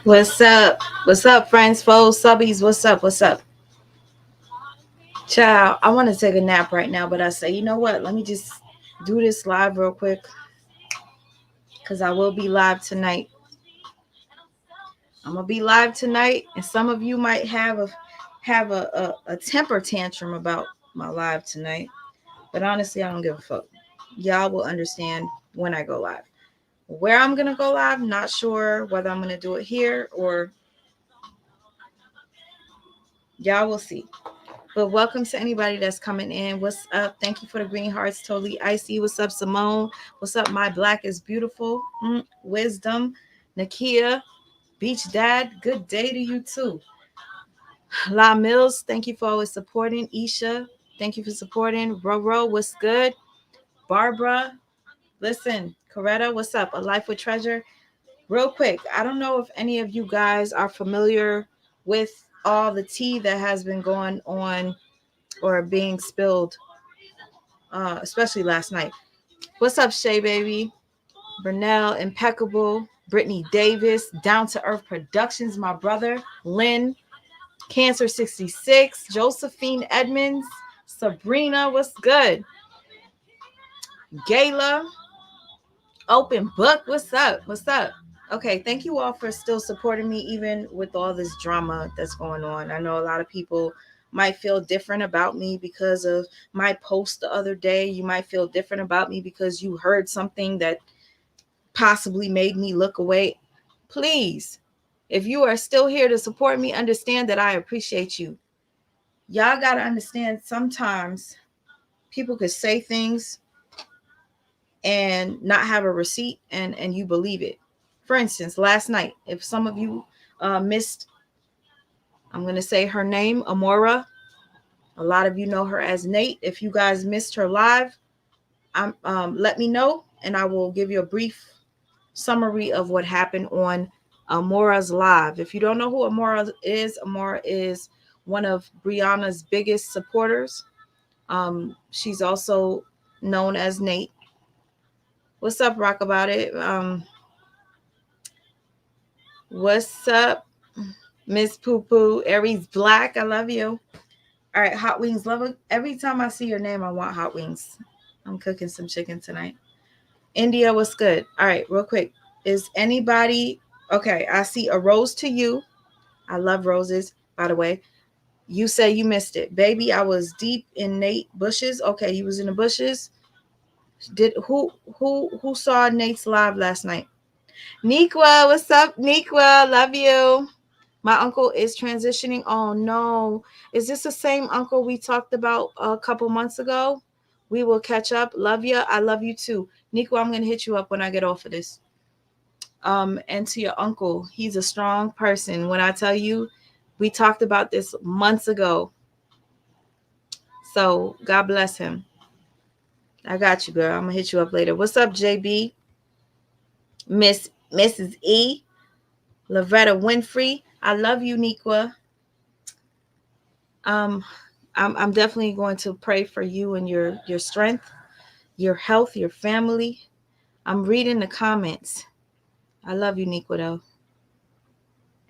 What's up? What's up, friends, foes, subbies? What's up? What's up? Child, I want to take a nap right now, but I say, you know what? Let me just do this live real quick because I will be live tonight. I'm gonna be live tonight, and some of you might have a temper tantrum about my live tonight. But honestly, I don't give a fuck. Y'all will understand when I go live. Where I'm gonna go live, not sure whether I'm gonna do it here or y'all will see. But welcome to anybody that's coming in. What's up? Thank you for the green hearts. Totally icy. What's up, Simone? What's up? My black is beautiful. Wisdom. Nakia. Beach Dad. Good day to you too. La Mills. Thank you for always supporting. Isha. Thank you for supporting. Roro. What's good? Barbara. Listen. Coretta. What's up? A Life with Treasure. Real quick. I don't know if any of you guys are familiar with all the tea that has been going on or being spilled, especially last night. What's up, Shay Baby? Burnell, Impeccable, Brittany Davis, Down to Earth Productions, my brother, Lynn, Cancer 66, Josephine Edmonds, Sabrina, what's good? Gayla, Open Book, what's up? What's up? Okay, thank you all for still supporting me, even with all this drama that's going on. I know a lot of people might feel different about me because of my post the other day. You might feel different about me because you heard something that possibly made me look away. Please, if you are still here to support me, understand that I appreciate you. Y'all got to understand sometimes people could say things and not have a receipt and you believe it. For instance, last night, if some of you missed, I'm going to say her name, Amora. A lot of you know her as Nate. If you guys missed her live, let me know and I will give you a brief summary of what happened on Amora's live. If you don't know who Amora is one of Brianna's biggest supporters. She's also known as Nate. What's up, Rock About It? What's up, Miss Poo Poo? Aries Black, I love you. All right, Hot Wings Lover. Every time I see your name, I want hot wings. I'm cooking some chicken tonight. India, what's good? All right, real quick. Is anybody okay? I see a rose to you. I love roses, by the way. You say you missed it. Baby, I was deep in Nate bushes. Okay, you was in the bushes. Did who saw Nate's live last night? Niqua, what's up, Niqua? Love you. My uncle is transitioning. Oh no. Is this the same uncle we talked about a couple months ago? We will catch up. Love you. I love you too. Niqua, I'm gonna hit you up when I get off of this. And to your uncle, he's a strong person. When I tell you, we talked about this months ago. So God bless him. I got you, girl. I'm gonna hit you up later. What's up, JB? Mrs. E. Lavetta Winfrey. I love you, Niqua. Um, I'm definitely going to pray for you and your strength, your health, your family. I'm reading the comments. I love you, Niqua, though.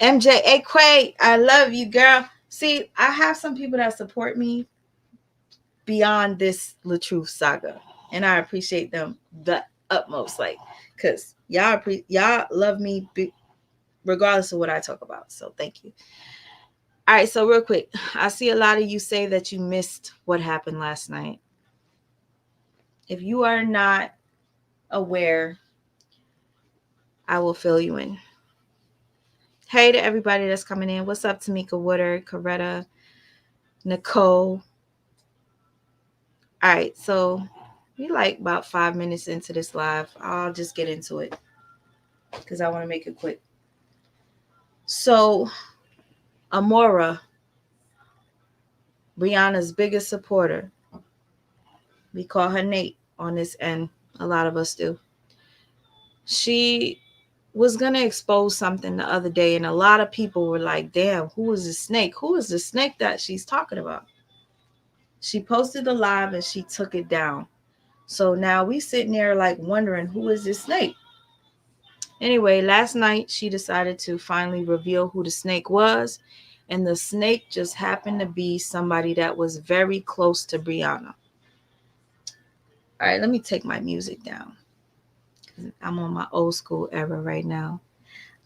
MJ Quay, I love you, girl. See, I have some people that support me beyond this Latruth saga, and I appreciate them the utmost. Like, cause y'all love me regardless of what I talk about. So thank you. All right, so real quick, I see a lot of you say that you missed what happened last night. If you are not aware, I will fill you in. Hey to everybody that's coming in. What's up, Tamika Woodard, Coretta, Nicole? All right, so we like about 5 minutes into this live. I'll just get into it because I want to make it quick. So, Amora, Brianna's biggest supporter. We call her Nate on this end. A lot of us do. She was going to expose something the other day, and a lot of people were like, damn, who is the snake? Who is the snake that she's talking about? She posted a live and she took it down. So now we sitting there like wondering, who is this snake? Anyway, last night she decided to finally reveal who the snake was, and the snake just happened to be somebody that was very close to Brianna. All right, let me take my music down. I'm on my old school era right now.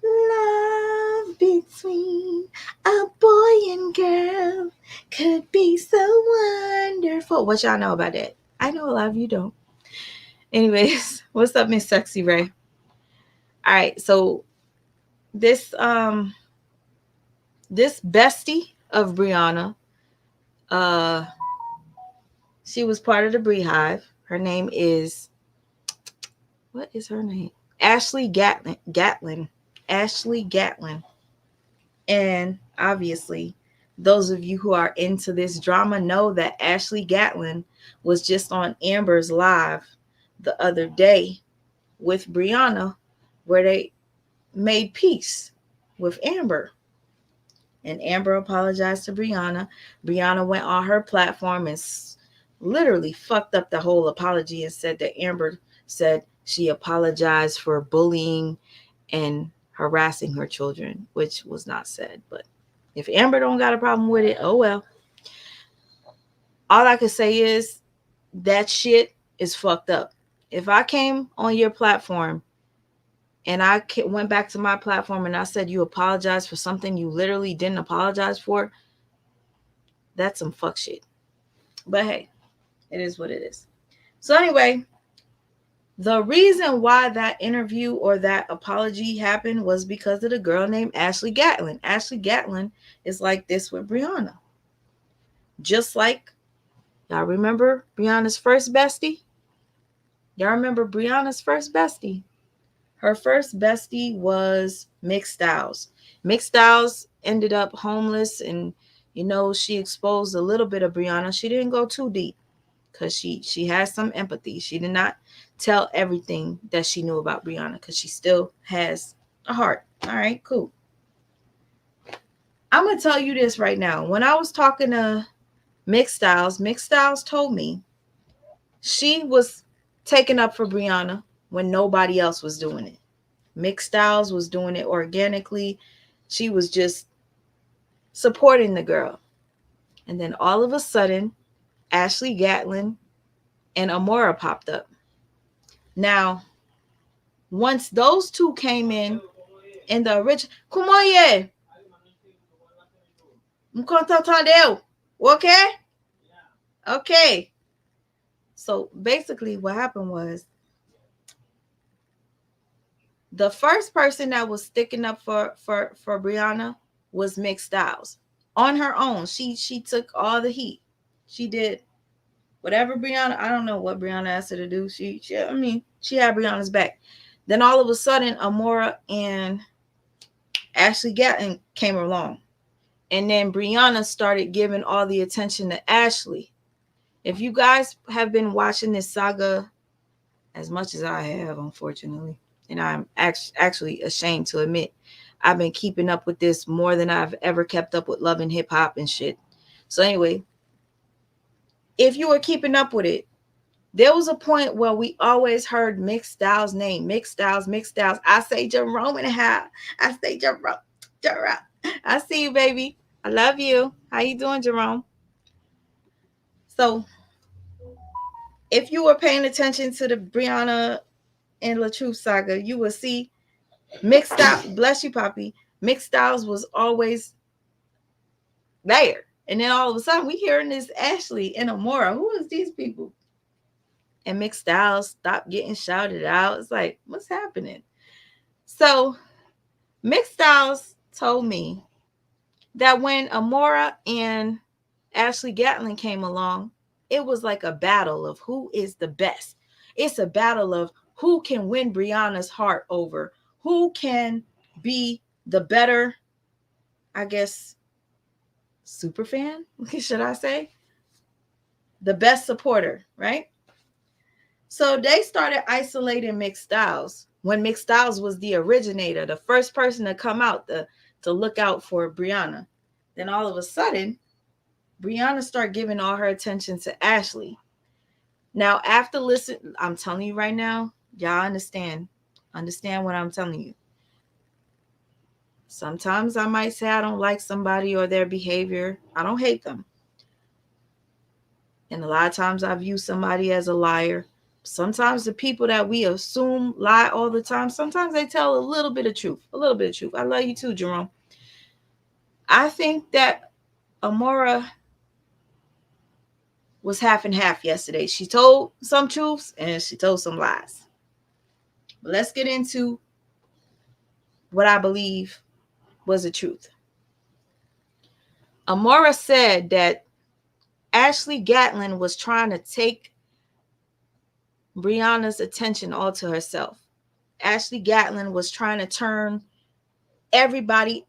Love between a boy and girl could be so wonderful. What y'all know about that? I know a lot of you don't. Anyways, what's up, Miss Sexy Ray? All right, so this this bestie of Brianna, uh, she was part of the Beehive. Her name is, what is her name? Ashley Gatlin. Ashley Gatlin. And obviously, those of you who are into this drama know that Ashley Gatlin was just on Amber's live the other day with Brianna, where they made peace with Amber. And Amber apologized to Brianna. Brianna went on her platform and literally fucked up the whole apology and said that Amber said she apologized for bullying and harassing her children, which was not said. But if Amber don't got a problem with it, oh well. All I can say is that shit is fucked up. If I came on your platform and I went back to my platform and I said you apologized for something you literally didn't apologize for, that's some fuck shit. But hey, it is what it is. So anyway, the reason why that interview or that apology happened was because of the girl named Ashley Gatlin. Ashley Gatlin is like this with Brianna. Just like, y'all remember Brianna's first bestie? Y'all remember Brianna's first bestie? Her first bestie was Mick Styles. Mick Styles ended up homeless, and she exposed a little bit of Brianna. She didn't go too deep because she has some empathy. She did not tell everything that she knew about Brianna because she still has a heart. All right, cool. I'm gonna tell you this right now. When I was talking to Mick Styles told me she was taking up for Brianna when nobody else was doing it. Mick Styles was doing it organically. She was just supporting the girl. And then all of a sudden, Ashley Gatlin and Amora popped up. Now, once those two came in the original, Kumoye, Mkontotadeu, okay? Okay. So basically, what happened was the first person that was sticking up for Brianna was Mick Styles. On her own, she took all the heat. She did whatever Brianna. I don't know what Brianna asked her to do. She had Brianna's back. Then all of a sudden, Amora and Ashley Gatlin came along. And then Brianna started giving all the attention to Ashley. If you guys have been watching this saga as much as I have, unfortunately, and I'm actually ashamed to admit, I've been keeping up with this more than I've ever kept up with Love and Hip Hop and shit. So anyway, if you were keeping up with it, there was a point where we always heard Mick Styles' name. Mick Styles, Mick Styles. I say Jerome and a half. I say Jerome. I see you, baby. I love you. How you doing, Jerome? So if you were paying attention to the Brianna and LaTruth saga, you will see Mick Styles, bless you, Poppy. Mick Styles was always there. And then all of a sudden, we hearing this Ashley and Amora. Who is these people? And Mick Styles stopped getting shouted out. It's like, what's happening? So Mick Styles told me that when Amora and Ashley Gatlin came along, it was like a battle of who is the best. It's a battle of who can win Brianna's heart over, who can be the better, I guess, super fan, should I say? The best supporter, right? So they started isolating Mick Styles when Mick Styles was the originator, the first person to come out to look out for Brianna. Then all of a sudden, Brianna started giving all her attention to Ashley. Now, after listening, I'm telling you right now, y'all understand. Understand what I'm telling you. Sometimes I might say I don't like somebody or their behavior. I don't hate them. And a lot of times I view somebody as a liar. Sometimes the people that we assume lie all the time, sometimes they tell a little bit of truth. A little bit of truth. I love you too, Jerome. I think that Amora was half and half yesterday. She told some truths and she told some lies. But let's get into what I believe was the truth. Amora said that Ashley Gatlin was trying to take Brianna's attention all to herself. Ashley Gatlin was trying to turn everybody.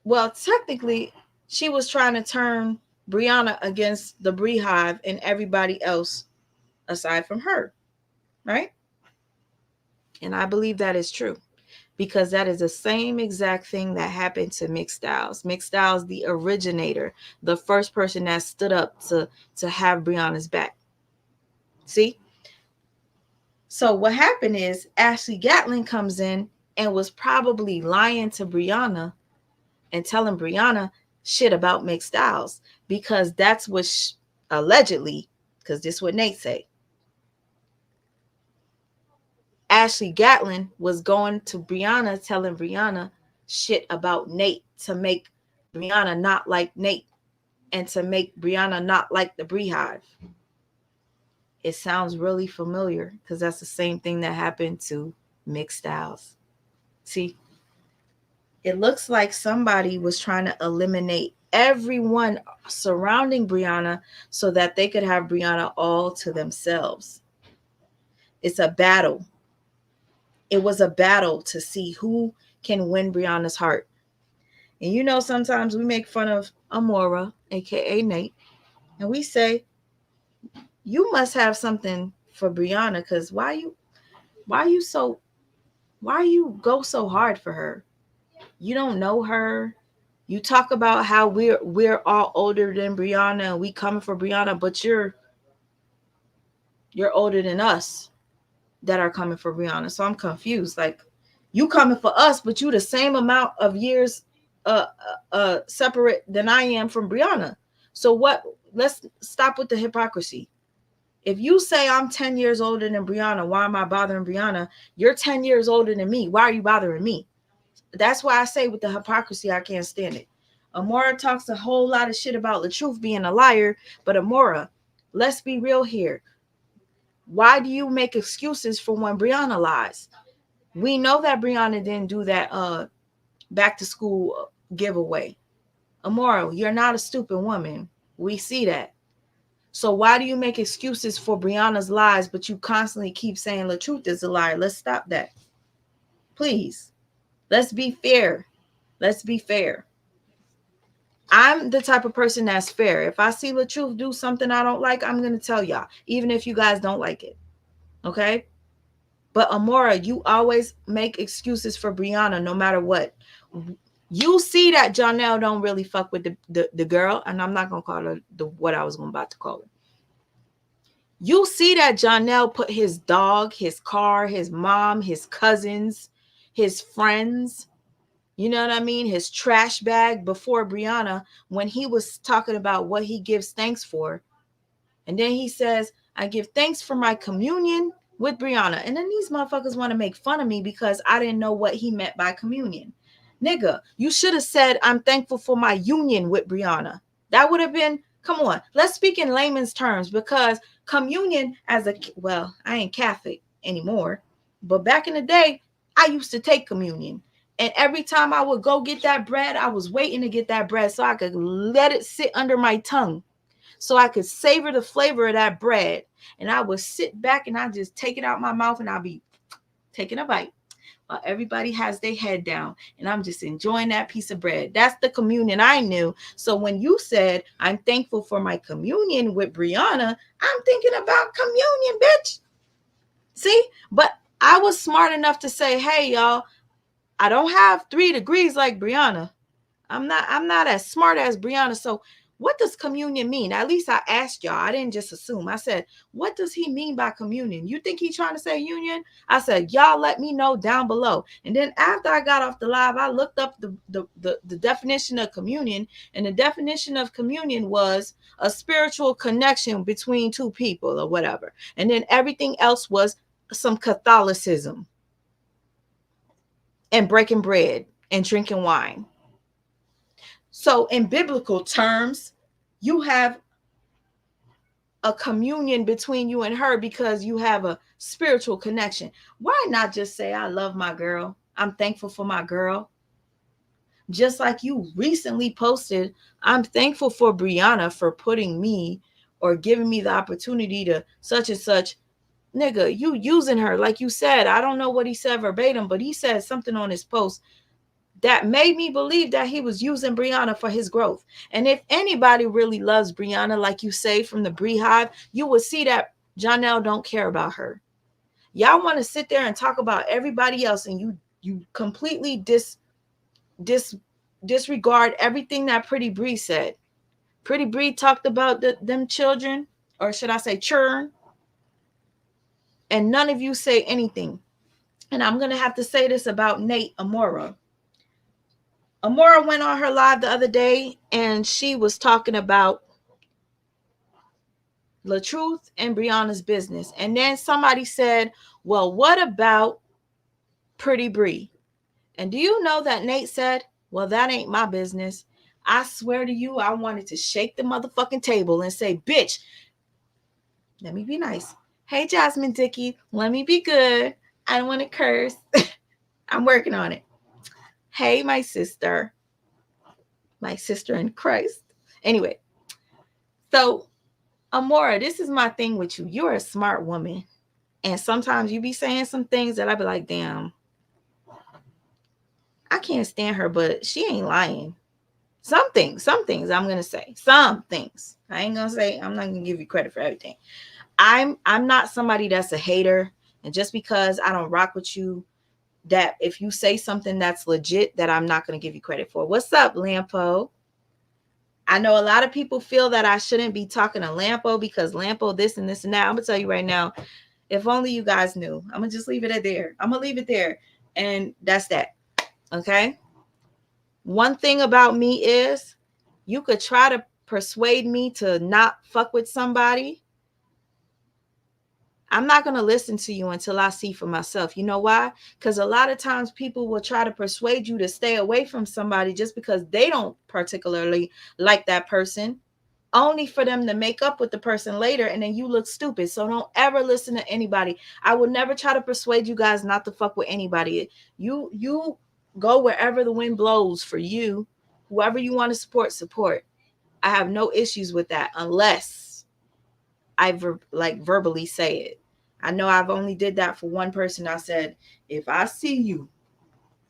Well, technically, she was trying to turn Brianna against the Beehive and everybody else aside from her, right? And I believe that is true because that is the same exact thing that happened to Mixed Styles. Mixed Styles, the originator, the first person that stood up to have Brianna's back. See? So what happened is Ashley Gatlin comes in and was probably lying to Brianna and telling Brianna shit about Mixed Styles because that's what allegedly, because this is what Nate say. Ashley Gatlin was going to Brianna, telling Brianna shit about Nate to make Brianna not like Nate and to make Brianna not like the Beehive. It sounds really familiar because that's the same thing that happened to Mixed Styles. See, it looks like somebody was trying to eliminate everyone surrounding Brianna so that they could have Brianna all to themselves. It's a battle. It was a battle to see who can win Brianna's heart. And you know, sometimes we make fun of Amora, aka Nate, and we say, you must have something for Brianna because why you go so hard for her? You don't know her. You talk about how we're all older than Brianna and we coming for Brianna, but you're older than us that are coming for Brianna. So I'm confused. Like, you coming for us, but you the same amount of years separate than I am from Brianna. So what? Let's stop with the hypocrisy. If you say I'm 10 years older than Brianna, why am I bothering Brianna? You're 10 years older than me. Why are you bothering me? That's why I say with the hypocrisy, I can't stand it. Amora talks a whole lot of shit about the truth being a liar, but Amora, let's be real here. Why do you make excuses for when Brianna lies? We know that Brianna didn't do that back to school giveaway. Amora, you're not a stupid woman. We see that. So why do you make excuses for Brianna's lies, but you constantly keep saying the truth is a liar? Let's stop that. Please. Let's be fair. Let's be fair. I'm the type of person that's fair. If I see the truth do something I don't like, I'm going to tell y'all, even if you guys don't like it. Okay? But Amora, you always make excuses for Brianna no matter what. You see that Janelle don't really fuck with the girl, and I'm not going to call her what I was about to call her. You see that Janelle put his dog, his car, his mom, his cousins, his friends, you know what I mean, his trash bag before Brianna when he was talking about what he gives thanks for. And then he says, I give thanks for my communion with Brianna. And then these motherfuckers want to make fun of me because I didn't know what he meant by communion. Nigga, you should have said, I'm thankful for my union with Brianna. That would have been, come on, let's speak in layman's terms, because communion well, I ain't Catholic anymore, but back in the day, I used to take communion. And every time I would go get that bread, I was waiting to get that bread so I could let it sit under my tongue, so I could savor the flavor of that bread. And I would sit back and I just take it out my mouth and I'll be taking a bite while everybody has their head down. And I'm just enjoying that piece of bread. That's the communion I knew. So when you said, I'm thankful for my communion with Brianna, I'm thinking about communion, bitch. See? But I was smart enough to say, hey, y'all, I don't have 3 degrees like Brianna. I'm not as smart as Brianna. So what does communion mean? At least I asked y'all. I didn't just assume. I said, what does he mean by communion? You think he's trying to say union? I said, y'all let me know down below. And then after I got off the live, I looked up the definition of communion. And the definition of communion was a spiritual connection between two people or whatever. And then everything else was some Catholicism and breaking bread and drinking wine. So in biblical terms, you have a communion between you and her because you have a spiritual connection. Why not just say, I love my girl. I'm thankful for my girl. Just like you recently posted, I'm thankful for Brianna for putting me or giving me the opportunity to such and such. Nigga, you using her. Like you said, I don't know what he said verbatim, but he said something on his post that made me believe that he was using Brianna for his growth. And if anybody really loves Brianna, like you say from the Beehive, you would see that Janelle don't care about her. Y'all want to sit there and talk about everybody else, and you completely disregard everything that Pretty Bree said. Pretty Bree talked about them children, or should I say churn, and none of you say anything. And I'm going to have to say this about Nate Amora. Amora went on her live the other day and she was talking about LaTruth and Brianna's business. And then somebody said, well, what about Pretty Bree? And do you know that Nate said, well, that ain't my business. I swear to you, I wanted to shake the motherfucking table and say, bitch, let me be nice. Hey, Jasmine Dickey, let me be good. I don't want to curse. I'm working on it. Hey, my sister in Christ. Anyway, so Amora, this is my thing with you. You're a smart woman. And sometimes you be saying some things that I be like, damn, I can't stand her, but she ain't lying. Some things I'm going to say. Some things. I ain't going to say, I'm not going to give you credit for everything. I'm not somebody that's a hater. And just because I don't rock with you, that if you say something that's legit, that I'm not going to give you credit for. What's up, Lampo? I know a lot of people feel that I shouldn't be talking to Lampo because Lampo this and this and that. I'm going to tell you right now, if only you guys knew. I'm going to just leave it at there. I'm going to leave it there. And that's that. Okay? One thing about me is you could try to persuade me to not fuck with somebody. I'm not going to listen to you until I see for myself. You know why? Because a lot of times people will try to persuade you to stay away from somebody just because they don't particularly like that person, only for them to make up with the person later and then you look stupid. So don't ever listen to anybody. I would never try to persuade you guys not to fuck with anybody. You go wherever the wind blows for you. Whoever you want to support. I have no issues with that unless I verbally say it. I know I've only did that for one person. I said, if I see you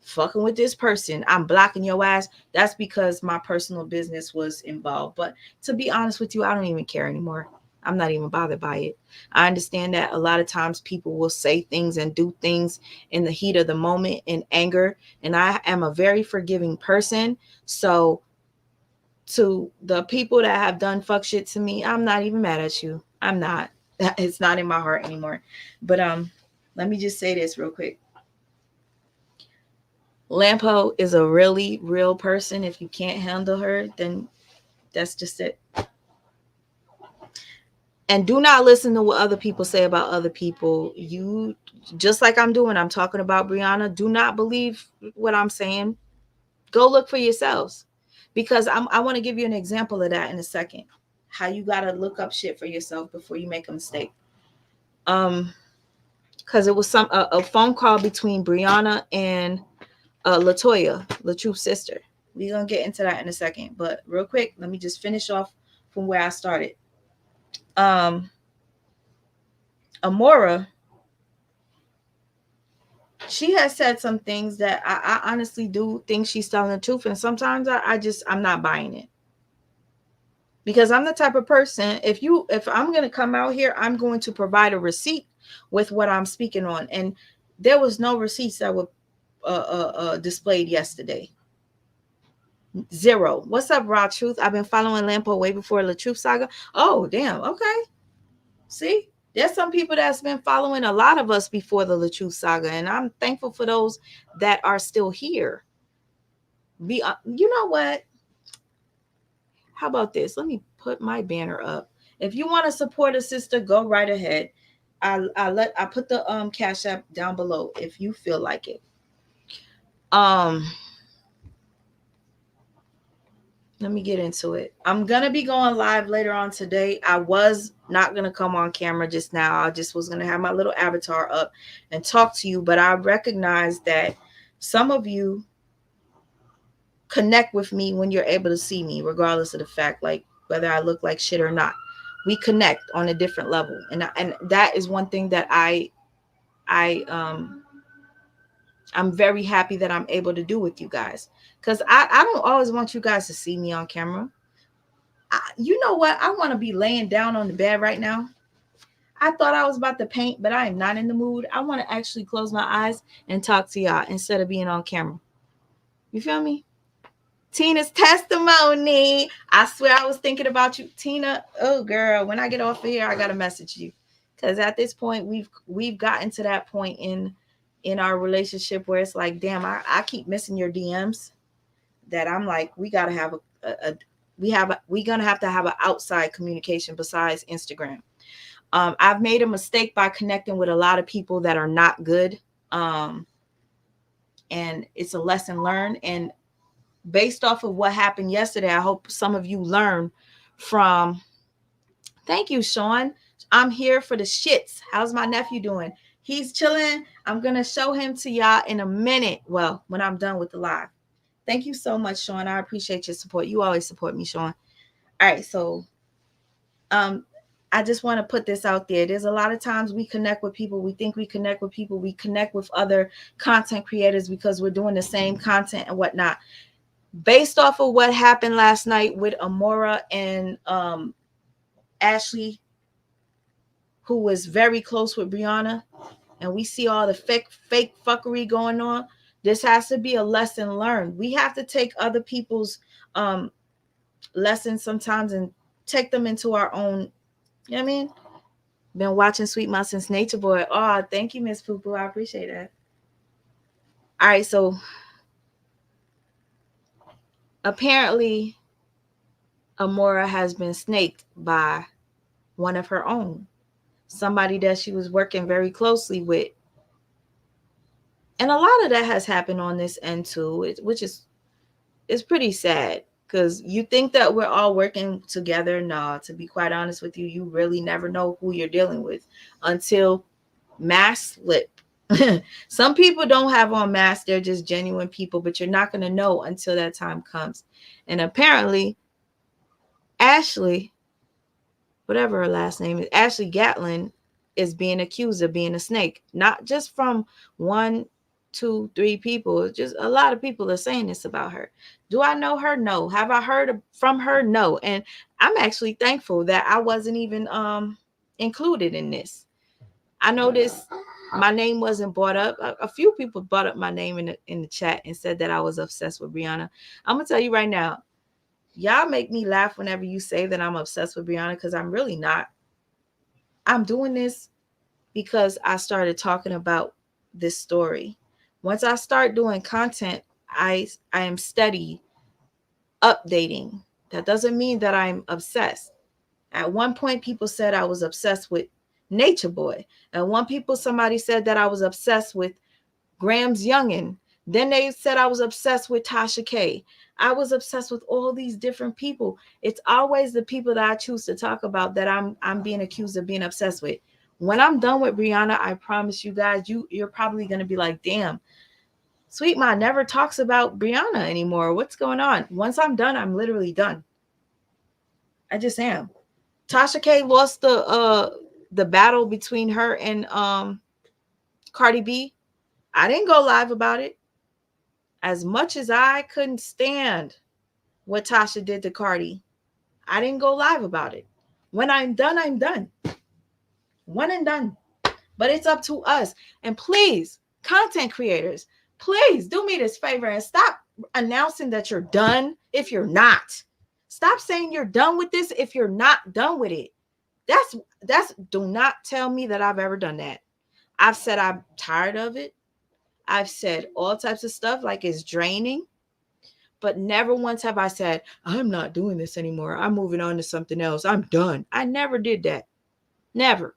fucking with this person, I'm blocking your ass. That's because my personal business was involved. But to be honest with you, I don't even care anymore. I'm not even bothered by it. I understand that a lot of times people will say things and do things in the heat of the moment in anger. And I am a very forgiving person. So to the people that have done fuck shit to me, I'm not even mad at you. I'm not. It's not in my heart anymore. But let me just say this real quick. Lampo is a really real person. If you can't handle her, then that's just it. And do not listen to what other people say about other people. You, just like I'm doing, I'm talking about Brianna. Do not believe what I'm saying. Go look for yourselves. Because I want to give you an example of that in a second. How you got to look up shit for yourself before you make a mistake. Because it was a phone call between Brianna and Latoya, LaTruth's sister. We're going to get into that in a second. But real quick, let me just finish off from where I started. Amora, she has said some things that I honestly do think she's telling the truth. And sometimes I'm not buying it. Because I'm the type of person, if I'm going to come out here, I'm going to provide a receipt with what I'm speaking on. And there was no receipts that were displayed yesterday. 0. What's up, Raw Truth? I've been following Lampo way before the Truth Saga. Oh, damn. Okay. See, there's some people that's been following a lot of us before the Truth Saga, and I'm thankful for those that are still here. You know what? How about this? Let me put my banner up. If you want to support a sister, go right ahead. I put the cash app down below if you feel like it. Um, let me get into it. I'm gonna be going live later on today. I was not gonna come on camera just now. I just was gonna have my little avatar up and talk to you, but I recognize that some of you connect with me when you're able to see me, regardless of the fact, like whether I look like shit or not. We connect on a different level, and that is one thing that I I'm very happy that I'm able to do with you guys, because I don't always want you guys to see me on camera. You know what? I want to be laying down on the bed right now. I thought I was about to paint, but I am not in the mood. I want to actually close my eyes and talk to y'all instead of being on camera. You feel me? Tina's testimony. I swear I was thinking about you, Tina. Oh girl, when I get off of here, I gotta message you, because at this point we've gotten to that point in our relationship where it's like, damn, I keep missing your DMs. That I'm like, we gotta have we gonna have to have an outside communication besides Instagram. I've made a mistake by connecting with a lot of people that are not good. And it's a lesson learned. And based off of what happened yesterday, I hope some of you learn from. Thank you, Sean. I'm here for the shits. How's my nephew doing? He's chilling. I'm going to show him to y'all in a minute. Well, when I'm done with the live. Thank you so much, Sean. I appreciate your support. You always support me, Sean. All right, so I just want to put this out there. There's a lot of times we connect with people. We think we connect with people. We connect with other content creators because we're doing the same content and whatnot. Based off of what happened last night with Amora and Ashley, who was very close with Brianna, and we see all the fake fuckery going on, this has to be a lesson learned. We have to take other people's lessons sometimes and take them into our own. You know what I mean? Been watching Sweet Mouth since Nature Boy. Oh, thank you, Miss Poo Poo. I appreciate that. All right, so apparently Amora has been snaked by one of her own, somebody that she was working very closely with. And a lot of that has happened on this end too, which is pretty sad, because you think that we're all working together. No, to be quite honest with you, you really never know who you're dealing with until mask slip. Some people don't have on masks, they're just genuine people, but you're not going to know until that time comes. And apparently Ashley, whatever her last name is, Ashley Gatlin, is being accused of being a snake. Not just from 1, 2, 3 people. Just a lot of people are saying this about her. Do I know her? No. Have I heard from her? No. And I'm actually thankful that I wasn't even included in this. I noticed my name wasn't brought up. A few people brought up my name in the chat and said that I was obsessed with Brianna. I'm gonna tell you right now, y'all make me laugh whenever you say that I'm obsessed with Brianna, because I'm really not. I'm doing this because I started talking about this story. Once I start doing content, I am steady updating. That doesn't mean that I'm obsessed. At one point, people said I was obsessed with Nature Boy. At one people, somebody said that I was obsessed with Graham's Youngin. Then they said I was obsessed with Tasha K. I was obsessed with all these different people. It's always the people that I choose to talk about that I'm being accused of being obsessed with. When I'm done with Brianna, I promise you guys, you're probably gonna be like, damn, Sweet Ma never talks about Brianna anymore. What's going on? Once I'm done, I'm literally done. I just am. Tasha K lost the battle between her and Cardi B. I didn't go live about it. As much as I couldn't stand what Tasha did to Cardi, I didn't go live about it. When I'm done, I'm done. One and done. But it's up to us. And please, content creators, please do me this favor and stop announcing that you're done if you're not. Stop saying you're done with this if you're not done with it. Do not tell me that I've ever done that. I've said I'm tired of it. I've said all types of stuff like it's draining, but never once have I said, I'm not doing this anymore. I'm moving on to something else. I'm done. I never did that. Never.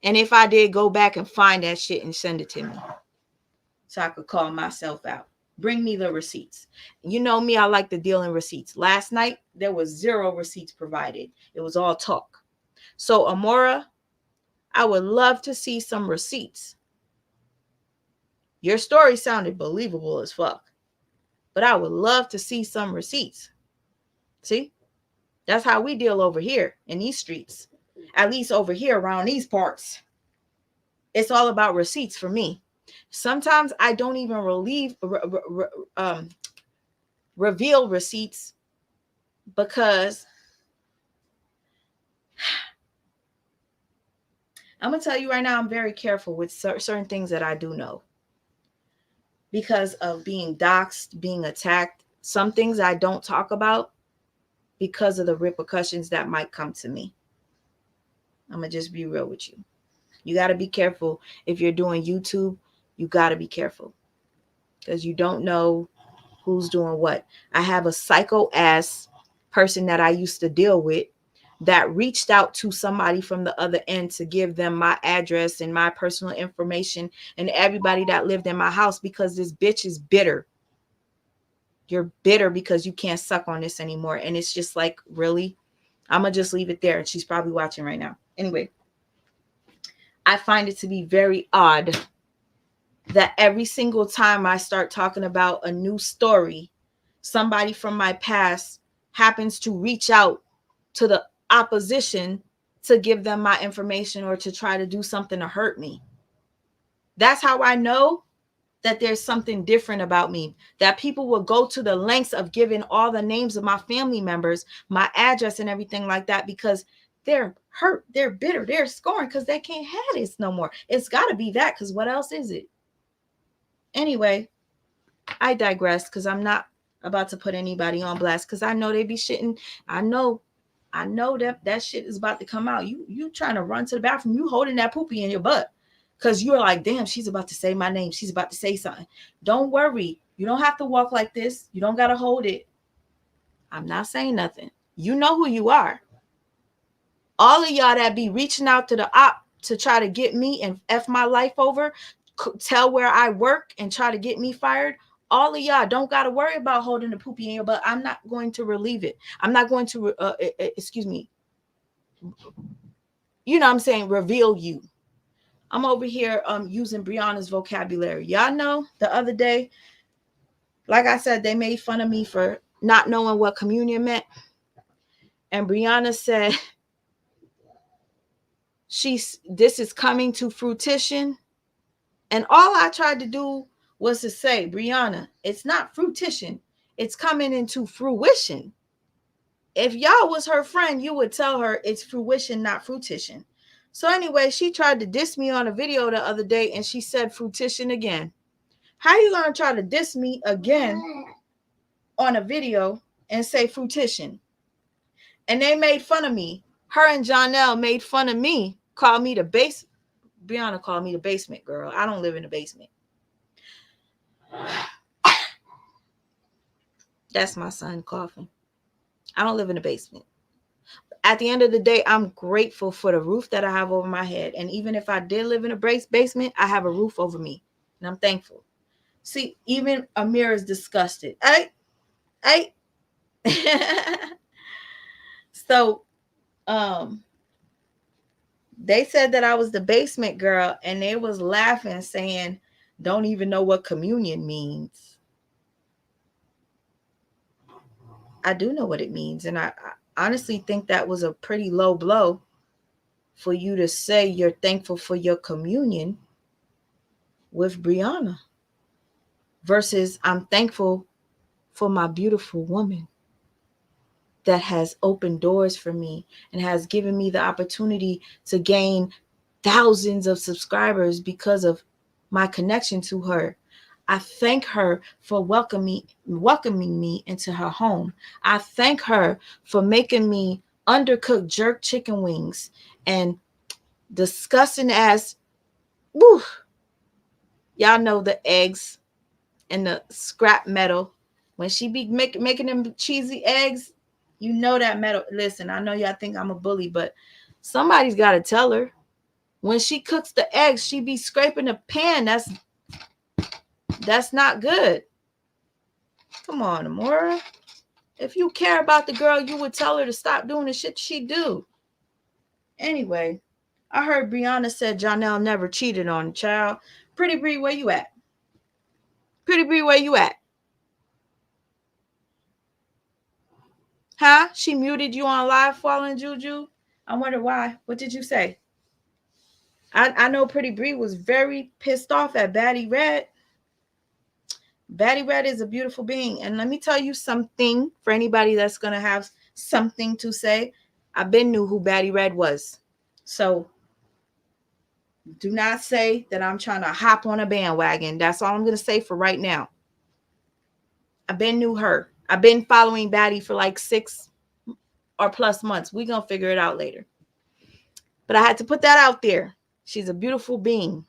And if I did, go back and find that shit and send it to me so I could call myself out. Bring me the receipts. You know me, I like to deal in receipts. Last night, there was 0 receipts provided. It was all talk. So, Amora, I would love to see some receipts. Your story sounded believable as fuck, but I would love to see some receipts. See? That's how we deal over here in these streets. At least over here around these parts. It's all about receipts for me. Sometimes I don't even reveal receipts because I'm going to tell you right now, I'm very careful with certain things that I do know. Because of being doxxed, being attacked, some things I don't talk about because of the repercussions that might come to me. I'm going to just be real with you. You got to be careful. If you're doing YouTube, you got to be careful because you don't know who's doing what. I have a psycho ass person that I used to deal with that reached out to somebody from the other end to give them my address and my personal information and everybody that lived in my house because this bitch is bitter. You're bitter because you can't suck on this anymore. And it's just like, really? I'm going to just leave it there. And she's probably watching right now. Anyway, I find it to be very odd that every single time I start talking about a new story, somebody from my past happens to reach out to the opposition to give them my information or to try to do something to hurt me. That's how I know that there's something different about me, that people will go to the lengths of giving all the names of my family members, my address and everything like that, because they're hurt, they're bitter, they're scorned because they can't have this no more. It's got to be that, because what else is it? Anyway, I digress because I'm not about to put anybody on blast because I know they be shitting. I know that shit is about to come out. You trying to run to the bathroom, you holding that poopy in your butt because you're like, damn, she's about to say my name. She's about to say something. Don't worry. You don't have to walk like this. You don't got to hold it. I'm not saying nothing. You know who you are. All of y'all that be reaching out to the op to try to get me and F my life over, tell where I work and try to get me fired. All of y'all don't got to worry about holding the poopy in your butt. I'm not going to relieve it. I'm not going to, you know what I'm saying, reveal you. I'm over here using Brianna's vocabulary. Y'all know the other day, like I said, they made fun of me for not knowing what communion meant. And Brianna said, this is coming to fruition. And all I tried to do was to say, Brianna, it's not fruition. It's coming into fruition. If y'all was her friend, you would tell her it's fruition, not fruition. So anyway, she tried to diss me on a video the other day and she said fruition again. How you going to try to diss me again on a video and say fruition? And they made fun of me. Her and Janelle made fun of me, called me the base. Brianna called me the basement girl. I don't live in the basement. That's my son coughing. I don't live in the basement. At the end of the day, I'm grateful for the roof that I have over my head. And even if I did live in a basement, I have a roof over me. And I'm thankful. See, even Amir is disgusted. Hey. So, they said that I was the basement girl, and they was laughing, saying, don't even know what communion means. I do know what it means. And I honestly think that was a pretty low blow for you to say you're thankful for your communion with Brianna versus I'm thankful for my beautiful woman that has opened doors for me and has given me the opportunity to gain thousands of subscribers because of my connection to her. I thank her for welcoming me into her home. I thank her for making me undercooked jerk chicken wings and disgusting as, woo, y'all know the eggs and the scrap metal. When she be making them cheesy eggs, you know that metal. Listen, I know y'all think I'm a bully, but somebody's got to tell her. When she cooks the eggs, she be scraping the pan. That's not good. Come on, Amora. If you care about the girl, you would tell her to stop doing the shit she do. Anyway, I heard Brianna said Janelle never cheated on a child. Pretty Bree, where you at? Pretty Bree, where you at? Huh? She muted you on live, Fallen Juju. I wonder why. What did you say? I know Pretty Bree was very pissed off at Batty Red. Batty Red is a beautiful being. And let me tell you something for anybody that's going to have something to say. I've been knew who Batty Red was. So do not say that I'm trying to hop on a bandwagon. That's all I'm going to say for right now. I've been knew her. I've been following Batty for like 6 or plus months. We're going to figure it out later. But I had to put that out there. She's a beautiful being.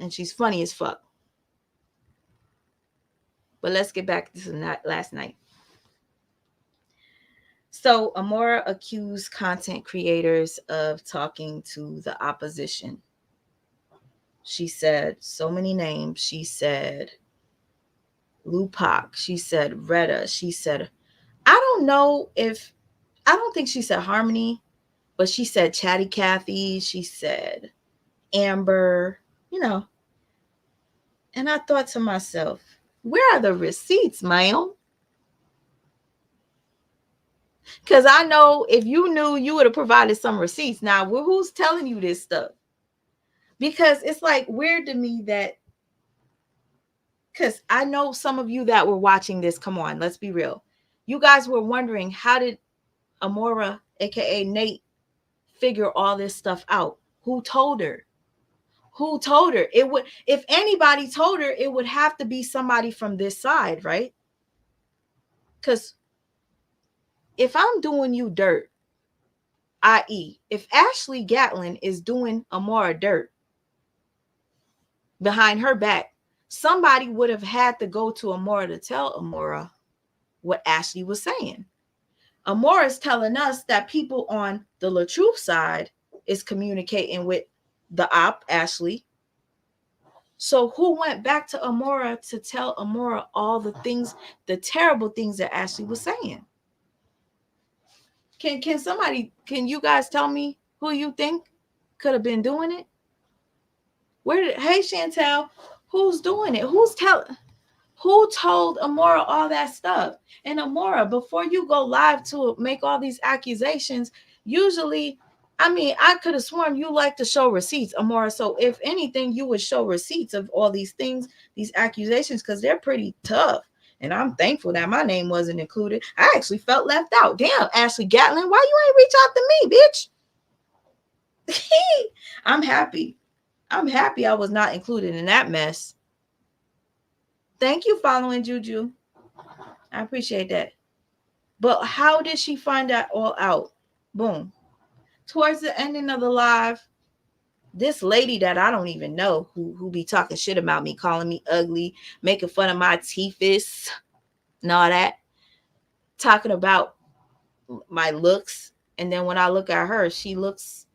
And she's funny as fuck. But let's get back to last night. So Amora accused content creators of talking to the opposition. She said so many names. She said Lupac. She said Retta. She said, I don't think she said Harmony, but she said Chatty Cathy. She said Amber, And I thought to myself, where are the receipts, ma'am? Because I know if you knew, you would have provided some receipts. Now, who's telling you this stuff? Because it's like weird to me that, because I know some of you that were watching this, come on, let's be real. You guys were wondering, how did Amora, aka Nate, figure all this stuff out? Who told her? Who told her? It would, if anybody told her, it would have to be somebody from this side, right? Because if I'm doing you dirt, i.e., if Ashley Gatlin is doing Amora dirt behind her back, somebody would have had to go to Amora to tell Amora what Ashley was saying. Amora is telling us that people on the LaTruth side is communicating with the op, Ashley. So who went back to Amora to tell Amora all the things, the terrible things that Ashley was saying? Can you guys tell me who you think could have been doing it? Hey Chantel, who's doing it? Who told Amora all that stuff? And Amora, before you go live to make all these accusations, usually, I could have sworn you like to show receipts, Amora. So if anything, you would show receipts of all these things, these accusations, because they're pretty tough. And I'm thankful that my name wasn't included. I actually felt left out. Damn, Ashley Gatlin, why you ain't reach out to me, bitch? I'm happy. I was not included in that mess. Thank you, Following Juju. I appreciate that. But how did she find that all out? Boom. Towards the ending of the live, this lady that I don't even know who be talking shit about me, calling me ugly, making fun of my teethis and all that, talking about my looks. And then when I look at her, she looks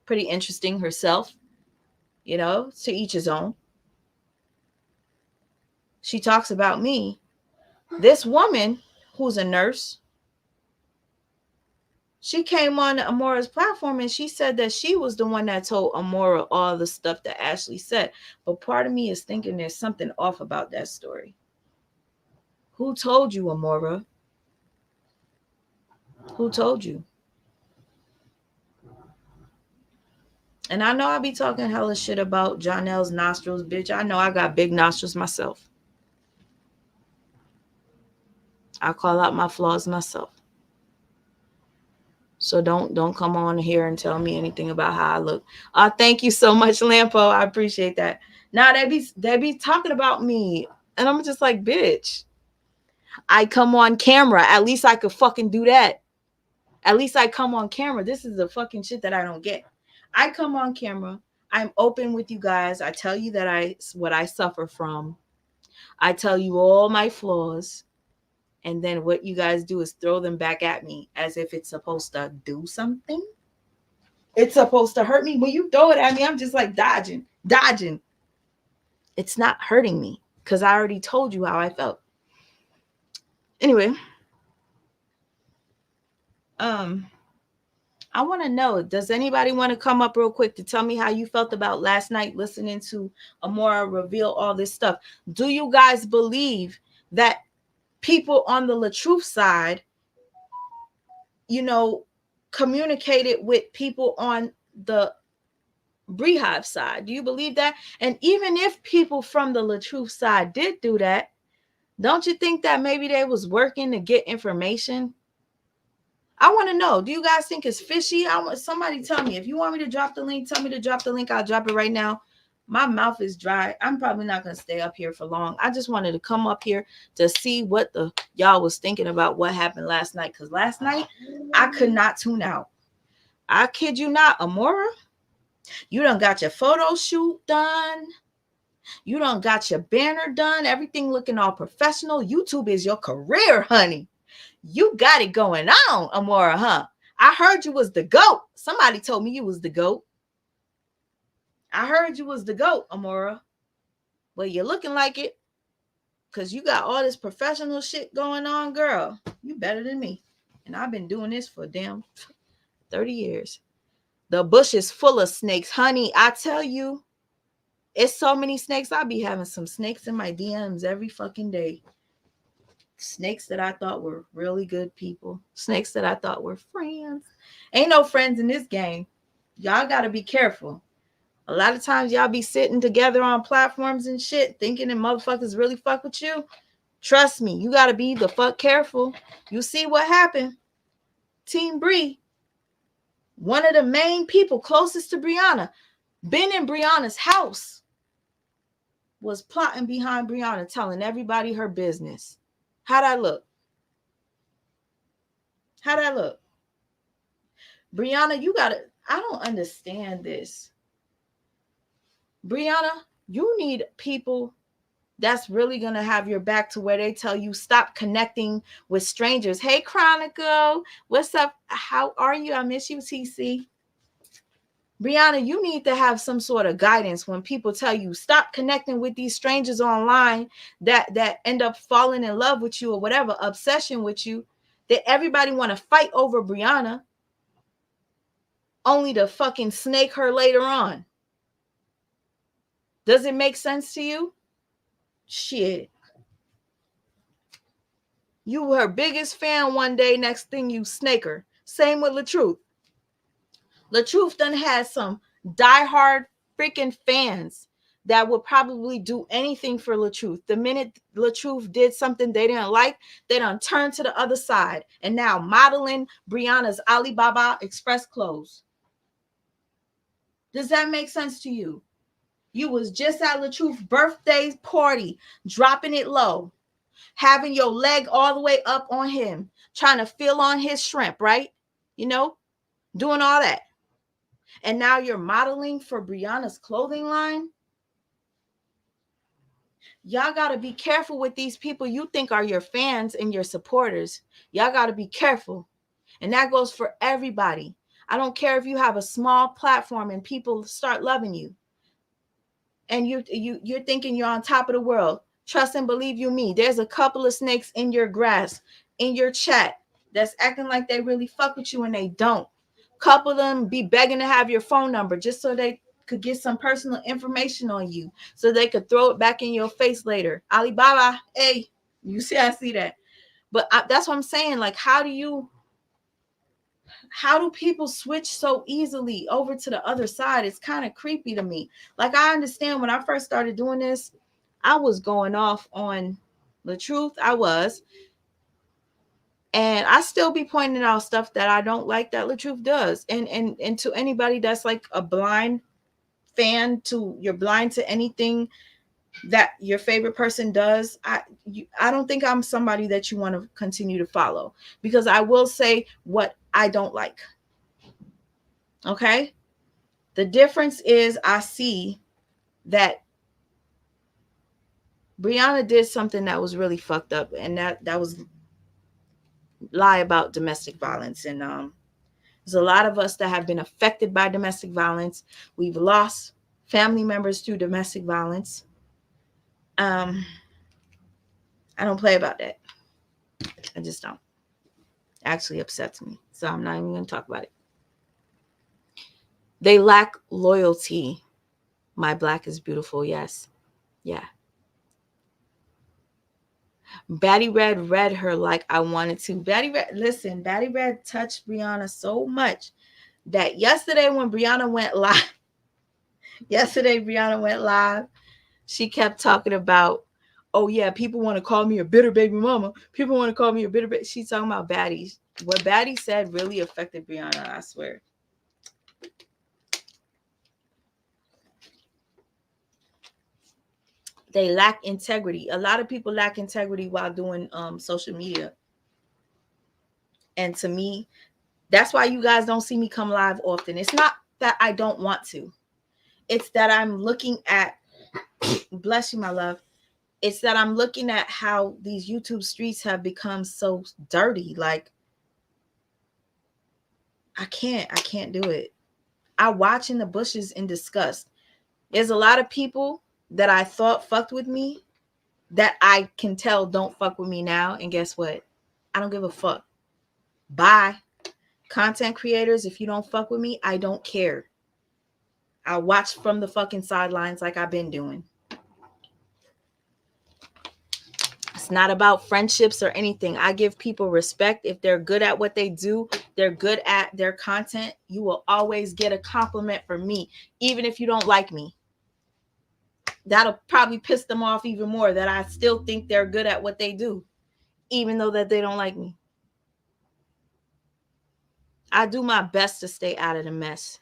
pretty interesting herself. To each his own. She talks about me. This woman who's a nurse, she came on Amora's platform and she said that she was the one that told Amora all the stuff that Ashley said. But part of me is thinking there's something off about that story. Who told you, Amora? Who told you? And I know I be talking hella shit about Janelle's nostrils, bitch. I know I got big nostrils myself. I call out my flaws myself. So don't come on here and tell me anything about how I look. Thank you so much, Lampo. I appreciate that. Now they be talking about me, and I'm just like, bitch. I come on camera. At least I could fucking do that. At least I come on camera. This is the fucking shit that I don't get. I come on camera. I'm open with you guys. I tell you that what I suffer from. I tell you all my flaws. And then what you guys do is throw them back at me as if it's supposed to do something. It's supposed to hurt me. When you throw it at me, I'm just like dodging, dodging. It's not hurting me because I already told you how I felt. Anyway, um, I want to know, does anybody want to come up real quick to tell me how you felt about last night listening to Amora reveal all this stuff? Do you guys believe that people on the LaTruth side, you know, communicated with people on the Beehive side? Do you believe that? And even if people from the LaTruth side did do that, don't you think that maybe they was working to get information? I want to know. Do you guys think it's fishy? I want somebody tell me. If you want me to drop the link, tell me to drop the link. I'll drop it right now. My mouth is dry. I'm probably not gonna stay up here for long. I just wanted to come up here to see what the y'all was thinking about what happened last night. Cause last night I could not tune out. I kid you not, Amora. You done got your photo shoot done. You done got your banner done. Everything looking all professional. YouTube is your career, honey. You got it going on, Amora, huh? I heard you was the GOAT. Somebody told me you was the GOAT. I heard you was the GOAT, Amora. Well, you're looking like it because you got all this professional shit going on, girl. You better than me. And I've been doing this for damn 30 years. The bush is full of snakes, honey. I tell you, it's so many snakes. I be having some snakes in my DMs every fucking day. Snakes that I thought were really good people. Snakes that I thought were friends. Ain't no friends in this game. Y'all got to be careful. A lot of times y'all be sitting together on platforms and shit thinking that motherfuckers really fuck with you. Trust me, you got to be the fuck careful. You see what happened? Team Bree, one of the main people closest to Brianna, been in Brianna's house, was plotting behind Brianna, telling everybody her business. How'd I look? How'd I look? Brianna, you gotta, I don't understand this. Brianna, you need people that's really gonna have your back to where they tell you stop connecting with strangers. Hey, Chronicle, what's up? How are you? I miss you, TC. Brianna, you need to have some sort of guidance when people tell you stop connecting with these strangers online that end up falling in love with you or whatever, obsession with you, that everybody want to fight over Brianna only to fucking snake her later on. Does it make sense to you? Shit. You were her biggest fan one day, next thing you snake her. Same with LaTruth. LaTruth done had some diehard freaking fans that would probably do anything for LaTruth. The minute LaTruth did something they didn't like, they done turned to the other side and now modeling Brianna's Alibaba Express clothes. Does that make sense to you? You was just at LaTruth's birthday party, dropping it low, having your leg all the way up on him, trying to feel on his shrimp, right? You know, doing all that. And now you're modeling for Brianna's clothing line. Y'all got to be careful with these people you think are your fans and your supporters. Y'all got to be careful. And that goes for everybody. I don't care if you have a small platform and people start loving you. And you're thinking you're on top of the world. Trust and believe you me. There's a couple of snakes in your grass, in your chat, that's acting like they really fuck with you and they don't. Couple of them be begging to have your phone number just so they could get some personal information on you so they could throw it back in your face later. Alibaba, hey, you see, I see that. But that's what I'm saying. Like, how do people switch so easily over to the other side? It's kind of creepy to me. Like, I understand when I first started doing this, I was going off on LaTruth. I was. And I still be pointing out stuff that I don't like that LaTruth does. And to anybody that's like a blind you're blind to anything that your favorite person does, I don't think I'm somebody that you want to continue to follow, because I will say what I don't like. Okay? The difference is I see that Brianna did something that was really fucked up, and that was lie about domestic violence. And there's a lot of us that have been affected by domestic violence. We've lost family members through domestic violence. I don't play about that. I just don't. It actually upsets me. So I'm not even going to talk about it. They lack loyalty. My black is beautiful. Yes. Yeah. Batty Red read her like I wanted to. Batty Red touched Brianna so much that yesterday when Brianna went live, she kept talking about, oh yeah, people want to call me a bitter baby mama. People want to call me a bitter baby. She's talking about Batty. What Batty said really affected Brianna, I swear. They lack integrity. A lot of people lack integrity while doing social media. And to me, that's why you guys don't see me come live often. It's not that I don't want to. It's that I'm looking at, bless you, my love. It's that I'm looking at how these YouTube streets have become so dirty. Like, I can't do it. I watch in the bushes in disgust. There's a lot of people that I thought fucked with me that I can tell don't fuck with me now. And guess what? I don't give a fuck. Bye. Content creators, if you don't fuck with me, I don't care. I'll watch from the fucking sidelines like I've been doing. It's not about friendships or anything. I give people respect. If they're good at what they do, they're good at their content, you will always get a compliment from me, even if you don't like me. That'll probably piss them off even more, that I still think they're good at what they do, even though that they don't like me. I do my best to stay out of the mess,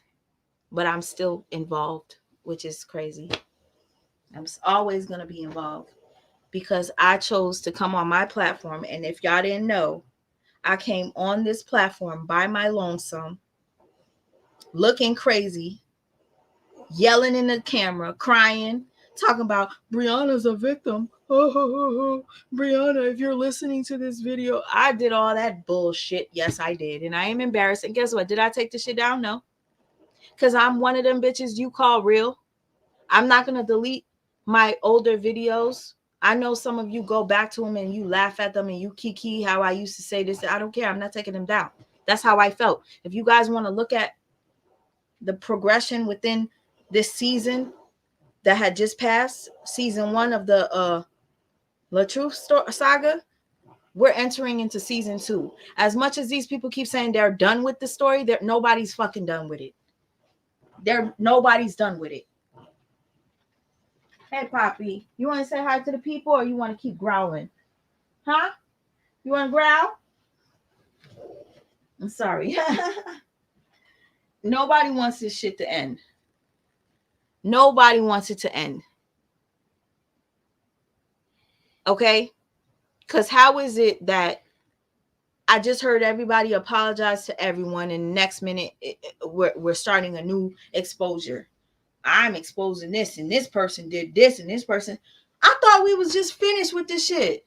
but I'm still involved, which is crazy. I'm always going to be involved because I chose to come on my platform. And if y'all didn't know, I came on this platform by my lonesome, looking crazy, yelling in the camera, crying, talking about Brianna's a victim. Oh, Brianna, if you're listening to this video, I did all that bullshit. Yes, I did. And I am embarrassed. And guess what? Did I take the shit down? No. Because I'm one of them bitches you call real. I'm not going to delete my older videos. I know some of you go back to them and you laugh at them and you kiki how I used to say this. I don't care. I'm not taking them down. That's how I felt. If you guys want to look at the progression within this season that had just passed, season 1 of the La Truth saga, we're entering into season 2. As much as these people keep saying they're done with the story, nobody's fucking done with it. Nobody's done with it. Hey, Poppy, you want to say hi to the people or you want to keep growling? Huh? You want to growl? I'm sorry. Nobody wants this shit to end. Nobody wants it to end. Okay? Because how is it that I just heard everybody apologize to everyone and next minute we're starting a new exposure? I'm exposing this and this person did this and this person. I thought we was just finished with this shit.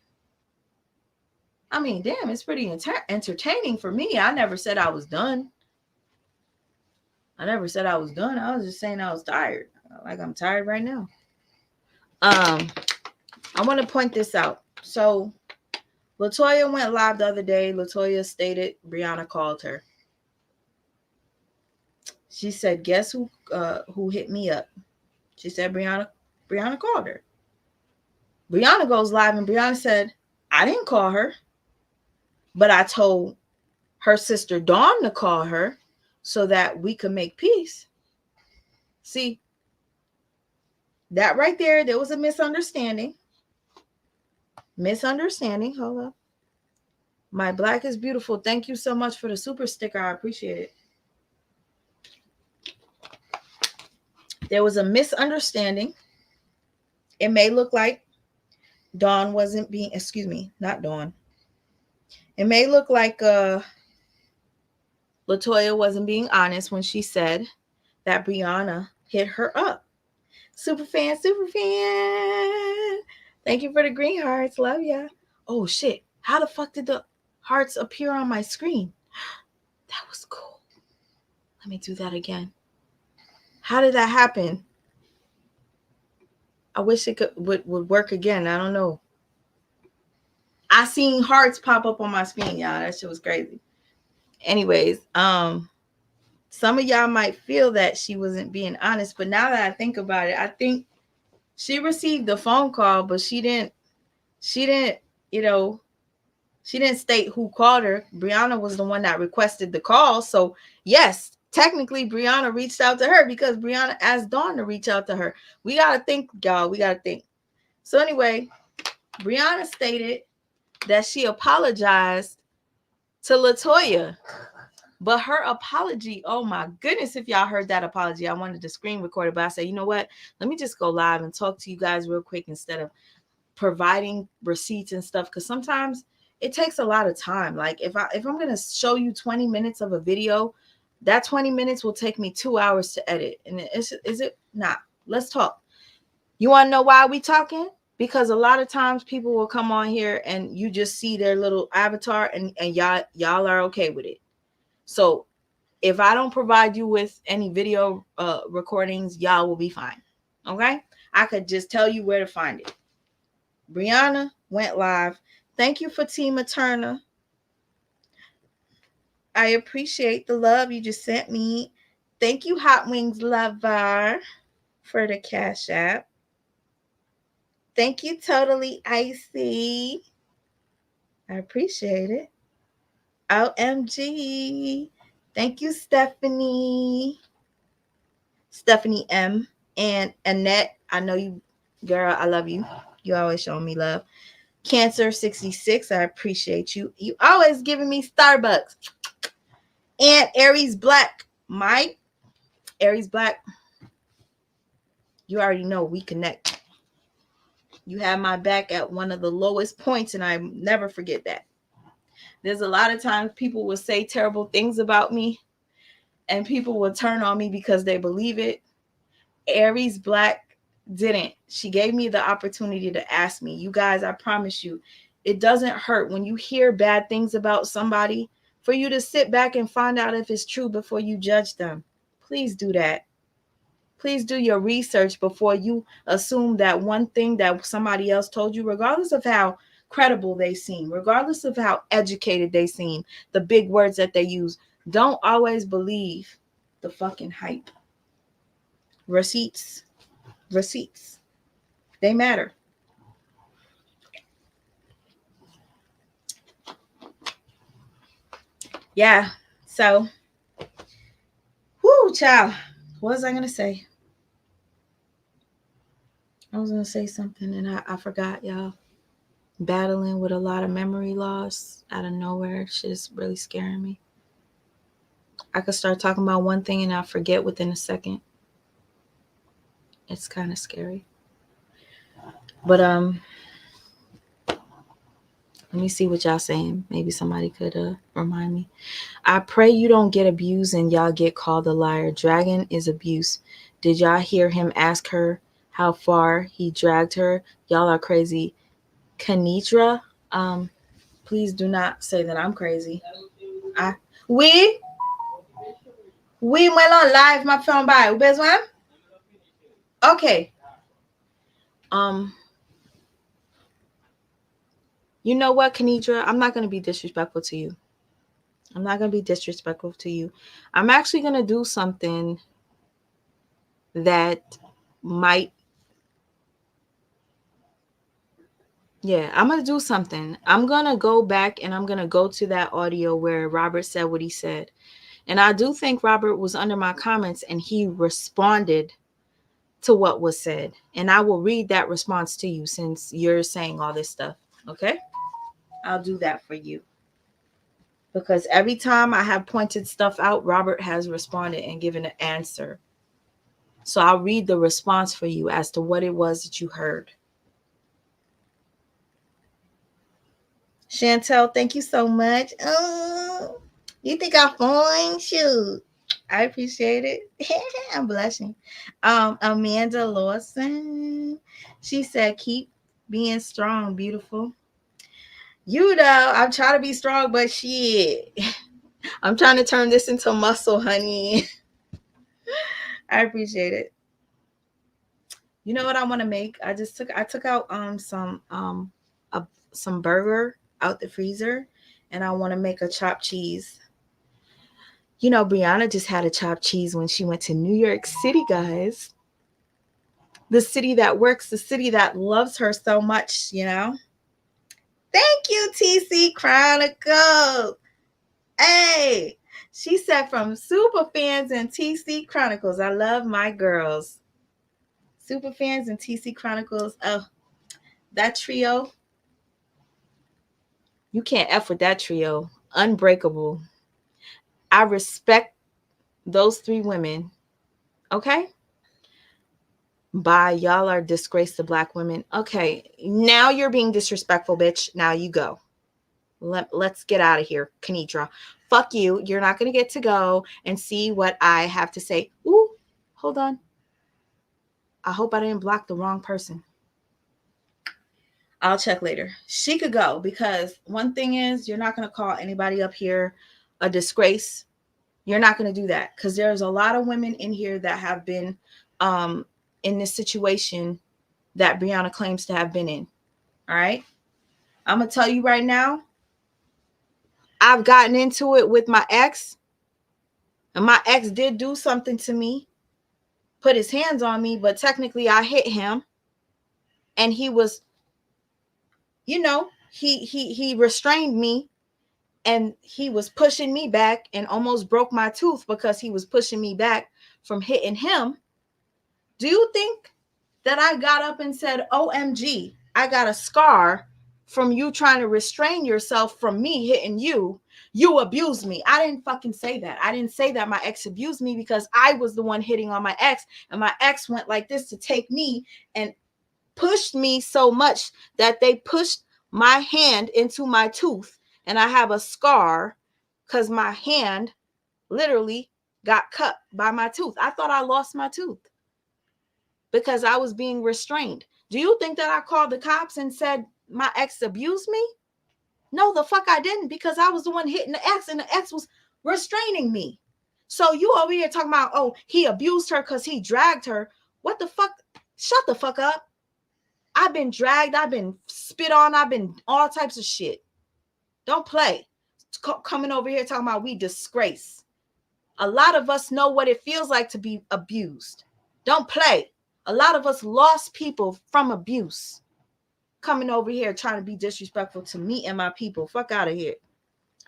I mean, damn, it's pretty entertaining for me. I never said I was done. I was just saying I was tired. Like I'm tired right now. I want to point this out. So LaToya went live the other day. LaToya stated Brianna called her. She said, guess who hit me up? She said Brianna called her. Brianna goes live and Brianna said, I didn't call her, but I told her sister Dawn to call her so that we could make peace. See, that right there was a misunderstanding. Hold up. My black is beautiful. Thank you so much for the super sticker. I appreciate it. There was a misunderstanding. It may look like Dawn wasn't being, excuse me, not Dawn. It may look like Latoya wasn't being honest when she said that Brianna hit her up. Super fan, super fan. Thank you for the green hearts. Love ya. Oh shit. How the fuck did the hearts appear on my screen? That was cool. Let me do that again. How did that happen? I wish it would work again. I don't know. I seen hearts pop up on my screen, y'all. That shit was crazy. Anyways, some of y'all might feel that she wasn't being honest, but now that I think about it, I think she received the phone call, but she didn't, you know, she didn't state who called her. Brianna was the one that requested the call. So yes, technically Brianna reached out to her because Brianna asked Dawn to reach out to her. We got to think, y'all. We got to think. So anyway, Brianna stated that she apologized to Latoya. But her apology, oh my goodness, if y'all heard that apology, I wanted to screen record it, but I said, you know what? Let me just go live and talk to you guys real quick instead of providing receipts and stuff. Because sometimes it takes a lot of time. Like if I'm going to show you 20 minutes of a video, that 20 minutes will take me 2 hours to edit. And is it not? Let's talk. You want to know why we talking? Because a lot of times people will come on here and you just see their little avatar and y'all are okay with it. So if I don't provide you with any video recordings, y'all will be fine. Okay? I could just tell you where to find it. Brianna went live. Thank you for Tima Turner. I appreciate the love you just sent me. Thank you, Hot Wings Lover, for the Cash App. Thank you, Totally Icy. I appreciate it. OMG. Thank you, Stephanie. Stephanie M. And Annette. I know you, girl. I love you. You always showing me love. Cancer 66. I appreciate you. You always giving me Starbucks. And Aries Black. Mike. Aries Black. You already know we connect. You have my back at one of the lowest points, and I never forget that. There's a lot of times people will say terrible things about me, and people will turn on me because they believe it. Aries Black didn't. She gave me the opportunity to ask me. You guys, I promise you, it doesn't hurt when you hear bad things about somebody for you to sit back and find out if it's true before you judge them. Please do that. Please do your research before you assume that one thing that somebody else told you, regardless of how credible they seem, regardless of how educated they seem, the big words that they use. Don't always believe the fucking hype. Receipts. They matter. Yeah. So, whoo, child. What was I going to say? I was going to say something and I forgot, y'all. Battling with a lot of memory loss out of nowhere. Shit is really scaring me. I could start talking about one thing and I'll forget within a second. It's kind of scary. But let me see what y'all saying. Maybe somebody could remind me. I pray you don't get abused and y'all get called a liar. Dragon is abuse. Did y'all hear him ask her how far he dragged her? Y'all are crazy. Kanitra, please do not say that I'm crazy. Oui, moi là live m'a fait en bas. Ou besoin? Okay. You know what, Kanitra? I'm not going to be disrespectful to you. I'm actually going to do something that might. Yeah, I'm going to do something. I'm going to go back and I'm going to go to that audio where Robert said what he said. And I do think Robert was under my comments and he responded to what was said. And I will read that response to you since you're saying all this stuff. Okay? I'll do that for you. Because every time I have pointed stuff out, Robert has responded and given an answer. So I'll read the response for you as to what it was that you heard. Chantel, thank you so much. Oh, you think I'm fine? Shoot. I appreciate it. I'm blushing. Amanda Lawson. She said, keep being strong, beautiful. You know, I'm trying to be strong, but shit. I'm trying to turn this into muscle, honey. I appreciate it. You know what I want to make? I took out some burger out the freezer, and I want to make a chopped cheese. You know, Brianna just had a chopped cheese when she went to New York City, guys. The city that works, the city that loves her so much, you know? Thank you, TC Chronicles. Hey, she said from super fans and TC Chronicles. I love my girls. Super fans and TC Chronicles. Oh, that trio. You can't F with that trio. Unbreakable. I respect those three women. Okay? Bye. Y'all are disgrace to black women. Okay. Now you're being disrespectful, bitch. Now you go. Let's get out of here, Kenitra. Fuck you. You're not going to get to go and see what I have to say. Ooh, hold on. I hope I didn't block the wrong person. I'll check later. She could go because one thing is you're not going to call anybody up here a disgrace. You're not going to do that because there's a lot of women in here that have been in this situation that Brianna claims to have been in. All right. I'm going to tell you right now. I've gotten into it with my ex, and my ex did do something to me, put his hands on me, but technically I hit him, and he was, you know, he restrained me, and he was pushing me back and almost broke my tooth because he was pushing me back from hitting him. Do you think that I got up and said, OMG, I got a scar from you trying to restrain yourself from me hitting you? You abused me. I didn't fucking say that. I didn't say that my ex abused me because I was the one hitting on my ex, and my ex went like this to take me and pushed me so much that they pushed my hand into my tooth, and I have a scar because my hand literally got cut by my tooth. I thought I lost my tooth because I was being restrained. Do you think that I called the cops and said my ex abused me? No, the fuck I didn't, because I was the one hitting the ex, and the ex was restraining me. So you over here talking about, oh, he abused her because he dragged her. What the fuck? Shut the fuck up. I've been dragged. I've been spit on. I've been all types of shit. Don't play. Coming over here talking about we disgrace. A lot of us know what it feels like to be abused. Don't play. A lot of us lost people from abuse. Coming over here trying to be disrespectful to me and my people. Fuck out of here.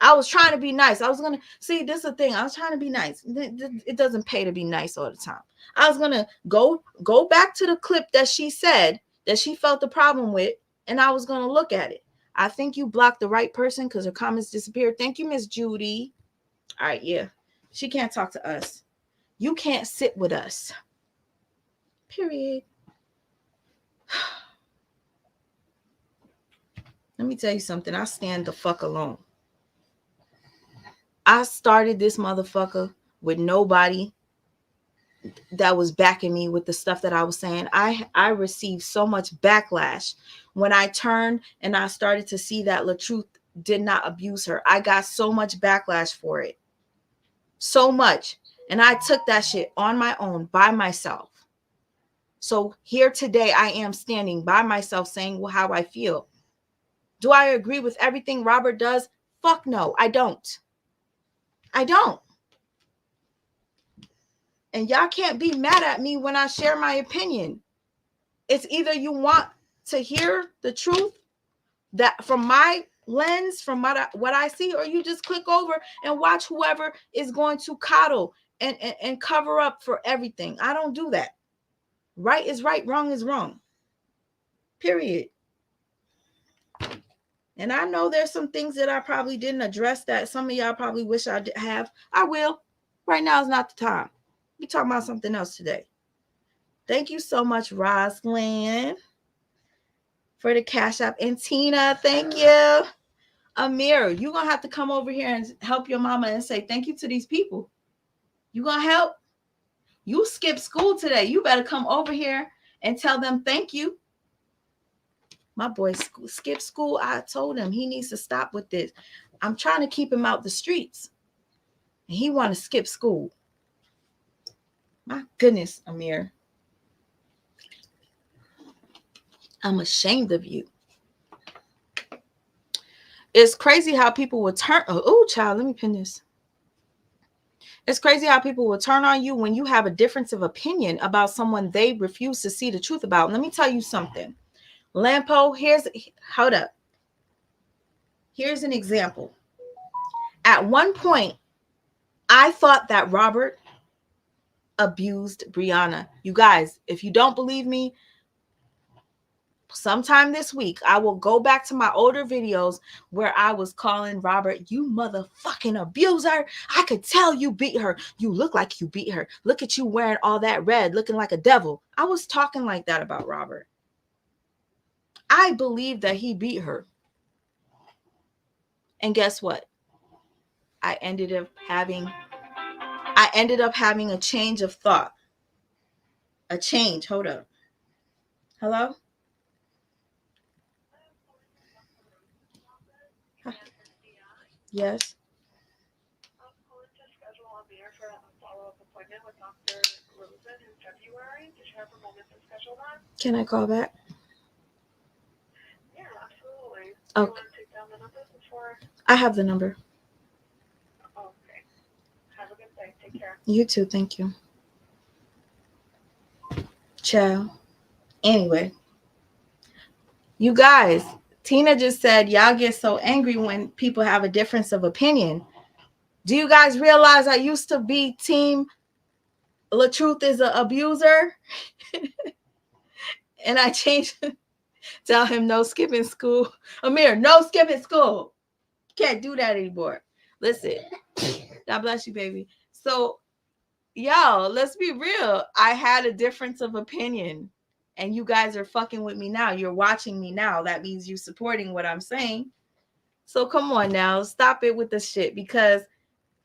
I was trying to be nice. I was going to, see, this is the thing. I was trying to be nice. It doesn't pay to be nice all the time. I was going to go back to the clip that she said that she felt the problem with, and I was going to look at it. I think you blocked the right person because her comments disappeared. Thank you, Miss Judy. All right, yeah. She can't talk to us. You can't sit with us. Period. Let me tell you something. I stand the fuck alone. I started this motherfucker with nobody that was backing me with the stuff that I was saying. I received so much backlash when I turned and I started to see that LaTruth did not abuse her. I got so much backlash for it. So much. And I took that shit on my own by myself. So here today I am standing by myself saying how I feel. Do I agree with everything Robert does? Fuck no, I don't. I don't. And y'all can't be mad at me when I share my opinion. It's either you want to hear the truth that from my lens, from what I see, or you just click over and watch whoever is going to coddle and cover up for everything. I don't do that. Right is right, wrong is wrong. Period. And I know there's some things that I probably didn't address that some of y'all probably wish I did have. I will. Right now is not the time. We talking about something else today. Thank you so much, Rosalind, for the Cash App. And Tina, thank you. Amir, you're going to have to come over here and help your mama and say thank you to these people. You going to help? You skipped school today. You better come over here and tell them thank you. My boy skipped school. I told him he needs to stop with this. I'm trying to keep him out the streets. And he want to skip school. My goodness, Amir. I'm ashamed of you. It's crazy how people will turn. Oh, child, let me pin this. It's crazy how people will turn on you when you have a difference of opinion about someone they refuse to see the truth about. Let me tell you something. Lampo, hold up. Here's an example. At one point, I thought that Robert abused Brianna. You guys, if you don't believe me, sometime this week, I will go back to my older videos where I was calling Robert, you motherfucking abuser. I could tell you beat her. You look like you beat her. Look at you wearing all that red, looking like a devil. I was talking like that about Robert. I believe that he beat her. And guess what? I ended up having a change of thought. A change. Hold up. Hello? Yes. Can I call back? Yeah, absolutely. Okay. You want to take down the number before? I have the number. Okay. Have a good day. Take care. You too. Thank you. Ciao. Anyway, you guys, Tina just said y'all get so angry when people have a difference of opinion. Do you guys realize I used to be team LaTruth is an abuser? And I changed. Tell him no skipping school. Amir, no skipping school. Can't do that anymore. Listen, God bless you, baby. So, y'all, let's be real. I had a difference of opinion, and you guys are fucking with me now. You're watching me now. That means you supporting what I'm saying. So come on now, stop it with the shit, because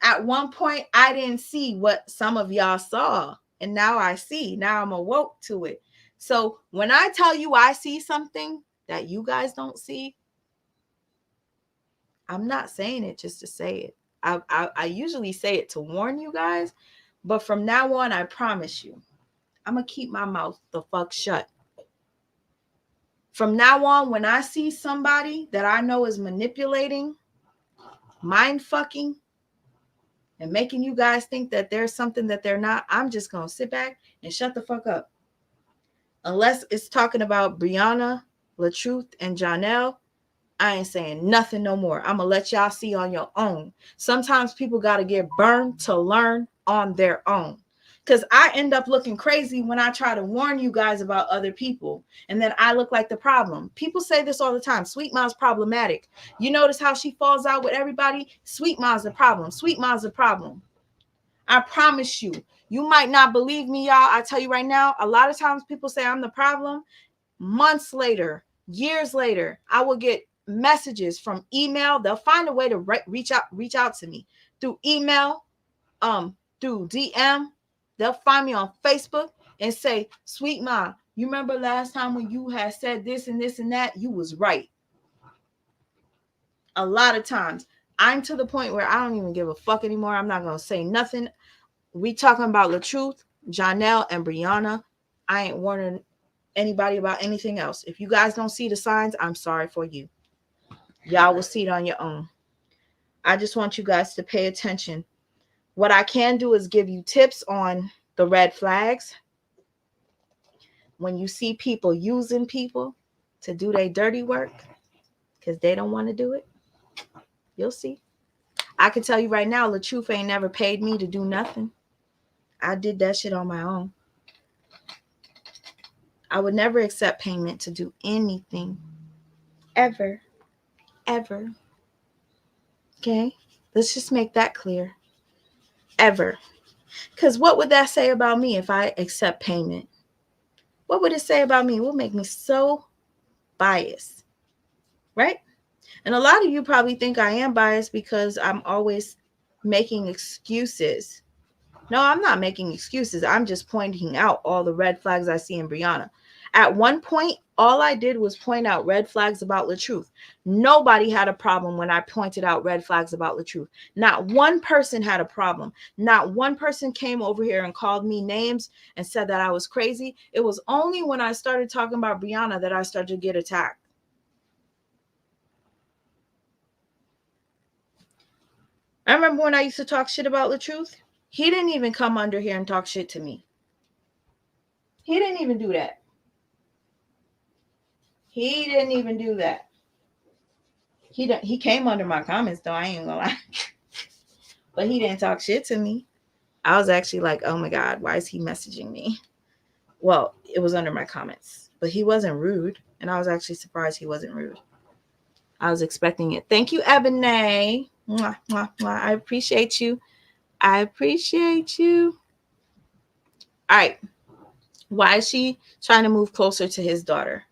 at one point I didn't see what some of y'all saw, and now I see. Now I'm awoke to it. So when I tell you I see something that you guys don't see, I'm not saying it just to say it. I usually say it to warn you guys, but from now on, I promise you, I'm going to keep my mouth the fuck shut. From now on, when I see somebody that I know is manipulating, mind fucking, and making you guys think that there's something that they're not, I'm just going to sit back and shut the fuck up. Unless it's talking about Brianna, LaTruth, and Janelle, I ain't saying nothing no more. I'm going to let y'all see on your own. Sometimes people got to get burned to learn on their own. Because I end up looking crazy when I try to warn you guys about other people. And then I look like the problem. People say this all the time. Sweet Ma's problematic. You notice how she falls out with everybody? Sweet Ma's the problem. Sweet Ma's the problem. I promise you. You might not believe me, y'all. I tell you right now, a lot of times people say I'm the problem. Months later, years later, I will get messages from email. They'll find a way to reach out to me through email, through DM. They'll find me on Facebook and say, Sweet Ma, you remember last time when you had said this and this and that? You was right. A lot of times. I'm to the point where I don't even give a fuck anymore. I'm not going to say nothing. We talking about LaTruth, Janelle, and Brianna. I ain't warning anybody about anything else. If you guys don't see the signs, I'm sorry for you. Y'all will see it on your own. I just want you guys to pay attention. What I can do is give you tips on the red flags. When you see people using people to do their dirty work because they don't want to do it, you'll see. I can tell you right now, LaTruth ain't never paid me to do nothing. I did that shit on my own. I would never accept payment to do anything. Ever. Ever. Okay? Let's just make that clear. Ever. Because what would that say about me if I accept payment? What would it say about me? It would make me so biased, right? And a lot of you probably think I am biased because I'm always making excuses. No, I'm not making excuses. I'm just pointing out all the red flags I see in Brianna. At one point, all I did was point out red flags about LaTruth. Nobody had a problem when I pointed out red flags about LaTruth. Not one person had a problem. Not one person came over here and called me names and said that I was crazy. It was only when I started talking about Brianna that I started to get attacked. I remember when I used to talk shit about LaTruth. He didn't even come under here and talk shit to me. He didn't even do that. He didn't even do that. He came under my comments though. I ain't gonna lie, but he didn't talk shit to me. I was actually like, oh my god, why is he messaging me? Well, it was under my comments, but he wasn't rude, and I was actually surprised he wasn't rude. I was expecting it. Thank you, Ebony. Mwah, mwah, mwah. I appreciate you. I appreciate you. All right. Why is she trying to move closer to his daughter?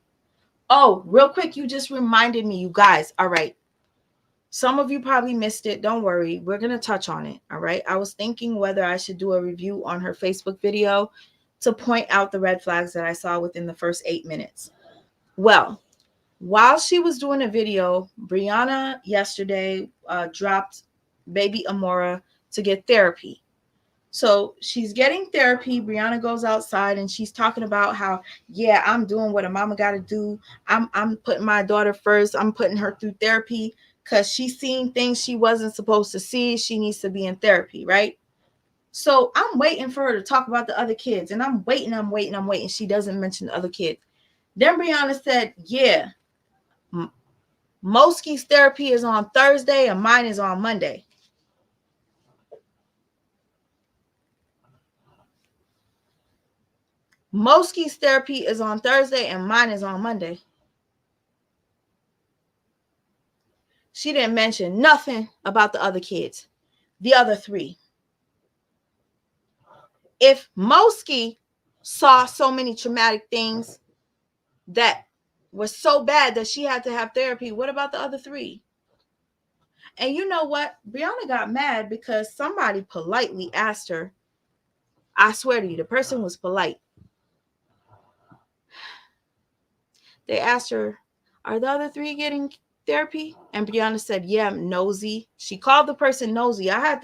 Oh, real quick, you just reminded me, you guys. All right. Some of you probably missed it. Don't worry. We're going to touch on it. All right. I was thinking whether I should do a review on her Facebook video to point out the red flags that I saw within the first 8 minutes. Well, while she was doing a video, Brianna yesterday dropped baby Amora to get therapy. So she's getting therapy. Brianna goes outside and she's talking about how, yeah, I'm doing what a mama got to do. I'm putting my daughter first. I'm putting her through therapy because she's seeing things she wasn't supposed to see. She needs to be in therapy, right? So I'm waiting for her to talk about the other kids. And I'm waiting. She doesn't mention the other kids. Then Brianna said, yeah, Moski's therapy is on Thursday and mine is on Monday. Moski's therapy is on Thursday and mine is on Monday. She didn't mention nothing about the other kids, the other 3. If Moski saw so many traumatic things that were so bad that she had to have therapy, what about the other 3? And you know what? Brianna got mad because somebody politely asked her. I swear to you, the person was polite. They asked her, are the other 3 getting therapy? And Brianna said, yeah, nosy. She called the person nosy. I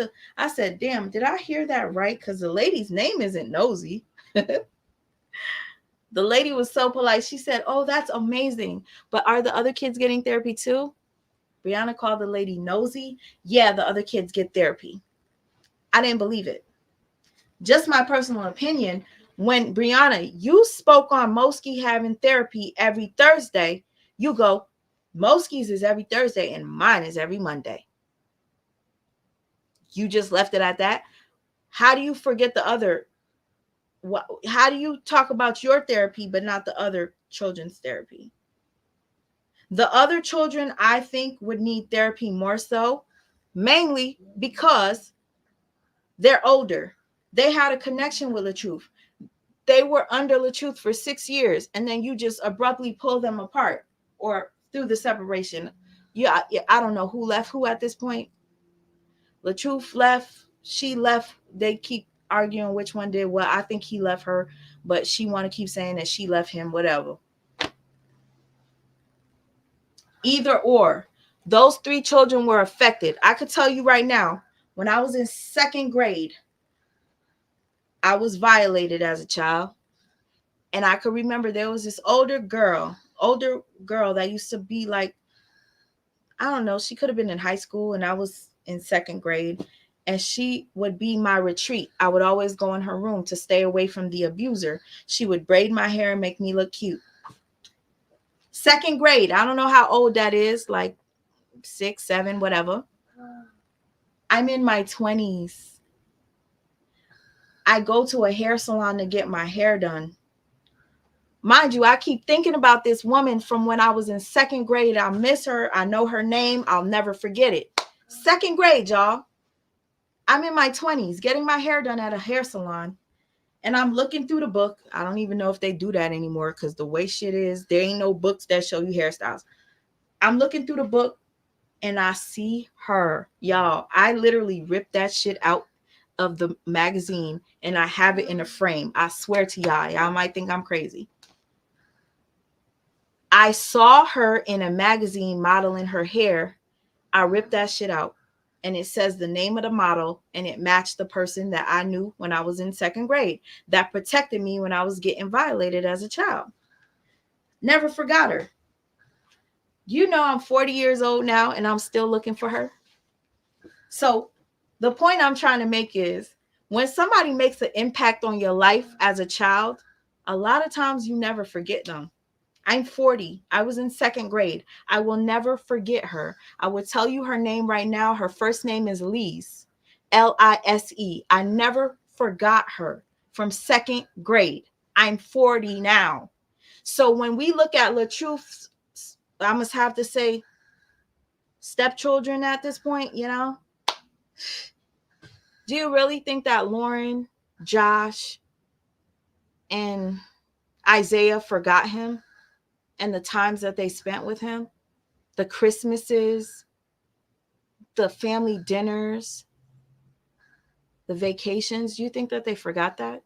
said, damn, did I hear that right? Because the lady's name isn't Nosy. The lady was so polite. She said, oh, that's amazing. But are the other kids getting therapy too? Brianna called the lady nosy. Yeah, the other kids get therapy. I didn't believe it. Just my personal opinion. When Brianna, you spoke on Moski having therapy every Thursday, you go, Moski's is every Thursday and mine is every Monday. You just left it at that. How do you forget the other? How do you talk about your therapy but not the other children's therapy? The other children, I think, would need therapy more so, mainly because they're older. They had a connection with LaTruth. They were under LaTruth for 6 years, and then you just abruptly pull them apart or through the separation. Yeah, I don't know who left who at this point. LaTruth left. She left. They keep arguing which one did what. I think he left her, but she want to keep saying that she left him, whatever. Either or, those 3 children were affected. I could tell you right now, when I was in 2nd grade, I was violated as a child. And I could remember there was this older girl that used to be like, I don't know, she could have been in high school and I was in 2nd grade. And she would be my retreat. I would always go in her room to stay away from the abuser. She would braid my hair and make me look cute. 2nd grade. I don't know how old that is, like 6, 7, whatever. I'm in my 20s. I go to a hair salon to get my hair done. Mind you, I keep thinking about this woman from when I was in 2nd grade. I miss her. I know her name. I'll never forget it. 2nd grade, y'all. I'm in my 20s getting my hair done at a hair salon. And I'm looking through the book. I don't even know if they do that anymore because the way shit is, there ain't no books that show you hairstyles. I'm looking through the book and I see her. Y'all, I literally ripped that shit out of the magazine and I have it in a frame. I swear to y'all, y'all might think I'm crazy. I saw her in a magazine modeling her hair. I ripped that shit out. And it says the name of the model and it matched the person that I knew when I was in second grade that protected me when I was getting violated as a child. Never forgot her. You know, I'm 40 years old now and I'm still looking for her. So, the point I'm trying to make is when somebody makes an impact on your life as a child, a lot of times you never forget them. I'm 40. I was in second grade. I will never forget her. I will tell you her name right now. Her first name is Lise, Lise. I never forgot her from second grade. I'm 40 now. So when we look at LaTruth's, I must have to say, stepchildren at this point, you know, do you really think that Lauren, Josh, and Isaiah forgot him and the times that they spent with him? The Christmases, the family dinners, the vacations. Do you think that they forgot that?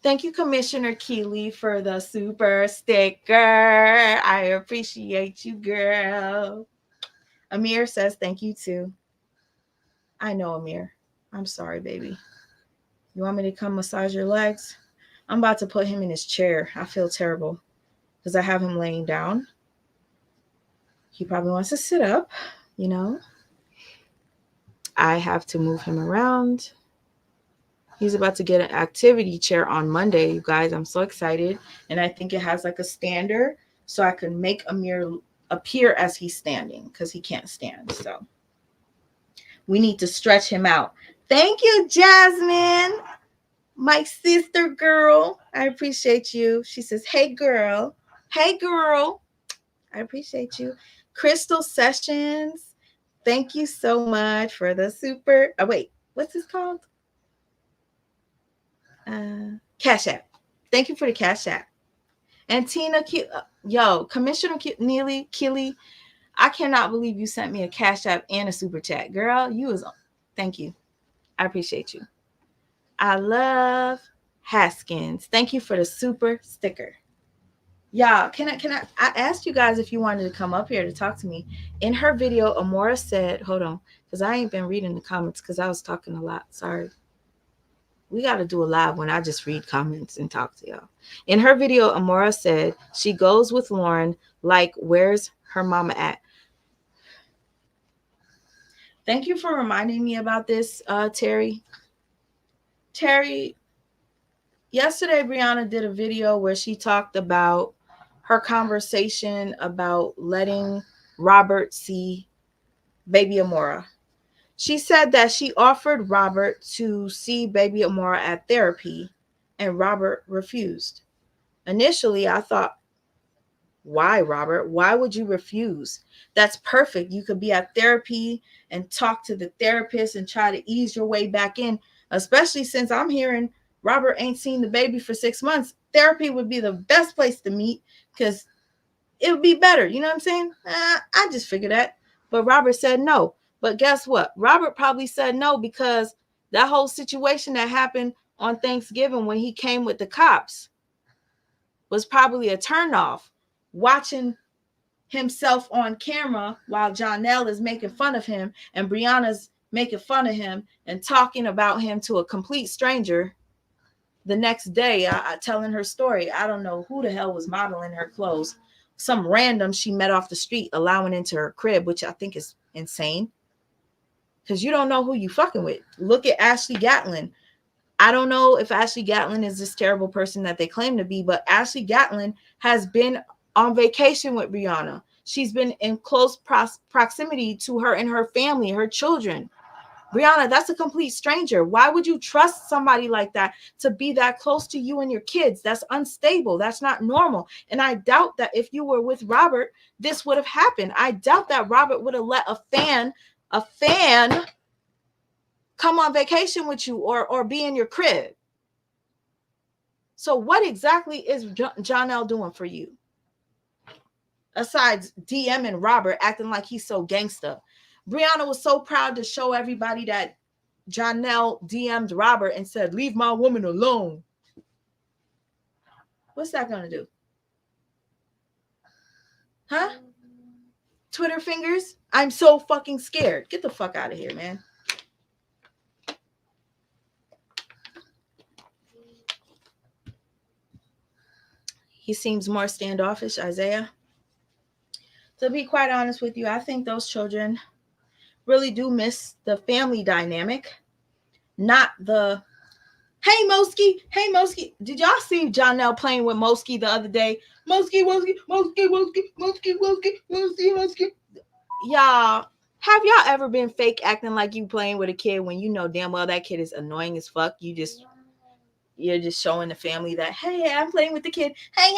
Thank you, Commissioner Keeley, for the super sticker. I appreciate you, girl. Amir says thank you too. I know, Amir. I'm sorry, baby. You want me to come massage your legs? I'm about to put him in his chair. I feel terrible because I have him laying down. He probably wants to sit up, you know. I have to move him around. He's about to get an activity chair on Monday, you guys. I'm so excited. And I think it has like a stander so I can make Amir appear as he's standing because he can't stand. So we need to stretch him out. Thank you, Jasmine, my sister girl. I appreciate you. She says, hey, girl. Hey, girl. I appreciate you. Crystal Sessions. Thank you so much for the super. Oh, wait. What's this called? Cash App. Thank you for the Cash App. And Tina, yo, Commissioner Neely Keeley, I cannot believe you sent me a Cash App and a super chat, girl. You was, thank you. I appreciate you. I love Haskins. Thank you for the super sticker. Y'all, I asked you guys if you wanted to come up here to talk to me. In her video, Amora said, hold on, because I ain't been reading the comments because I was talking a lot. Sorry. We got to do a live when I just read comments and talk to y'all. In her video, Amora said she goes with Lauren, like, where's her mama at? Thank you for reminding me about this, Terry. Terry, yesterday, Brianna did a video where she talked about her conversation about letting Robert see baby Amora. She said that she offered Robert to see baby Amora at therapy, and Robert refused. Initially, I thought, why, Robert? Why would you refuse? That's perfect. You could be at therapy and talk to the therapist and try to ease your way back in, especially since I'm hearing Robert ain't seen the baby for 6 months. Therapy would be the best place to meet because it would be better. You know what I'm saying? I just figured that. But Robert said no. But guess what? Robert probably said no because that whole situation that happened on Thanksgiving when he came with the cops was probably a turnoff. Watching himself on camera while Janelle is making fun of him and Brianna's making fun of him and talking about him to a complete stranger the next day, telling her story. I don't know who the hell was modeling her clothes. Some random she met off the street allowing into her crib, which I think is insane. Because you don't know who you fucking with. Look at Ashley Gatlin. I don't know if Ashley Gatlin is this terrible person that they claim to be, but Ashley Gatlin has been on vacation with Brianna. She's been in close proximity to her and her family, her children. Brianna, that's a complete stranger. Why would you trust somebody like that to be that close to you and your kids? That's unstable. That's not normal. And I doubt that if you were with Robert, this would have happened. I doubt that Robert would have let a fan come on vacation with you or be in your crib. So what exactly is Janelle doing for you? Aside DMing Robert, acting like he's so gangster. Brianna was so proud to show everybody that Janelle DM'd Robert and said, leave my woman alone. What's that gonna do? Huh? Twitter fingers? I'm so fucking scared. Get the fuck out of here, man. He seems more standoffish, Isaiah. To be quite honest with you, I think those children really do miss the family dynamic, not the hey Mosky. Did y'all see Janelle playing with Mosky the other day? Mosky. Y'all, have y'all ever been fake acting like you playing with a kid when you know damn well that kid is annoying as fuck? You're just showing the family that, hey, I'm playing with the kid. Hey,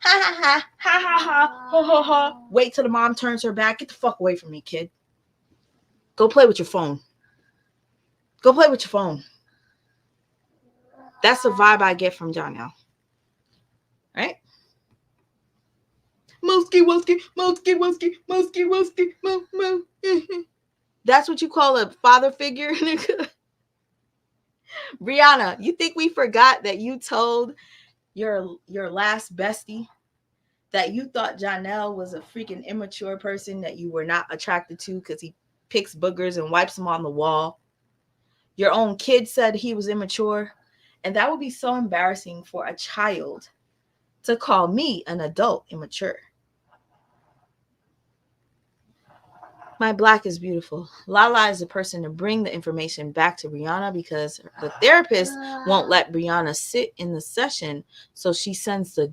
ha, ha. Wait till the mom turns her back. Get the fuck away from me, kid. Go play with your phone. That's the vibe I get from Janelle. Right? Mosky. That's what you call a father figure? Brianna, you think we forgot that you told your last bestie that you thought Janelle was a freaking immature person that you were not attracted to because he picks boogers and wipes them on the wall? Your own kid said he was immature. And that would be so embarrassing for a child to call me, an adult, immature. My black is beautiful. Lala is the person to bring the information back to Brianna because the therapist won't let Brianna sit in the session. So she sends the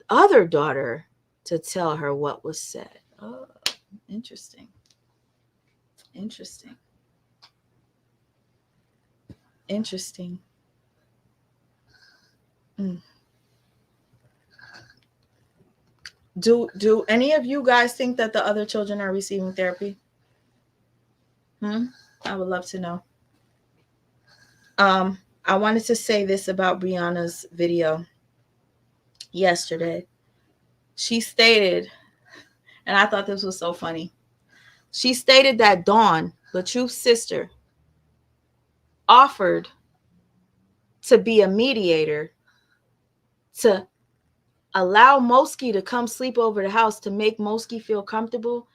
other daughter to tell her what was said. Oh, interesting. Do any of you guys think that the other children are receiving therapy? I would love to know. I wanted to say this about Brianna's video yesterday. She stated, and I thought this was so funny. She stated that Dawn, the truth's sister, offered to be a mediator to allow Mosky to come sleep over the house to make Mosky feel comfortable.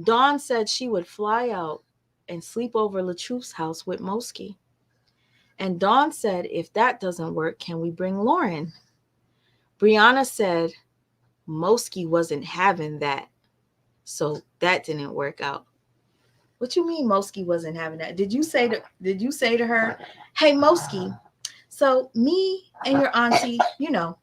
Dawn said she would fly out and sleep over LaTruth's house with Mosky. And Dawn said, if that doesn't work, can we bring Lauren? Brianna said Mosky wasn't having that. So that didn't work out. What you mean Mosky wasn't having that? Did you say to her, hey Mosky, so me and your auntie,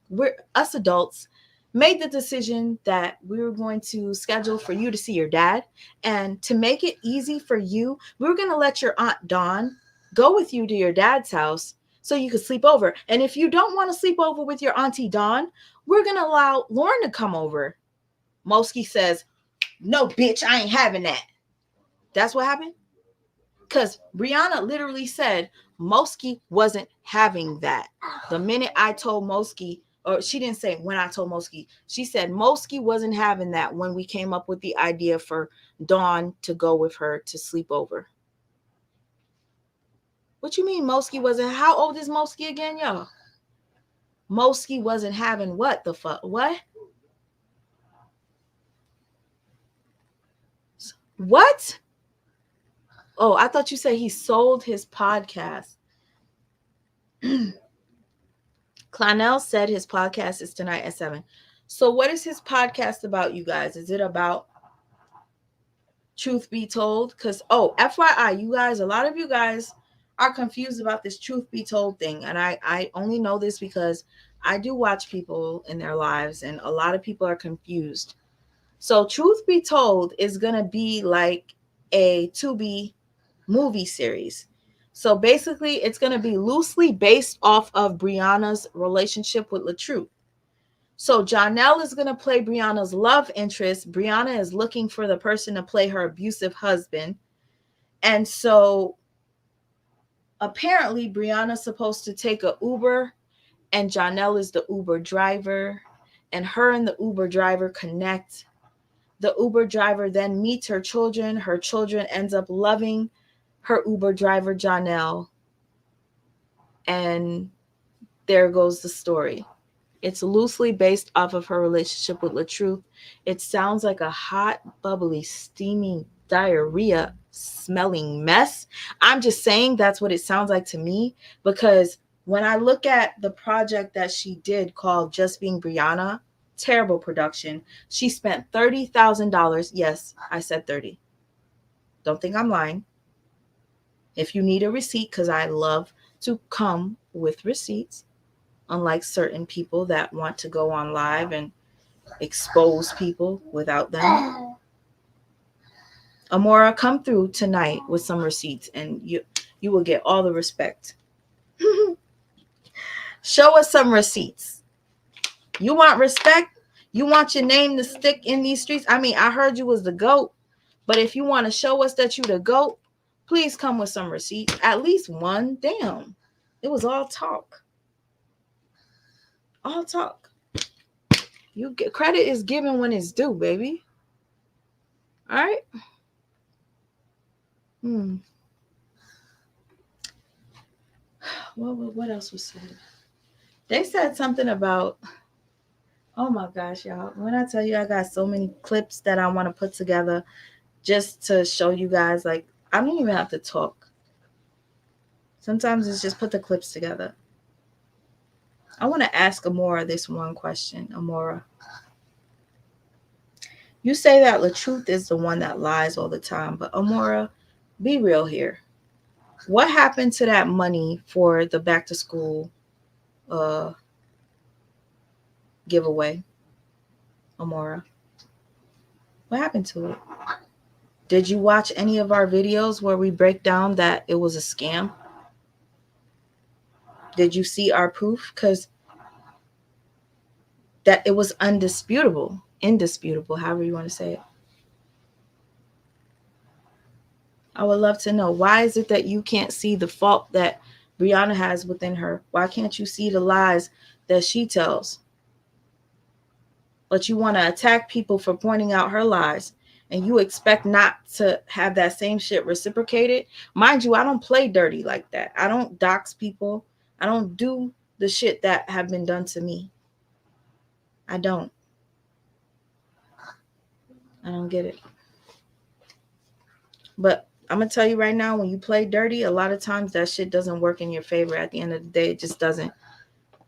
we're us adults made the decision that we were going to schedule for you to see your dad. And to make it easy for you, we were going to let your Aunt Dawn go with you to your dad's house so you could sleep over. And if you don't want to sleep over with your Auntie Dawn, we're going to allow Lauren to come over. Mosky says, no, bitch, I ain't having that. That's what happened? Because Brianna literally said Mosky wasn't having that. The minute I told Mosky, or she didn't say when I told Mosky, she said Mosky wasn't having that when we came up with the idea for Dawn to go with her to sleep over. What you mean Mosky wasn't? How old is Mosky again, y'all? Mosky wasn't having what the fuck? What? What? Oh, I thought you said he sold his podcast. Clonell said his podcast is tonight at 7. So what is his podcast about, you guys? Is it about Truth Be Told? Because, FYI, you guys, a lot of you guys are confused about this Truth Be Told thing. And I only know this because I do watch people in their lives, and a lot of people are confused. So Truth Be Told is going to be like a Tubi movie series. So basically, it's going to be loosely based off of Brianna's relationship with LaTruth. So Janelle is going to play Brianna's love interest. Brianna is looking for the person to play her abusive husband. And so Apparently, Brianna's supposed to take a Uber, and Janelle is the Uber driver, and her and the Uber driver connect. The Uber driver then meets her children. Her children ends up loving her Uber driver, Janelle, and there goes the story. It's loosely based off of her relationship with LaTruth. It sounds like a hot, bubbly, steaming, diarrhea smelling mess. I'm just saying that's what it sounds like to me, because when I look at the project that she did called Just Being Brianna, terrible production. She spent $30,000. Yes, I said 30. Don't think I'm lying. If you need a receipt, because I love to come with receipts, unlike certain people that want to go on live and expose people without them. Amora, come through tonight with some receipts and you will get all the respect. Show us some receipts. You want respect? You want your name to stick in these streets? I mean, I heard you was the GOAT, but if you want to show us that you the GOAT, please come with some receipts. At least one. Damn. It was all talk. All talk. You get credit is given when it's due, baby. All right. What else was said? They said something about, oh my gosh, y'all. When I tell you I got so many clips that I want to put together just to show you guys, like, I don't even have to talk. Sometimes it's just put the clips together. I want to ask Amora this one question. Amora, you say that LaTruth is the one that lies all the time, but Amora, be real here. What happened to that money for the back to school giveaway? Amora, what happened to it? Did you watch any of our videos where we break down that it was a scam? Did you see our proof? Because that it was indisputable, however you want to say it. I would love to know, why is it that you can't see the fault that Brianna has within her? Why can't you see the lies that she tells? But you want to attack people for pointing out her lies, and you expect not to have that same shit reciprocated. Mind you, I don't play dirty like that. I don't dox people. I don't do the shit that have been done to me. I don't get it. But I'm going to tell you right now, when you play dirty, a lot of times that shit doesn't work in your favor. At the end of the day, it just doesn't.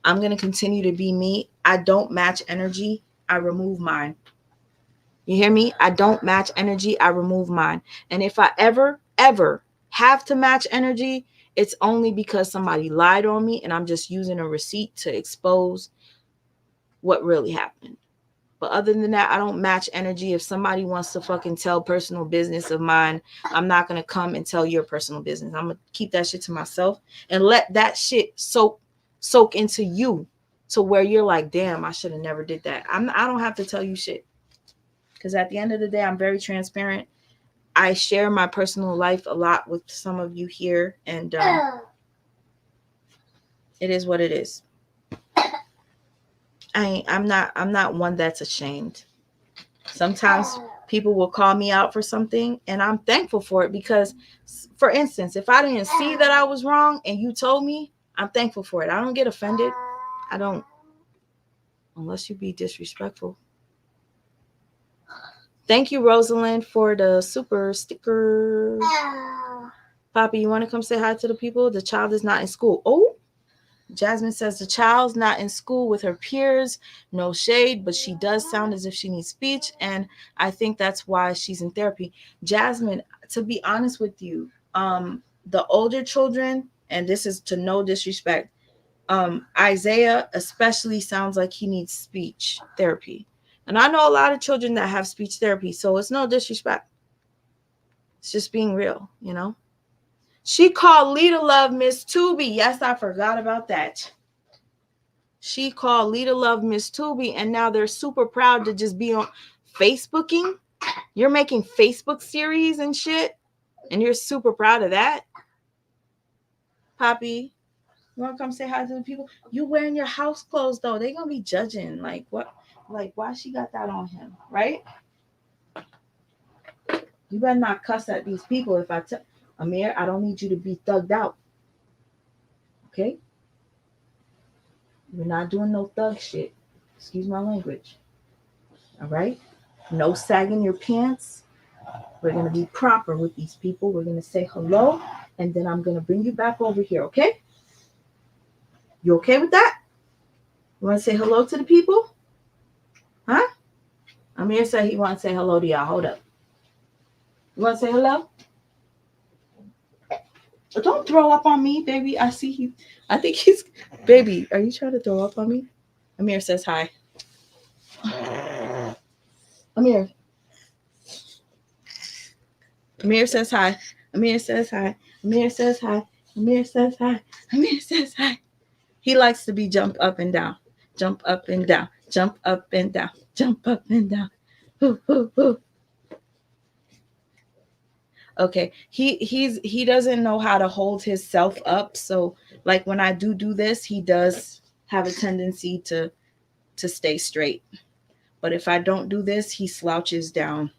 I'm going to continue to be me. I don't match energy. I remove mine. You hear me? I don't match energy. I remove mine. And if I ever have to match energy, it's only because somebody lied on me and I'm just using a receipt to expose what really happened. But other than that, I don't match energy. If somebody wants to fucking tell personal business of mine, I'm not going to come and tell your personal business. I'm going to keep that shit to myself and let that shit soak into you to where you're like, damn, I should have never did that. I don't have to tell you shit. Because at the end of the day, I'm very transparent. I share my personal life a lot with some of you here. And it is what it is. I'm not one that's ashamed. Sometimes people will call me out for something and I'm thankful for it, because, for instance, if I didn't see that I was wrong and you told me, I'm thankful for it. I don't get offended. I don't, unless you be disrespectful. Thank you, Rosalind, for the super sticker. Poppy, you want to come say hi to the people? The child is not in school. Oh, Jasmine says the child's not in school with her peers. No shade, but she does sound as if she needs speech, and I think that's why she's in therapy. Jasmine, to be honest with you, the older children, and this is to no disrespect, Isaiah especially sounds like he needs speech therapy. And I know a lot of children that have speech therapy, so it's no disrespect. It's just being real, you know? She called Lita Love Miss Tubi. Yes, I forgot about that. She called Lita Love Miss Tubi, and now they're super proud to just be on Facebooking. You're making Facebook series and shit, and you're super proud of that. Poppy, you wanna come say hi to the people? You wearing your house clothes though. They gonna be judging. Like what, like why she got that on him, right? You better not cuss at these people if I tell Amir, I don't need you to be thugged out. Okay? You're not doing no thug shit. Excuse my language. All right? No sagging your pants. We're gonna be proper with these people. We're gonna say hello, and then I'm gonna bring you back over here, okay? You okay with that? You wanna say hello to the people? Huh? Amir said he wanna say hello to y'all. Hold up. You wanna say hello? Don't throw up on me, baby. I see he I think he's baby, are you trying to throw up on me? Amir says hi. Amir. Amir says hi. Amir says hi. Amir says hi. Amir says hi. Amir says hi. He likes to be jump up and down. Jump up and down. Jump up and down. Jump up and down. Hoo, hoo, hoo. Okay. He doesn't know how to hold himself up. So like when I do this, he does have a tendency to stay straight. But if I don't do this, he slouches down.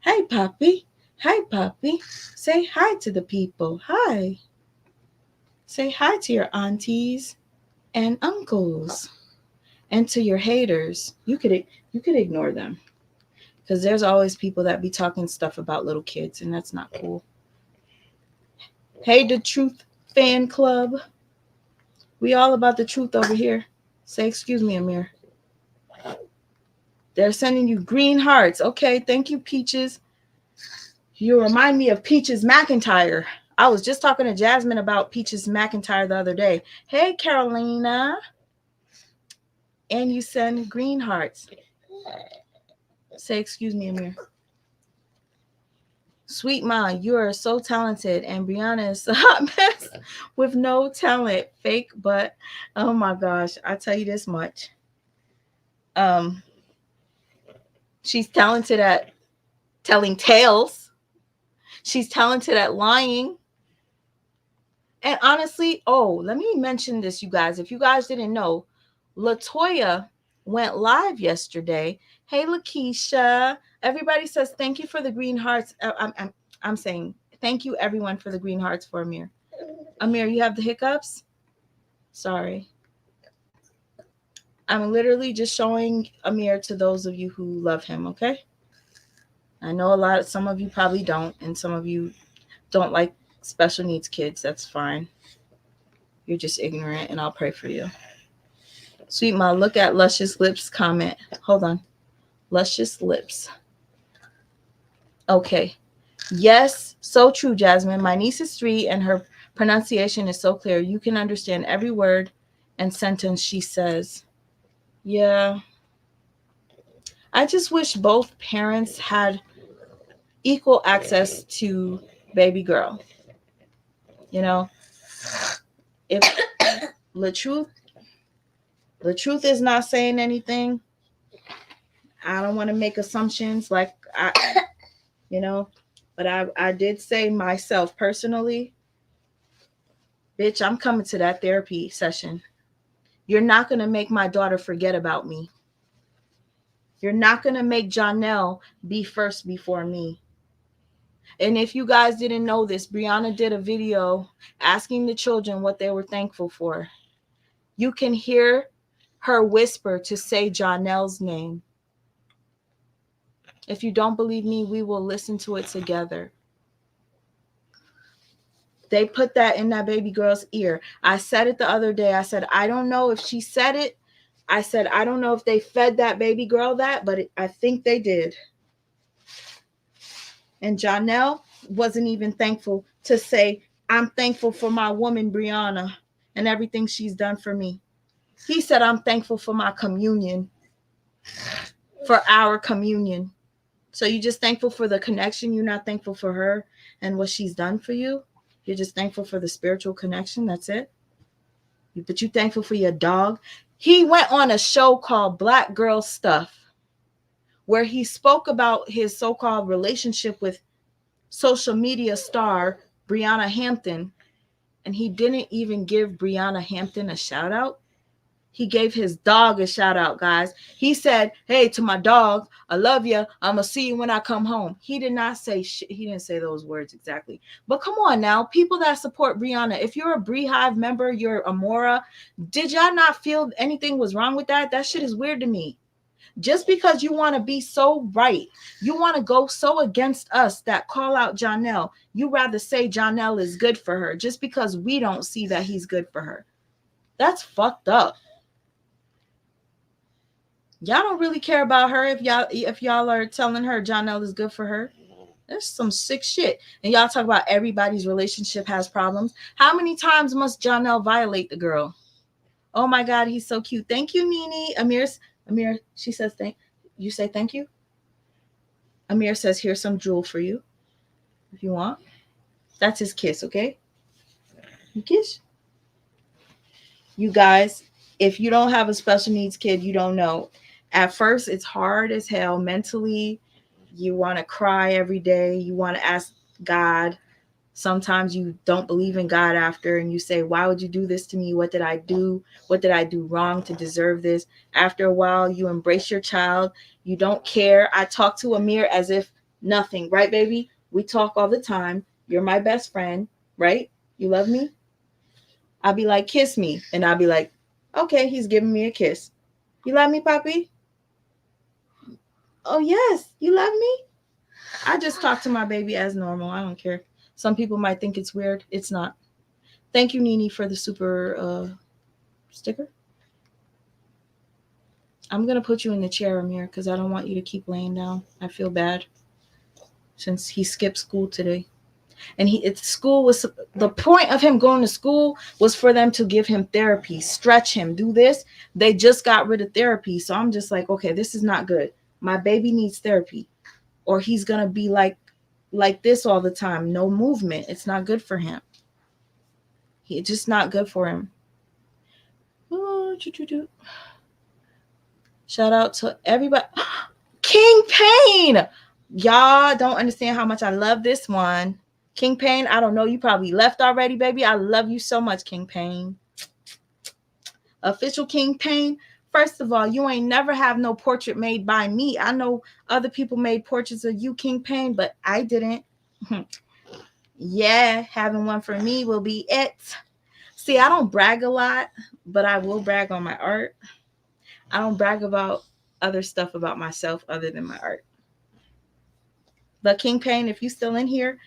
Hey, puppy. Hi, puppy. Say hi to the people. Hi. Say hi to your aunties and uncles and to your haters. You could ignore them because there's always people that be talking stuff about little kids, and that's not cool. Hey, the Truth Fan Club. We all about the truth over here. Say excuse me, Amir. They're sending you green hearts. Okay, thank you, Peaches. You remind me of Peaches McIntyre. I was just talking to Jasmine about Peaches McIntyre the other day. Hey, Carolina. And you send green hearts. Say, excuse me, Amir. Sweet Ma, you are so talented. And Brianna is a hot mess with no talent. Fake, but oh my gosh, I tell you this much. Um, she's talented at telling tales. She's talented at lying. And honestly, oh, let me mention this, you guys. If you guys didn't know, Latoya went live yesterday. Hey, Lakeisha. Everybody says thank you for the green hearts. I'm saying thank you, everyone, for the green hearts for Amir. Amir, you have the hiccups? Sorry. I'm literally just showing Amir to those of you who love him, okay? I know some of you probably don't, and some of you don't like special needs kids. That's fine. You're just ignorant, and I'll pray for you. Sweet Ma, look at Luscious Lips comment. Hold on. Luscious Lips. Okay. Yes, so true, Jasmine. My niece is 3 and her pronunciation is so clear. You can understand every word and sentence she says. Yeah. I just wish both parents had equal access to baby girl. You know, if the truth the truth is not saying anything, I don't want to make assumptions like you know, but I did say myself personally, bitch, I'm coming to that therapy session. You're not going to make my daughter forget about me. You're not going to make Janelle be first before me. And if you guys didn't know this, Brianna did a video asking the children what they were thankful for. You can hear her whisper to say Janelle's name. If you don't believe me, we will listen to it together. They put that in that baby girl's ear. I said it the other day. I said, I don't know if she said it. I said, I don't know if they fed that baby girl that, but I think they did. And Janelle wasn't even thankful to say, I'm thankful for my woman, Brianna, and everything she's done for me. He said, I'm thankful for my communion, for our communion. So you're just thankful for the connection. You're not thankful for her and what she's done for you. You're just thankful for the spiritual connection. That's it. But you're thankful for your dog. He went on a show called Black Girl Stuff, where he spoke about his so-called relationship with social media star Brianna Hampton. And he didn't even give Brianna Hampton a shout out. He gave his dog a shout out, guys. He said, "Hey, to my dog, I love you. I'm gonna see you when I come home." He did not say shit. He didn't say those words exactly. But come on now, people that support Brianna, if you're a Beehive member, you're Amora, did y'all not feel anything was wrong with that? That shit is weird to me. Just because you want to be so right, you want to go so against us that call out Janelle, you rather say Janelle is good for her just because we don't see that he's good for her. That's fucked up. Y'all don't really care about her if y'all are telling her Janelle is good for her. That's some sick shit. And y'all talk about everybody's relationship has problems. How many times must Janelle violate the girl? Oh my God, he's so cute. Thank you, Nene. Amir, she says thank you. Say thank you. Amir says, here's some jewel for you if you want. That's his kiss, okay? You kiss. You guys, if you don't have a special needs kid, you don't know. At first, it's hard as hell mentally. You want to cry every day. You want to ask God. Sometimes you don't believe in God after, and you say, why would you do this to me? What did I do? What did I do wrong to deserve this? After a while, you embrace your child. You don't care. I talk to Amir as if nothing, right, baby? We talk all the time. You're my best friend, right? You love me? I'll be like, kiss me. And I'll be like, okay, he's giving me a kiss. You love me, Poppy? Oh, yes. You love me? I just talk to my baby as normal. I don't care. Some people might think it's weird. It's not. Thank you, Nini, for the super sticker. I'm going to put you in the chair, Amir, because I don't want you to keep laying down. I feel bad since he skipped school today. And school was the point of him going to school was for them to give him therapy, stretch him, do this. They just got rid of therapy. So I'm just like, okay, this is not good. My baby needs therapy or he's going to be like this all the time. No movement. It's not good for him. It's just not good for him. Oh, shout out to everybody. King Pain. Y'all don't understand how much I love this one. King Pain, I don't know. You probably left already, baby. I love you so much, King Pain. Official King Pain. First of all, you ain't never have no portrait made by me. I know other people made portraits of you, King Pain, but I didn't. Yeah, having one for me will be it. See, I don't brag a lot, but I will brag on my art. I don't brag about other stuff about myself other than my art. But King Pain, if you still in here,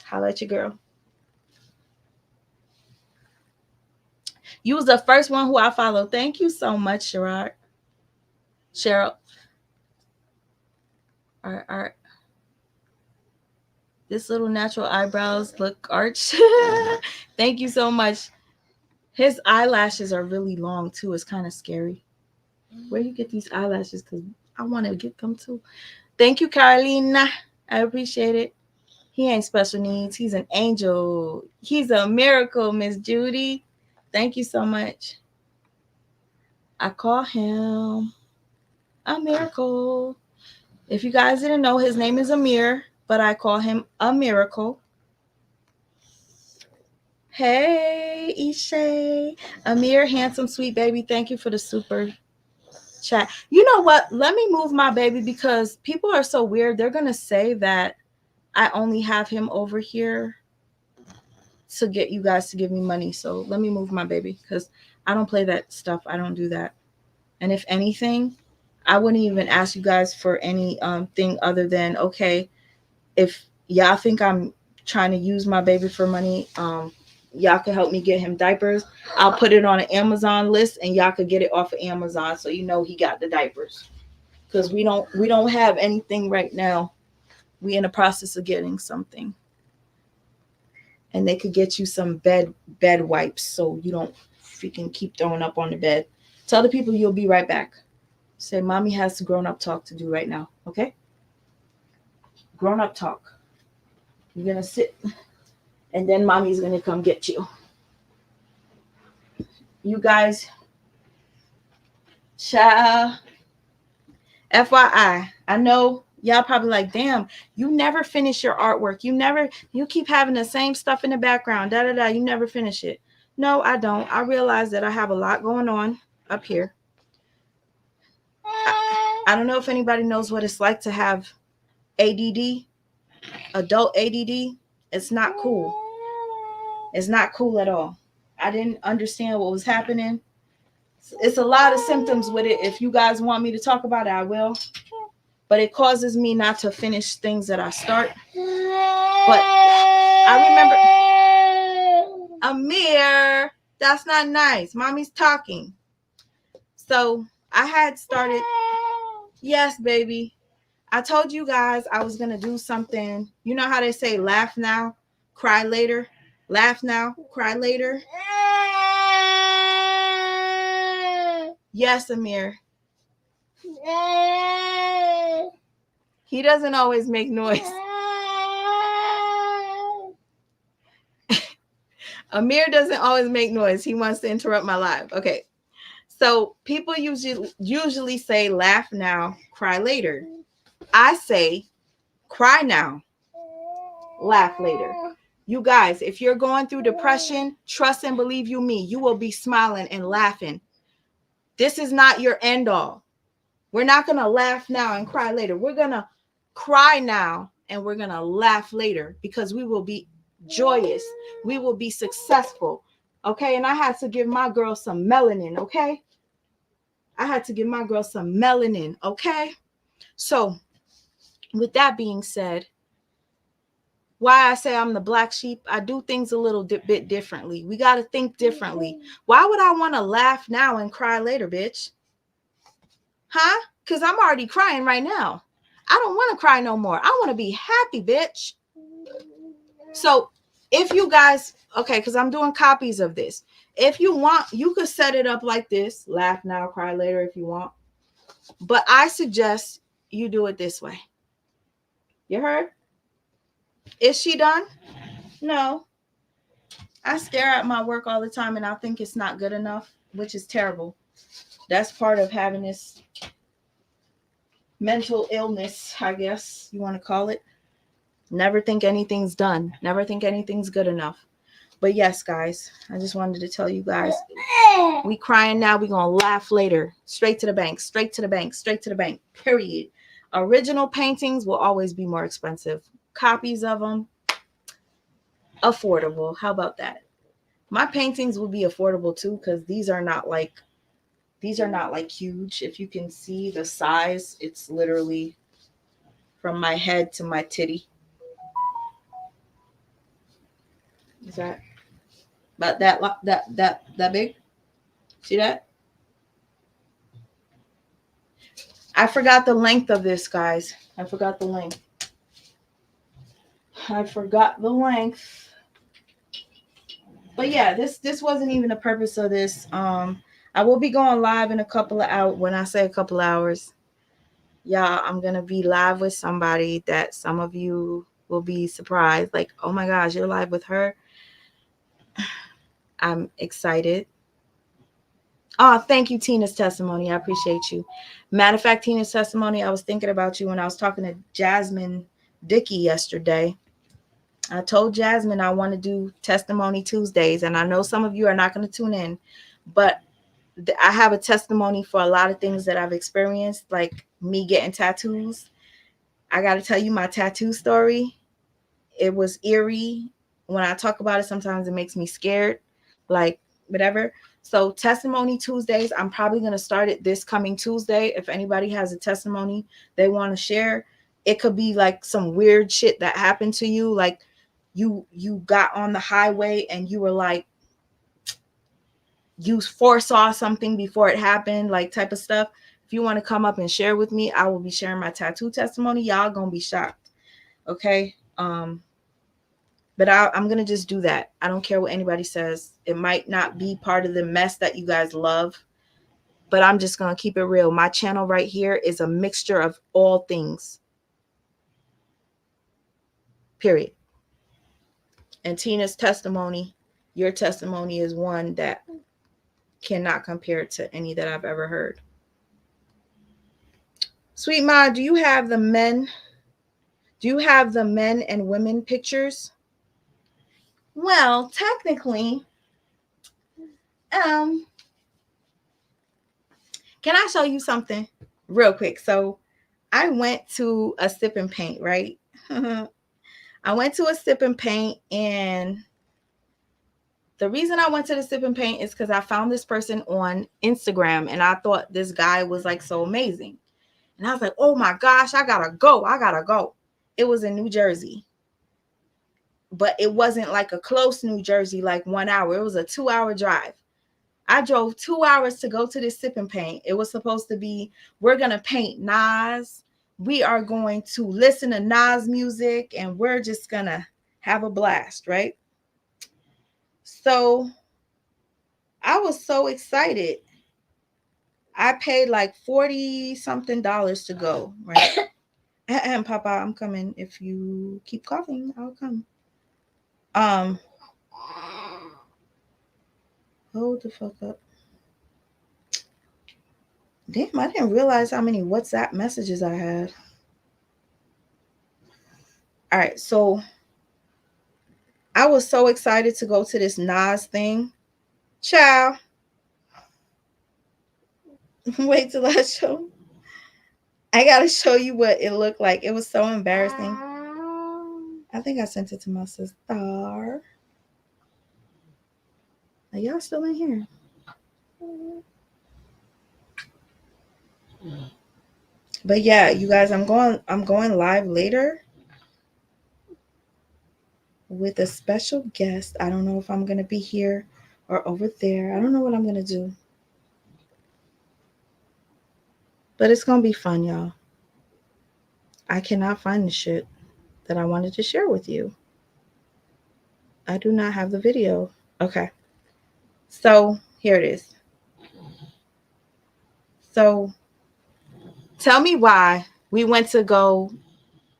holla at your girl. You was the first one who I followed. Thank you so much, Sherrod. Cheryl. Art. This little natural eyebrows look arched. Thank you so much. His eyelashes are really long too. It's kind of scary. Where you get these eyelashes? Because I want to get them too. Thank you, Carolina. I appreciate it. He ain't special needs. He's an angel. He's a miracle, Miss Judy. Thank you so much. I call him a miracle. If you guys didn't know, his name is Amir, but I call him a miracle. Hey, Ishay. Amir, handsome, sweet baby. Thank you for the super chat. You know what? Let me move my baby because people are so weird. They're going to say that I only have him over here to get you guys to give me money. So let me move my baby because I don't play that stuff. I don't do that. And if anything, I wouldn't even ask you guys for any thing other than, okay, if y'all think I'm trying to use my baby for money, y'all can help me get him diapers. I'll put it on an Amazon list and y'all could get it off of Amazon so you know he got the diapers. Because we don't have anything right now. We in the process of getting something. And they could get you some bed wipes so you don't freaking keep throwing up on the bed. Tell the people you'll be right back. Say, mommy has grown up talk to do right now, okay? Grown up talk. You're gonna sit, and then mommy's gonna come get you. You guys, child. FYI, I know Y'all probably like, damn, you never finish your artwork. You keep having the same stuff in the background. Da da da. You never finish it. No, I don't. I realize that I have a lot going on up here. I don't know if anybody knows what it's like to have ADD, adult ADD. It's not cool. It's not cool at all. I didn't understand what was happening. It's a lot of symptoms with it. If you guys want me to talk about it, I will. But it causes me not to finish things that I start. But I remember, Amir, that's not nice. Mommy's talking. So I had started, yes, baby. I told you guys I was going to do something. You know how they say laugh now, cry later? Laugh now, cry later? Yes, Amir. He doesn't always make noise. Amir doesn't always make noise. He wants to interrupt my live. Okay. So people usually say laugh now, cry later. I say cry now, laugh later. You guys, if you're going through depression, trust and believe you me, you will be smiling and laughing. This is not your end all. We're not going to laugh now and cry later. We're going to cry now and we're going to laugh later because we will be joyous. We will be successful. Okay. And I had to give my girl some melanin. Okay. I had to give my girl some melanin. Okay. So with that being said, why I say I'm the black sheep, I do things a little bit differently. We got to think differently. Why would I want to laugh now and cry later, bitch? Huh? Because I'm already crying right now. I don't want to cry no more. I want to be happy, bitch. So if you guys, okay, because I'm doing copies of this. If you want, you could set it up like this. Laugh now, cry later if you want. But I suggest you do it this way. You heard? Is she done? No. I stare at my work all the time and I think it's not good enough, which is terrible. That's part of having this mental illness, I guess you want to call it. Never think anything's done. Never think anything's good enough. But yes, guys, I just wanted to tell you guys, we crying now, we gonna laugh later. Straight to the bank, straight to the bank, straight to the bank, period. Original paintings will always be more expensive. Copies of them, affordable. How about that? My paintings will be affordable too, because these are not like huge. If you can see the size, it's literally from my head to my titty. Is that about that big? See that? I forgot the length of this, guys. I forgot the length. But yeah, this wasn't even the purpose of this. I will be going live in a couple of hours. When I say a couple of hours, y'all, I'm gonna be live with somebody that some of you will be surprised. Like, oh my gosh, you're live with her. I'm excited. Oh, thank you, Tina's testimony. I appreciate you. Matter of fact, Tina's testimony, I was thinking about you when I was talking to Jasmine Dickey yesterday. I told Jasmine I want to do Testimony Tuesdays, and I know some of you are not going to tune in, but I have a testimony for a lot of things that I've experienced, like me getting tattoos. I got to tell you my tattoo story. It was eerie. When I talk about it, sometimes it makes me scared, like whatever. So Testimony Tuesdays, I'm probably going to start it this coming Tuesday. If anybody has a testimony they want to share, it could be like some weird shit that happened to you. Like you got on the highway and you were like, you foresaw something before it happened, like type of stuff. If you want to come up and share with me, I will be sharing my tattoo testimony. Y'all going to be shocked. Okay. But I'm going to just do that. I don't care what anybody says. It might not be part of the mess that you guys love, but I'm just going to keep it real. My channel right here is a mixture of all things. Period. And Tina's testimony, your testimony is one that cannot compare to any that I've ever heard. As Sweet Ma, do you have the men? Do you have the men and women pictures? Well, technically, um, can I show you something real quick? So I went to a sip and paint, right? I went to a sip and paint, and the reason I went to the sip and paint is because I found this person on Instagram, and I thought this guy was like so amazing. And I was like, oh my gosh, I gotta go. I gotta go. It was in New Jersey, but it wasn't like a close New Jersey, like 1 hour. It was a 2 hour drive. I drove 2 hours to go to this sip and paint. It was supposed to be, we're going to paint Nas. We are going to listen to Nas music, and we're just going to have a blast, right? So I was so excited. I paid like 40 something dollars to go, right? And Papa, I'm coming. If you keep coughing, I'll come. Um, hold the fuck up. Damn, I didn't realize how many WhatsApp messages I had. All right, so I was so excited to go to this Nas thing. Ciao. Wait till I show. I gotta show you what it looked like. It was so embarrassing. I think I sent it to my sister. Are y'all still in here? But yeah, you guys, I'm going live later with a special guest. I don't know if I'm gonna be here or over there. I don't know what I'm gonna do. But it's gonna be fun, y'all. I cannot find the shit that I wanted to share with you. I do not have the video. Okay. So here it is. So tell me why we went to go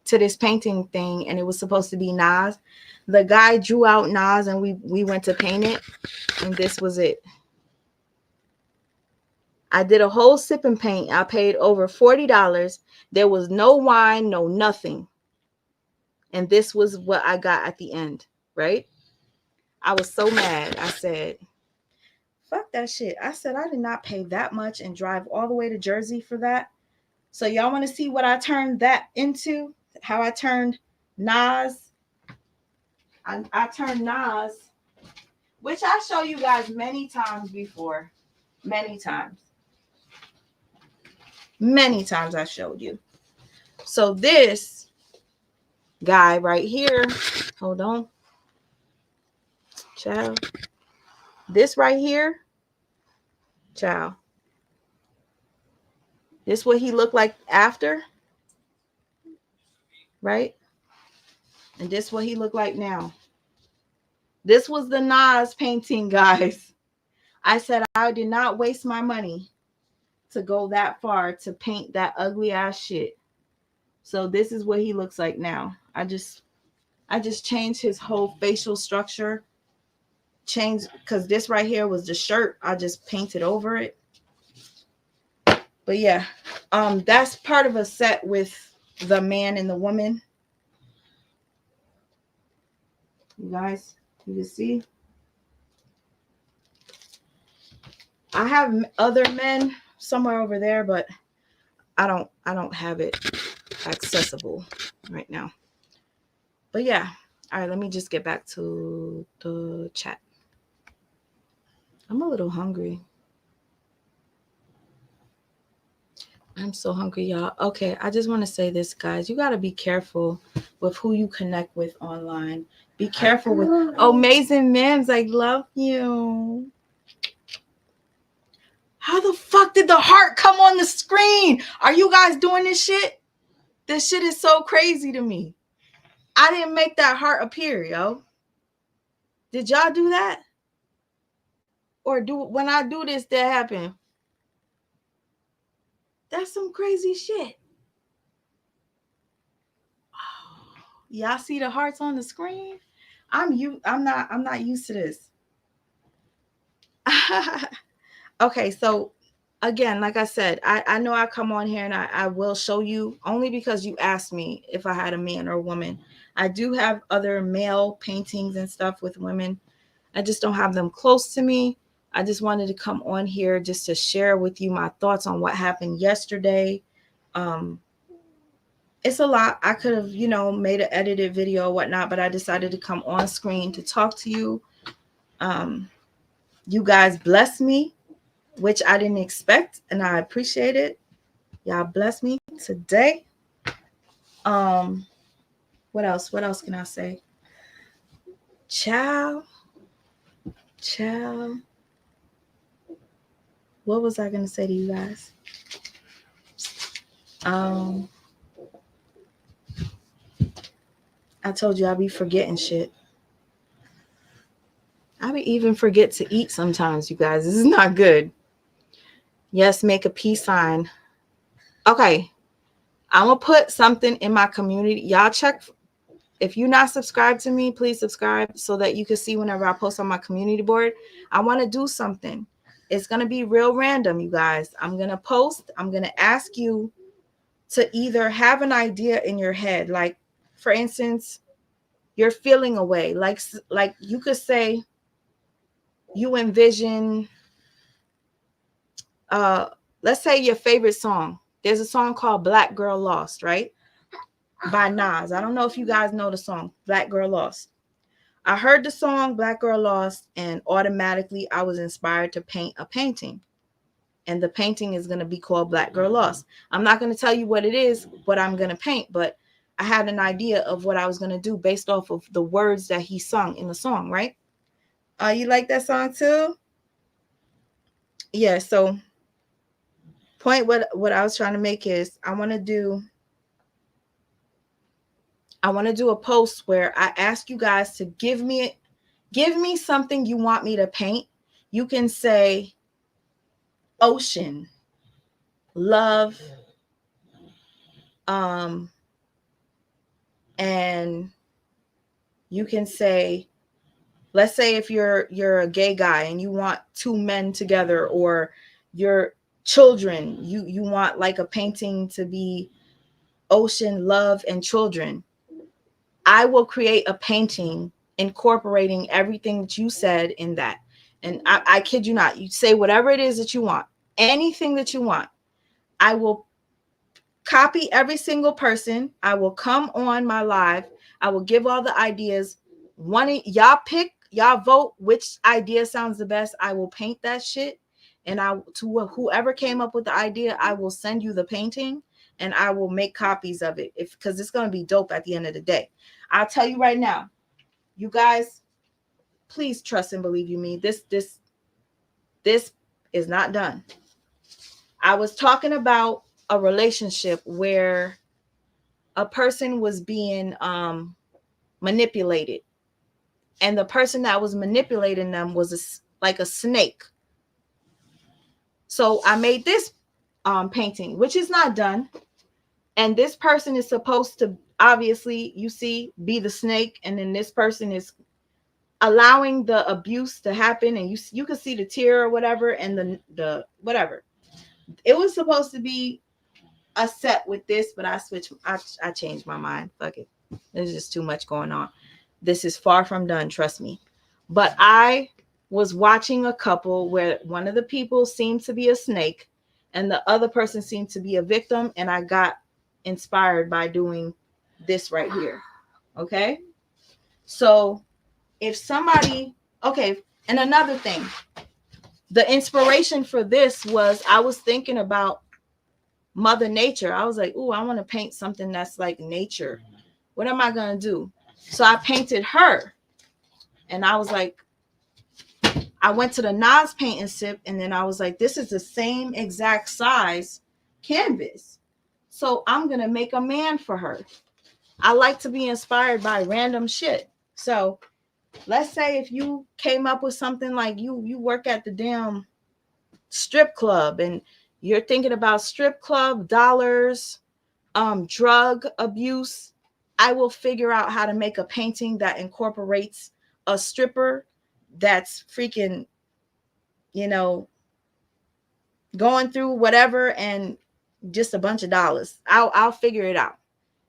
to this painting thing, and it was supposed to be Nas. The guy drew out Nas, and we went to paint it, and this was it. I did a whole sip and paint. I paid over $40. There was no wine, no nothing. And this was what I got at the end, right? I was so mad. I said, fuck that shit. I said I did not pay that much and drive all the way to Jersey for that. So y'all want to see what I turned that into? How I turned Nas? I turned Nas, which I show you guys many times before. Many times. Many times I showed you. So this guy right here, hold on. Child. This right here, child. This what he looked like after, right? And this what he looked like now. This was the Nas painting, guys. I said I did not waste my money to go that far to paint that ugly ass shit. So this is what he looks like now. I just changed his whole facial structure. Changed because this right here was the shirt. I just painted over it. But yeah, that's part of a set with the man and the woman. You guys, you can see. I have other men somewhere over there, but I don't have it accessible right now. But yeah, all right, let me just get back to the chat. I'm a little hungry. I'm so hungry, y'all. Okay, I just want to say this, guys. You got to be careful with who you connect with online. Be careful with amazing Mims. I love you. How the fuck did the heart come on the screen? Are you guys doing this shit? This shit is so crazy to me. I didn't make that heart appear, yo. Did y'all do that? Or do when I do this, that happen? That's some crazy shit. Y'all see the hearts on the screen? I'm not used to this. Okay, so again, like I said, I know I come on here and I will show you only because you asked me if I had a man or a woman. I do have other male paintings and stuff with women. I just don't have them close to me. I just wanted to come on here just to share with you my thoughts on what happened yesterday. Um, it's a lot. I could have, made an edited video or whatnot, but I decided to come on screen to talk to you. Um, you guys blessed me, which I didn't expect, and I appreciate it. Y'all bless me today. Um, what else? What else can I say? Ciao, ciao. What was I gonna say to you guys? Um, I told you I be forgetting shit. I be even forget to eat sometimes, you guys. This is not good. Yes, make a peace sign. Okay, I'm gonna put something in my community. Y'all check. If you're not subscribed to me, please subscribe so that you can see whenever I post on my community board. I want to do something. It's gonna be real random, you guys. I'm gonna post. I'm gonna ask you to either have an idea in your head, like, for instance, you're feeling away. Like you could say you envision uh let's say your favorite song. There's a song called Black Girl Lost, right? By Nas. I don't know if you guys know the song Black Girl Lost. I heard the song Black Girl Lost and automatically I was inspired to paint a painting. And the painting is going to be called Black Girl Lost. I'm not going to tell you what it is, what I'm going to paint, but I had an idea of what I was going to do based off of the words that he sung in the song, right? You like that song too? Yeah, so point what I was trying to make is I want to do a post where I ask you guys to give me something you want me to paint. You can say ocean, love, um, and you can say, let's say if you're a gay guy and you want two men together, or your children, you want like a painting to be ocean, love, and children. I will create a painting incorporating everything that you said in that. And I kid you not, you say whatever it is that you want, anything that you want. I will copy every single person. I will come on my live. I will give all the ideas. Y'all pick, y'all vote which idea sounds the best. I will paint that shit. And whoever came up with the idea, I will send you the painting and I will make copies of it because it's going to be dope at the end of the day. I'll tell you right now, you guys, please trust and believe you me. This is not done. I was talking about a relationship where a person was being manipulated, and the person that was manipulating them was like a snake. So I made this painting, which is not done, and this person is supposed to, obviously, you see, be the snake, and then this person is allowing the abuse to happen, and you can see the tear or whatever, and the whatever. It was supposed to be a set with this, but I switched. I changed my mind. Fuck it. There's just too much going on. This is far from done, trust me. But I was watching a couple where one of the people seemed to be a snake and the other person seemed to be a victim, and I got inspired by doing this right here. Okay? So, if somebody, okay, and another thing, the inspiration for this was I was thinking about Mother Nature. I was like, "Ooh, I want to paint something that's like nature. What am I going to do?" So I painted her. And I was like, I went to the Nas paint and sip, and then I was like, this is the same exact size canvas. So I'm going to make a man for her. I like to be inspired by random shit. So let's say if you came up with something like you work at the damn strip club and you're thinking about strip club dollars, drug abuse, I will figure out how to make a painting that incorporates a stripper that's freaking, you know, going through whatever and just a bunch of dollars. I'll figure it out.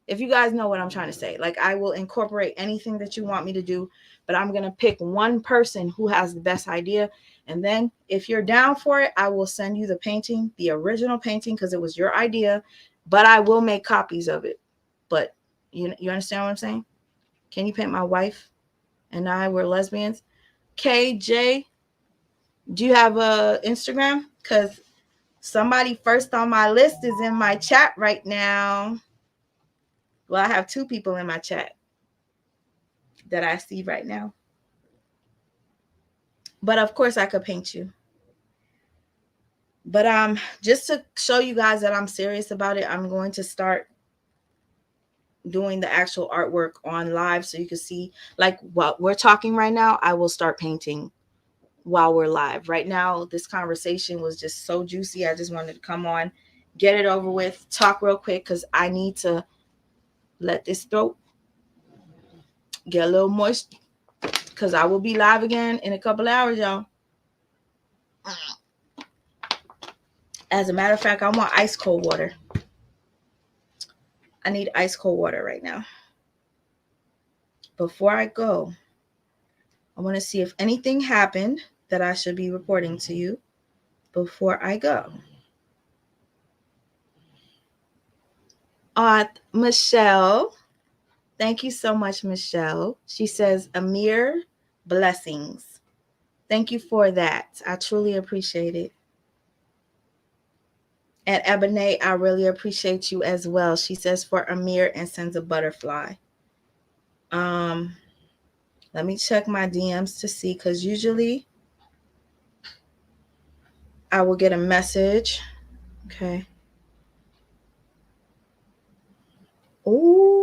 If you guys know what I'm trying to say, like I will incorporate anything that you want me to do, but I'm going to pick one person who has the best idea. And then if you're down for it, I will send you the painting, the original painting, because it was your idea, but I will make copies of it. But you understand what I'm saying? Can you paint my wife and I were lesbians? KJ, do you have a Instagram? Because somebody first on my list is in my chat right now. Well, I have two people in my chat that I see right now. But of course I could paint you. But just to show you guys that I'm serious about it, I'm going to start doing the actual artwork on live so you can see like what we're talking right now. I will start painting while we're live. Right now, this conversation was just so juicy. I just wanted to come on, get it over with, talk real quick because I need to let this throat get a little moist because I will be live again in a couple hours, y'all. As a matter of fact, I want ice cold water. I need ice cold water right now. Before I go, I want to see if anything happened that I should be reporting to you before I go. Michelle, thank you so much, Michelle. She says, Amir, blessings. Thank you for that. I truly appreciate it. And Ebony, I really appreciate you as well. She says for Amir and sends a butterfly. Let me check my DMs to see because usually I will get a message. Okay. Ooh.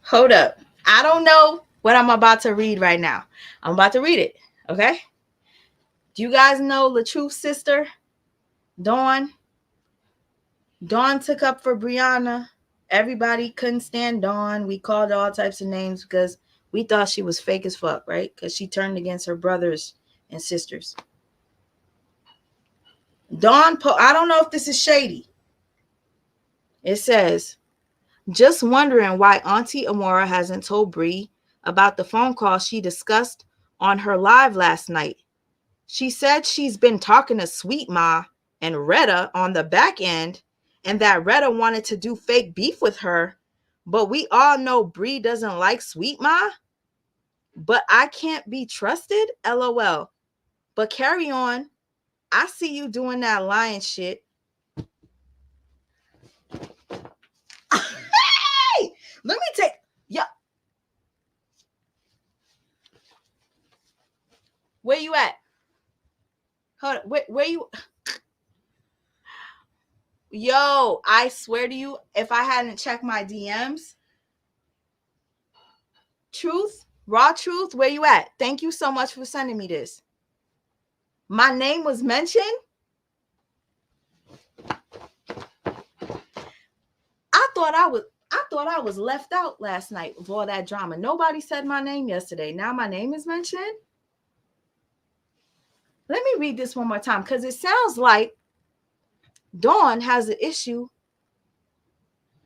Hold up. I don't know what I'm about to read right now. I'm about to read it. Okay. Do you guys know LaTruth's sister, Dawn? Dawn took up for Brianna. Everybody couldn't stand Dawn. We called all types of names because we thought she was fake as fuck, right? Because she turned against her brothers and sisters. Dawn, I don't know if this is shady. It says, just wondering why Auntie Amora hasn't told Bree about the phone call she discussed on her live last night. She said she's been talking to Sweet Ma and Retta on the back end, and that Retta wanted to do fake beef with her, but we all know Bree doesn't like Sweet Ma. But I can't be trusted, LOL. But carry on. I see you doing that lying shit. Hey! Let me take... Yeah. Where you at? Hold on. Where you... Yo, I swear to you, if I hadn't checked my DMs... Truth, raw truth, where you at? Thank you so much for sending me this. My name was mentioned. I thought I was left out last night of all that drama. Nobody said my name yesterday. Now my name is mentioned. Let me read this one more time because it sounds like Dawn has an issue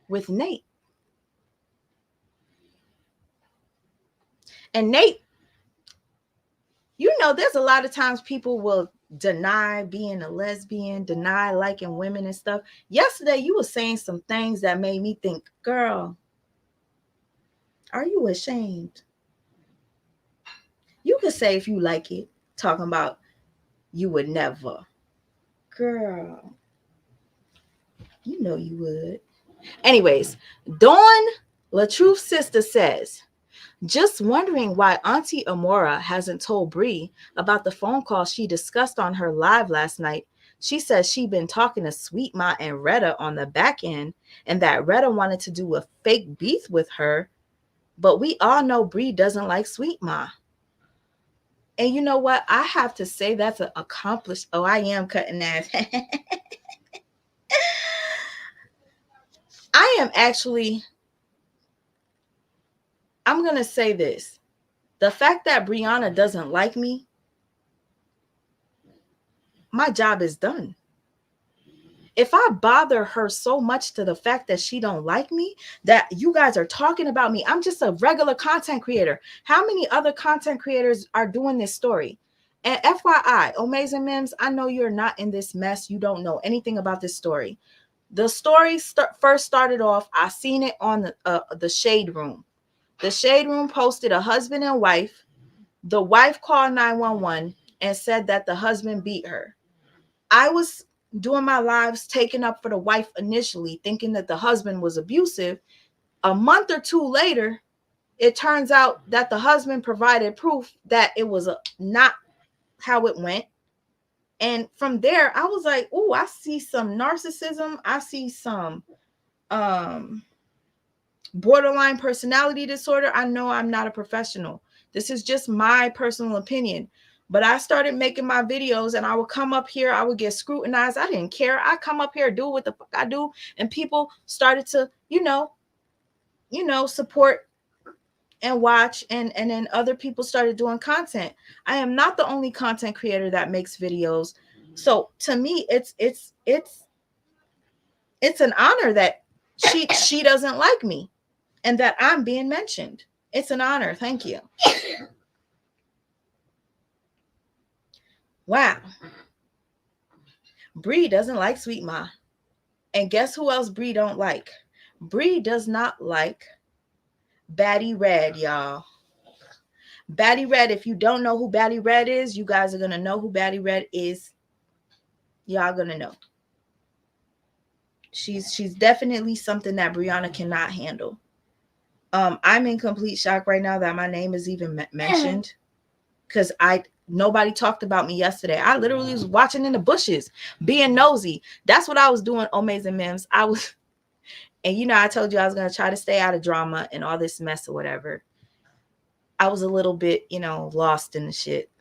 with Nate. And Nate, you know, there's a lot of times people will deny being a lesbian, deny liking women and stuff. Yesterday, you were saying some things that made me think, girl, are you ashamed? You could say if you like it, talking about you would never. Girl, you know you would. Anyways, Dawn, LaTruth's sister, says, just wondering why Auntie Amora hasn't told Bree about the phone call she discussed on her live last night. She says she'd been talking to Sweet Ma and Retta on the back end, and that Retta wanted to do a fake beef with her. But we all know Bree doesn't like Sweet Ma. And you know what? I have to say that's an accomplished. Oh, I am cutting ass. I am actually. I'm going to say this. The fact that Brianna doesn't like me my job is done. If I bother her so much to the fact that she don't like me, that you guys are talking about me, I'm just a regular content creator. How many other content creators are doing this story? And FYI, Amazing Mims, I know you're not in this mess. You don't know anything about this story. The story first started off, I seen it on the Shade Room. The Shade Room posted a husband and wife. The wife called 911 and said that the husband beat her. I was doing my lives taking up for the wife initially, thinking that the husband was abusive. A month or two later, it turns out that the husband provided proof that it was not how it went. And from there, I was like, oh, I see some narcissism. I see some um borderline personality disorder. I know I'm not a professional. This is just my personal opinion. But I started making my videos and I would come up here, I would get scrutinized. I didn't care. I come up here, do what the fuck I do. And people started to, support and watch, and then other people started doing content. I am not the only content creator that makes videos. So to me, it's an honor that she doesn't like me and that I'm being mentioned. It's an honor. Thank you. Wow. Bree doesn't like Sweet Ma. And guess who else Bree don't like? Bree does not like Batty Red, y'all. Batty Red, if you don't know who Batty Red is, you guys are going to know who Batty Red is. Y'all going to know. She's definitely something that Brianna cannot handle. I'm in complete shock right now that my name is even mentioned, because nobody talked about me yesterday. I literally was watching in the bushes, being nosy. That's what I was doing, Amazing Mims. And I told you I was gonna try to stay out of drama and all this mess or whatever. I was a little bit, lost in the shit,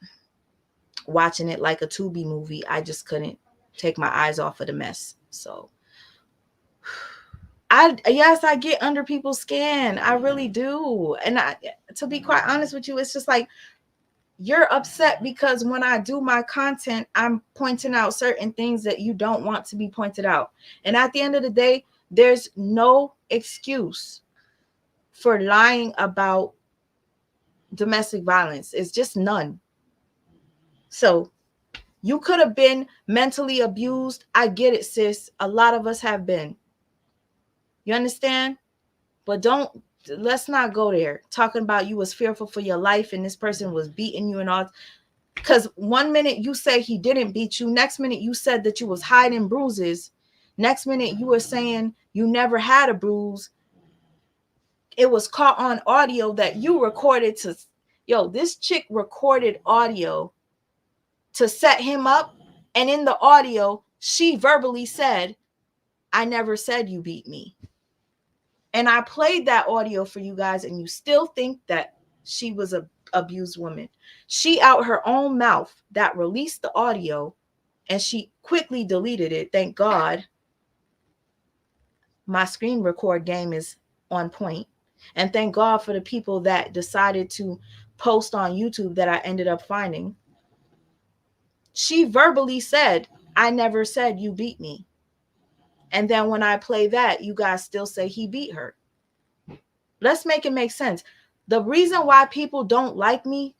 watching it like a Tubi movie. I just couldn't take my eyes off of the mess. So I get under people's skin. I really do. And to be quite honest with you, it's just like, you're upset because when I do my content, I'm pointing out certain things that you don't want to be pointed out. And at the end of the day, there's no excuse for lying about domestic violence. It's just none. So you could have been mentally abused. I get it, sis. A lot of us have been. You understand? But let's not go there. Talking about you was fearful for your life and this person was beating you and all. Because one minute you say he didn't beat you. Next minute you said that you was hiding bruises. Next minute you were saying you never had a bruise. It was caught on audio that you recorded this chick recorded audio to set him up. And in the audio, she verbally said, I never said you beat me. And I played that audio for you guys, and you still think that she was a abused woman. She out her own mouth that released the audio, and she quickly deleted it. Thank God my screen record game is on point. And thank God for the people that decided to post on YouTube that I ended up finding. She verbally said, I never said you beat me. And then when I play that, you guys still say he beat her. Let's make it make sense. The reason why people don't like me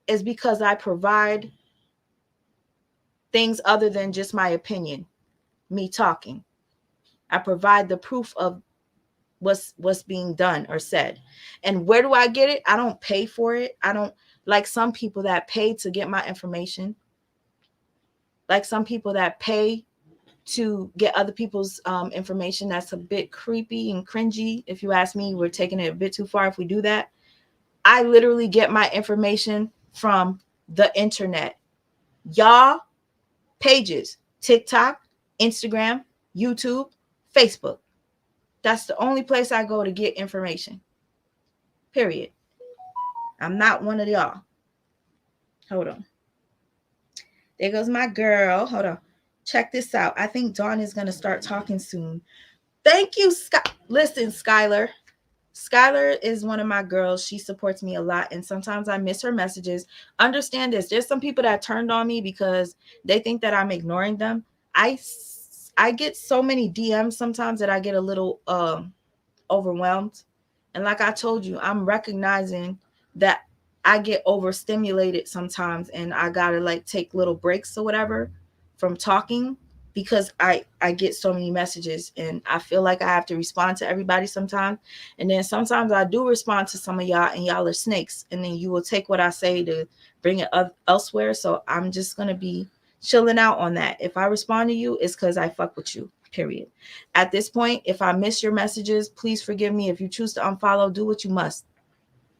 is because I provide things other than just my opinion, me talking. I provide the proof of what's being done or said. And where do I get it? I don't pay for it. I don't like some people that pay to get my information. Like some people that pay to get other people's information. That's a bit creepy and cringy. If you ask me, we're taking it a bit too far if we do that. I literally get my information from the internet. Y'all pages, TikTok, Instagram, YouTube, Facebook. That's the only place I go to get information. Period. I'm not one of y'all. Hold on. There goes my girl. Hold on. Check this out. I think Dawn is going to start talking soon. Thank you, Listen, Skylar. Skylar is one of my girls. She supports me a lot, and sometimes I miss her messages. Understand this: there's some people that turned on me because they think that I'm ignoring them. I get so many DMs sometimes that I get a little overwhelmed. And like I told you, I'm recognizing that I get overstimulated sometimes and I gotta like take little breaks or whatever from talking because I get so many messages and I feel like I have to respond to everybody sometimes. And then sometimes I do respond to some of y'all and y'all are snakes. And then you will take what I say to bring it elsewhere. So I'm just gonna be chilling out on that. If I respond to you, it's because I fuck with you. Period. At this point, if I miss your messages, please forgive me. If you choose to unfollow, do what you must.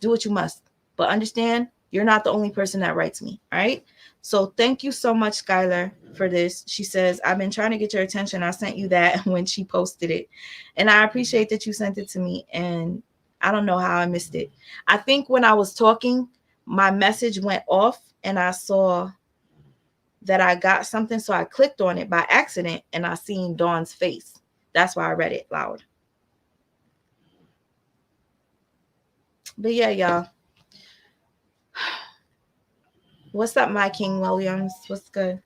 Do what you must. But understand, you're not the only person that writes me. All right. So thank you so much, Skylar, for this. She says, I've been trying to get your attention. I sent you that when she posted it. And I appreciate that you sent it to me. And I don't know how I missed it. I think when I was talking, my message went off and I saw that I got something. So I clicked on it by accident and I seen Dawn's face. That's why I read it loud. But yeah, y'all. What's up, my King Williams? What's good?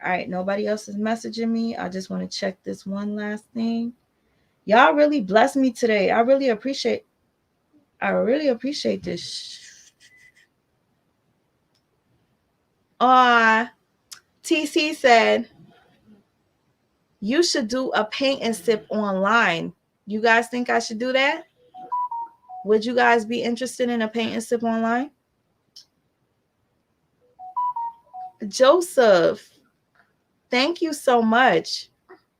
All right, nobody else is messaging me. I just want to check this one last thing. Y'all really blessed me today. I really appreciate this. TC said you should do a paint and sip online. You guys think I should do that? Would you guys be interested in a paint and sip online? Joseph, thank you so much.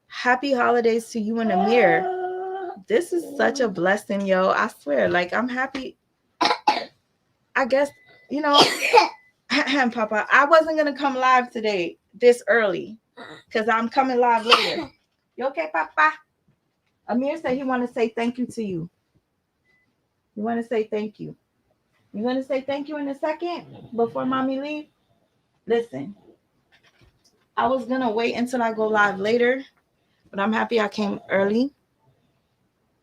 Happy holidays to you and Amir. This is such a blessing, yo. I swear, like I'm happy. I guess, you know, Papa, I wasn't gonna come live today this early because I'm coming live later. You okay, Papa? Amir said he want to say thank you to you. You want to say thank you. You want to say thank you in a second before mommy leave? Listen, I was gonna wait until I go live later, but I'm happy I came early.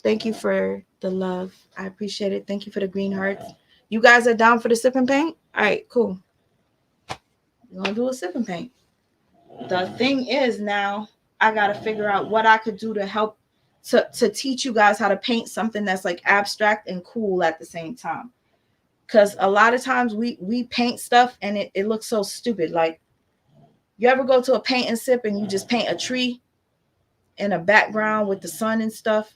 Thank you for the love. I appreciate it. Thank you for the green hearts. You guys are down for the sip and paint? All right, cool. We're gonna do a sip and paint. The thing is now I gotta figure out what I could do to help to teach you guys how to paint something that's like abstract and cool at the same time. Cause a lot of times we paint stuff and it looks so stupid. Like you ever go to a paint and sip and you just paint a tree in a background with the sun and stuff?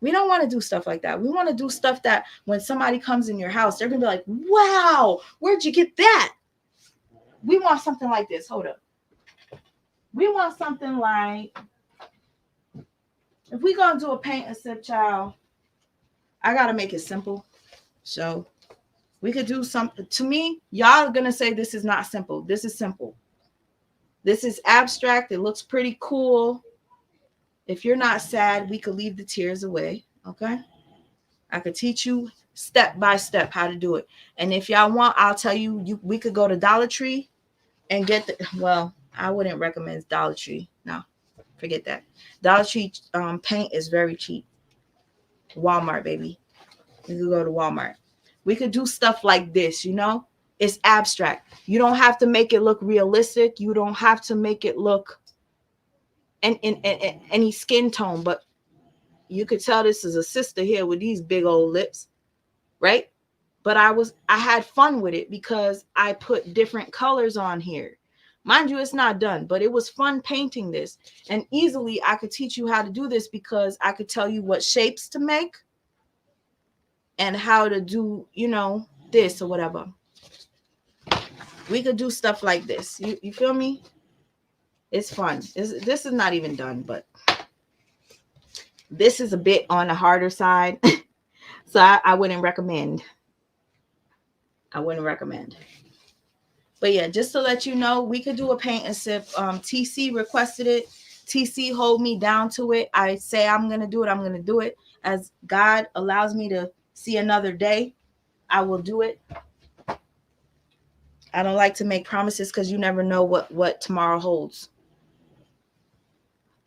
We don't want to do stuff like that. We want to do stuff that when somebody comes in your house, they're gonna be like, wow, where'd you get that? We want something like this. Hold up. We want something like, if we gonna do a paint and sip, child, I gotta make it simple. So we could do something. To me, y'all are gonna say this is not simple. This is simple. This is abstract. It looks pretty cool. If you're not sad, we could leave the tears away. Okay. I could teach you step by step how to do it. And if y'all want, I'll tell you, we could go to Dollar Tree and get the, well, I wouldn't recommend Dollar Tree. No, forget that. Dollar Tree paint is very cheap. Walmart, baby. We could go to Walmart. We could do stuff like this, you know? It's abstract. You don't have to make it look realistic. You don't have to make it look in any skin tone, but you could tell this is a sister here with these big old lips, right? But I had fun with it because I put different colors on here. Mind you, it's not done, but it was fun painting this. And easily I could teach you how to do this because I could tell you what shapes to make and how to do, you know, this or whatever. We could do stuff like this. You feel me? It's fun. This is not even done, but this is a bit on the harder side. So I wouldn't recommend. I wouldn't recommend. But yeah, just to let you know, we could do a paint and sip. TC requested it. TC hold me down to it. I say I'm gonna do it. I'm gonna do it. As God allows me to see another day, I will do it. I don't like to make promises because you never know what tomorrow holds.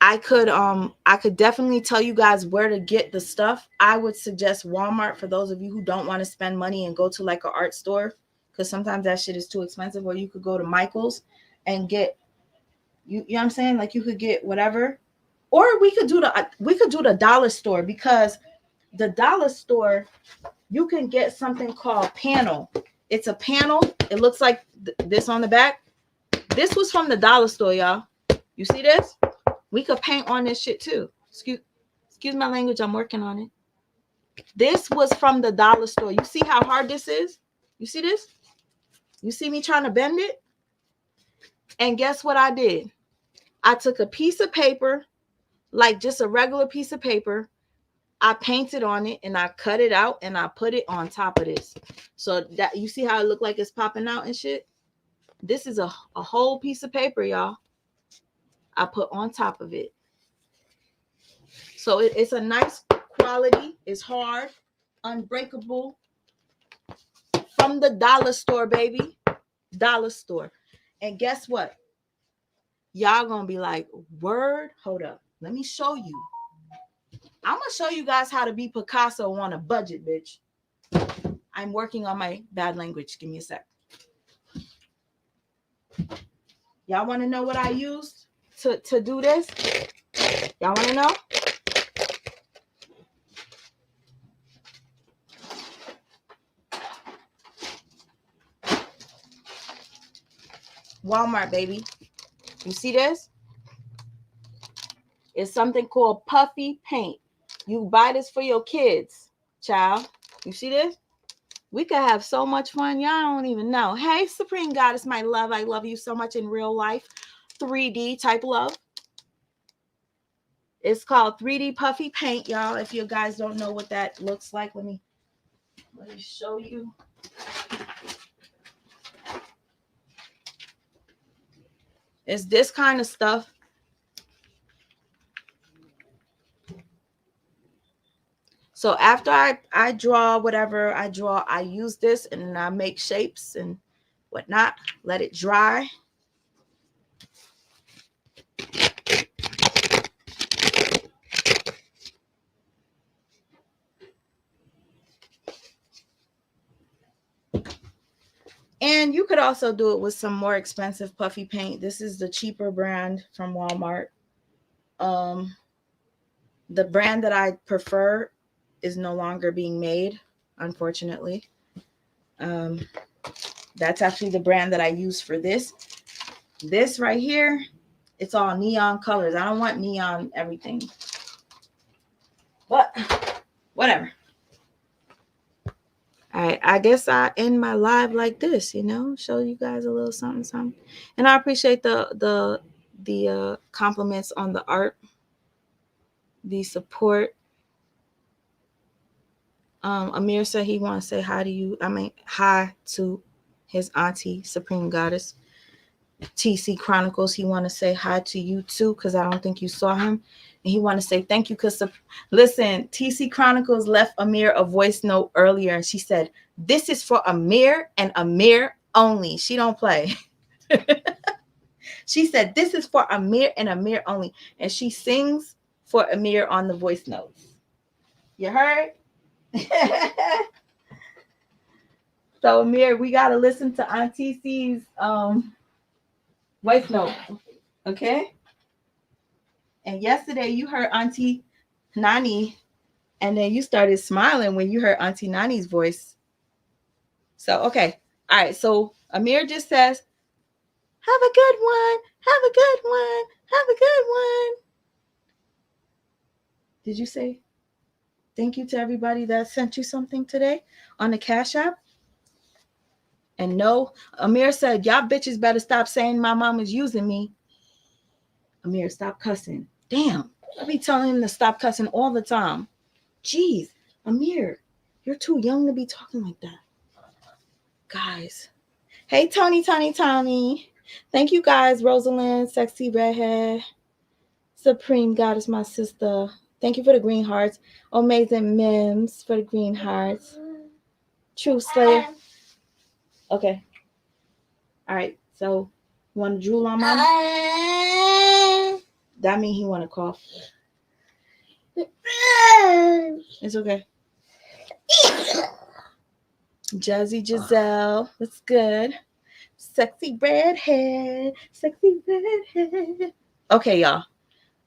I could definitely tell you guys where to get the stuff. I would suggest Walmart for those of you who don't want to spend money and go to like an art store, because sometimes that shit is too expensive. Or you could go to Michael's and get you know what I'm saying? Like you could get whatever. Or we could do the dollar store, because the dollar store you can get something called panel. It's a panel. It looks like this on the back. This was from the dollar store, y'all. You see this? We could paint on this shit too. Excuse my language. I'm working on it. This was from the dollar store. You see how hard this is? You see this? You see me trying to bend it? And guess what I did? I took a piece of paper, like just a regular piece of paper. I painted on it and I cut it out and I put it on top of this. So that you see how it looked like it's popping out and shit? This is a whole piece of paper, y'all. I put on top of it. So it's a nice quality. It's hard, unbreakable. From the dollar store, baby. Dollar store. And guess what? Y'all gonna be like, word? Hold up. Let me show you. I'm gonna show you guys how to be Picasso on a budget, bitch. I'm working on my bad language. Give me a sec. Y'all wanna know what I used to do this? Y'all wanna know? Walmart, baby. You see this? It's something called puffy paint. You buy this for your kids, child. You see this? We could have so much fun. Y'all don't even know. Hey, Supreme Goddess, my love. I love you so much in real life. 3D type love. It's called 3D puffy paint, y'all. If you guys don't know what that looks like, let me show you. It's this kind of stuff. So after I draw whatever I draw, I use this and I make shapes and whatnot. Let it dry. And you could also do it with some more expensive puffy paint. This is the cheaper brand from Walmart. The brand that I prefer is no longer being made, unfortunately. That's actually the brand that I use for this. This right here, it's all neon colors. I don't want neon everything. But whatever. All right, I guess I end my live like this, show you guys a little something, something. And I appreciate the compliments on the art, the support. Amir said he want to say hi to you. Hi to his auntie, Supreme Goddess. TC Chronicles, he want to say hi to you too, because I don't think you saw him. And he want to say thank you because, listen, TC Chronicles left Amir a voice note earlier, and she said, this is for Amir and Amir only. She don't play. She said, this is for Amir and Amir only. And she sings for Amir on the voice notes. You heard? So Amir, we gotta listen to Auntie C's voice note, okay? And yesterday you heard Auntie Nani, and then you started smiling when you heard Auntie Nani's voice. So okay, all right. So Amir just says, "Have a good one. Have a good one. Have a good one." Did you say thank you to everybody that sent you something today on the Cash App? And no, Amir said, y'all bitches better stop saying my mom is using me. Amir, stop cussing. Damn, I be telling him to stop cussing all the time. Jeez, Amir, you're too young to be talking like that. Guys. Hey, Tony. Thank you guys, Rosalind, Sexy Redhead, Supreme Goddess, my sister. Thank you for the green hearts. Amazing Mims for the green hearts. True Slayer. Okay. All right. So, you want to drool on mom? That means he want to cough. It's okay. Jazzy Giselle, what's good? Sexy redhead, sexy redhead. Okay, y'all.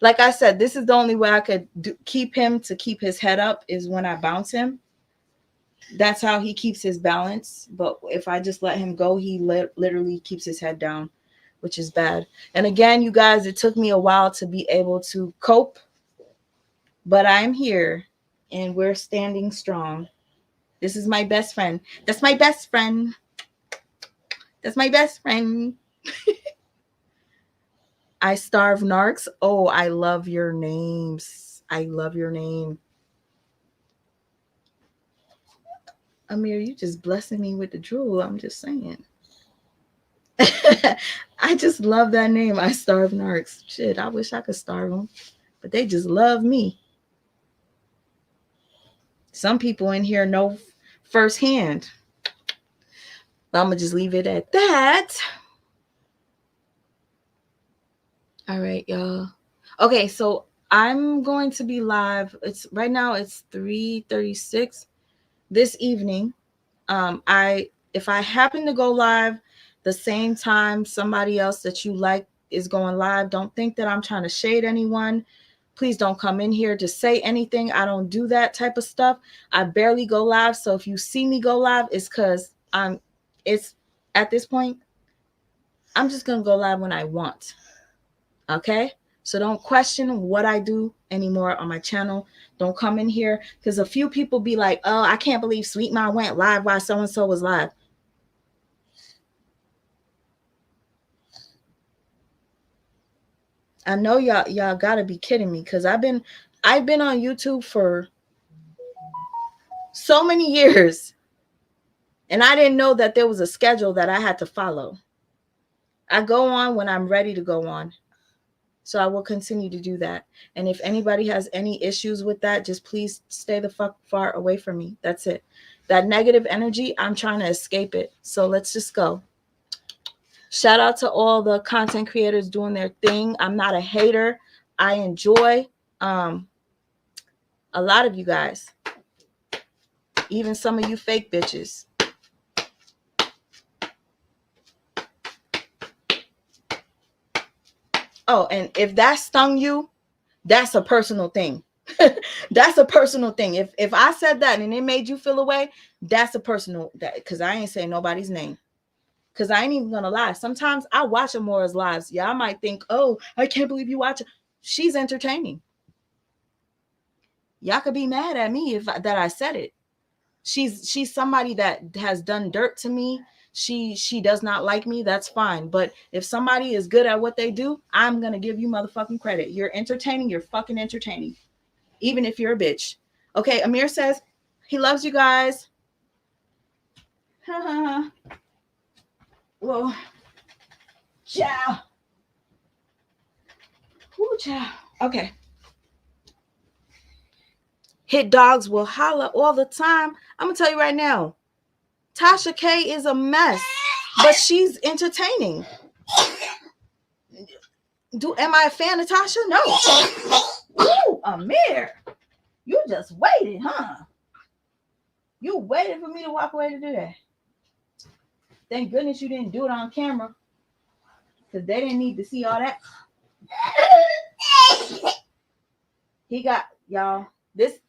Like I said, this is the only way I could keep him to keep his head up is when I bounce him. That's how he keeps his balance. But if I just let him go, he literally keeps his head down, which is bad. And again, you guys, it took me a while to be able to cope, but I'm here and we're standing strong. This is my best friend. That's my best friend. That's my best friend. I starve narcs. Oh, I love your names. I love your name. Amir, you just blessing me with the drool. I'm just saying. I just love that name. I starve narcs. Shit, I wish I could starve them, but they just love me. Some people in here know firsthand. But I'm gonna just leave it at that. All right, y'all. Okay, so I'm going to be live. It's right now. It's 3:36 this evening. I if I happen to go live the same time somebody else that you like is going live, don't think that I'm trying to shade anyone. Please don't come in here to say anything. I don't do that type of stuff. I barely go live. So if you see me go live, it's because it's at this point, I'm just gonna go live when I want. Okay? So don't question what I do anymore on my channel. Don't come in here because a few people be like, oh, I can't believe Sweet Mom went live while so and so was live. I know y'all gotta be kidding me because I've been on YouTube for so many years and I didn't know that there was a schedule that I had to follow. I go on when I'm ready to go on. So I will continue to do that. And if anybody has any issues with that, just please stay the fuck far away from me. That's it. That negative energy, I'm trying to escape it. So let's just go. Shout out to all the content creators doing their thing. I'm not a hater. I enjoy um a lot of you guys. Even some of you fake bitches. Oh, and if that stung you, that's a personal thing. That's a personal thing. If I said that and it made you feel away, that's a personal that because I ain't saying nobody's name. Because I ain't even gonna lie. Sometimes I watch Amora's lives. Y'all might think, oh, I can't believe you watch it. She's entertaining. Y'all could be mad at me if that I said it. She's somebody that has done dirt to me. She does not like me. That's fine. But if somebody is good at what they do, I'm gonna give you motherfucking credit. You're entertaining. You're fucking entertaining. Even if you're a bitch. Okay, Amir says he loves you guys. Well, ciao. Ooh, ciao. Okay. Hit dogs will holler all the time. I'm gonna tell you right now, Tasha K is a mess, but she's entertaining. Am I a fan of Tasha? No. Ooh, Amir, you just waited, huh? You waited for me to walk away to do that. Thank goodness you didn't do it on camera, because they didn't need to see all that. He got y'all. This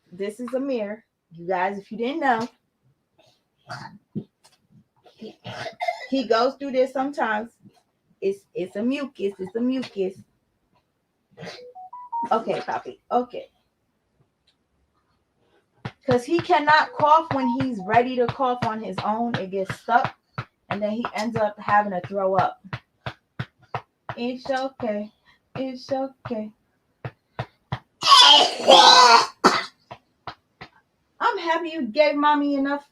is Amir. You guys, if you didn't know, he goes through this sometimes. It's a mucus. It's a mucus. Okay, Poppy. Okay. Because he cannot cough when he's ready to cough on his own. It gets stuck, and then he ends up having to throw up. It's okay. It's okay. I'm happy you gave mommy enough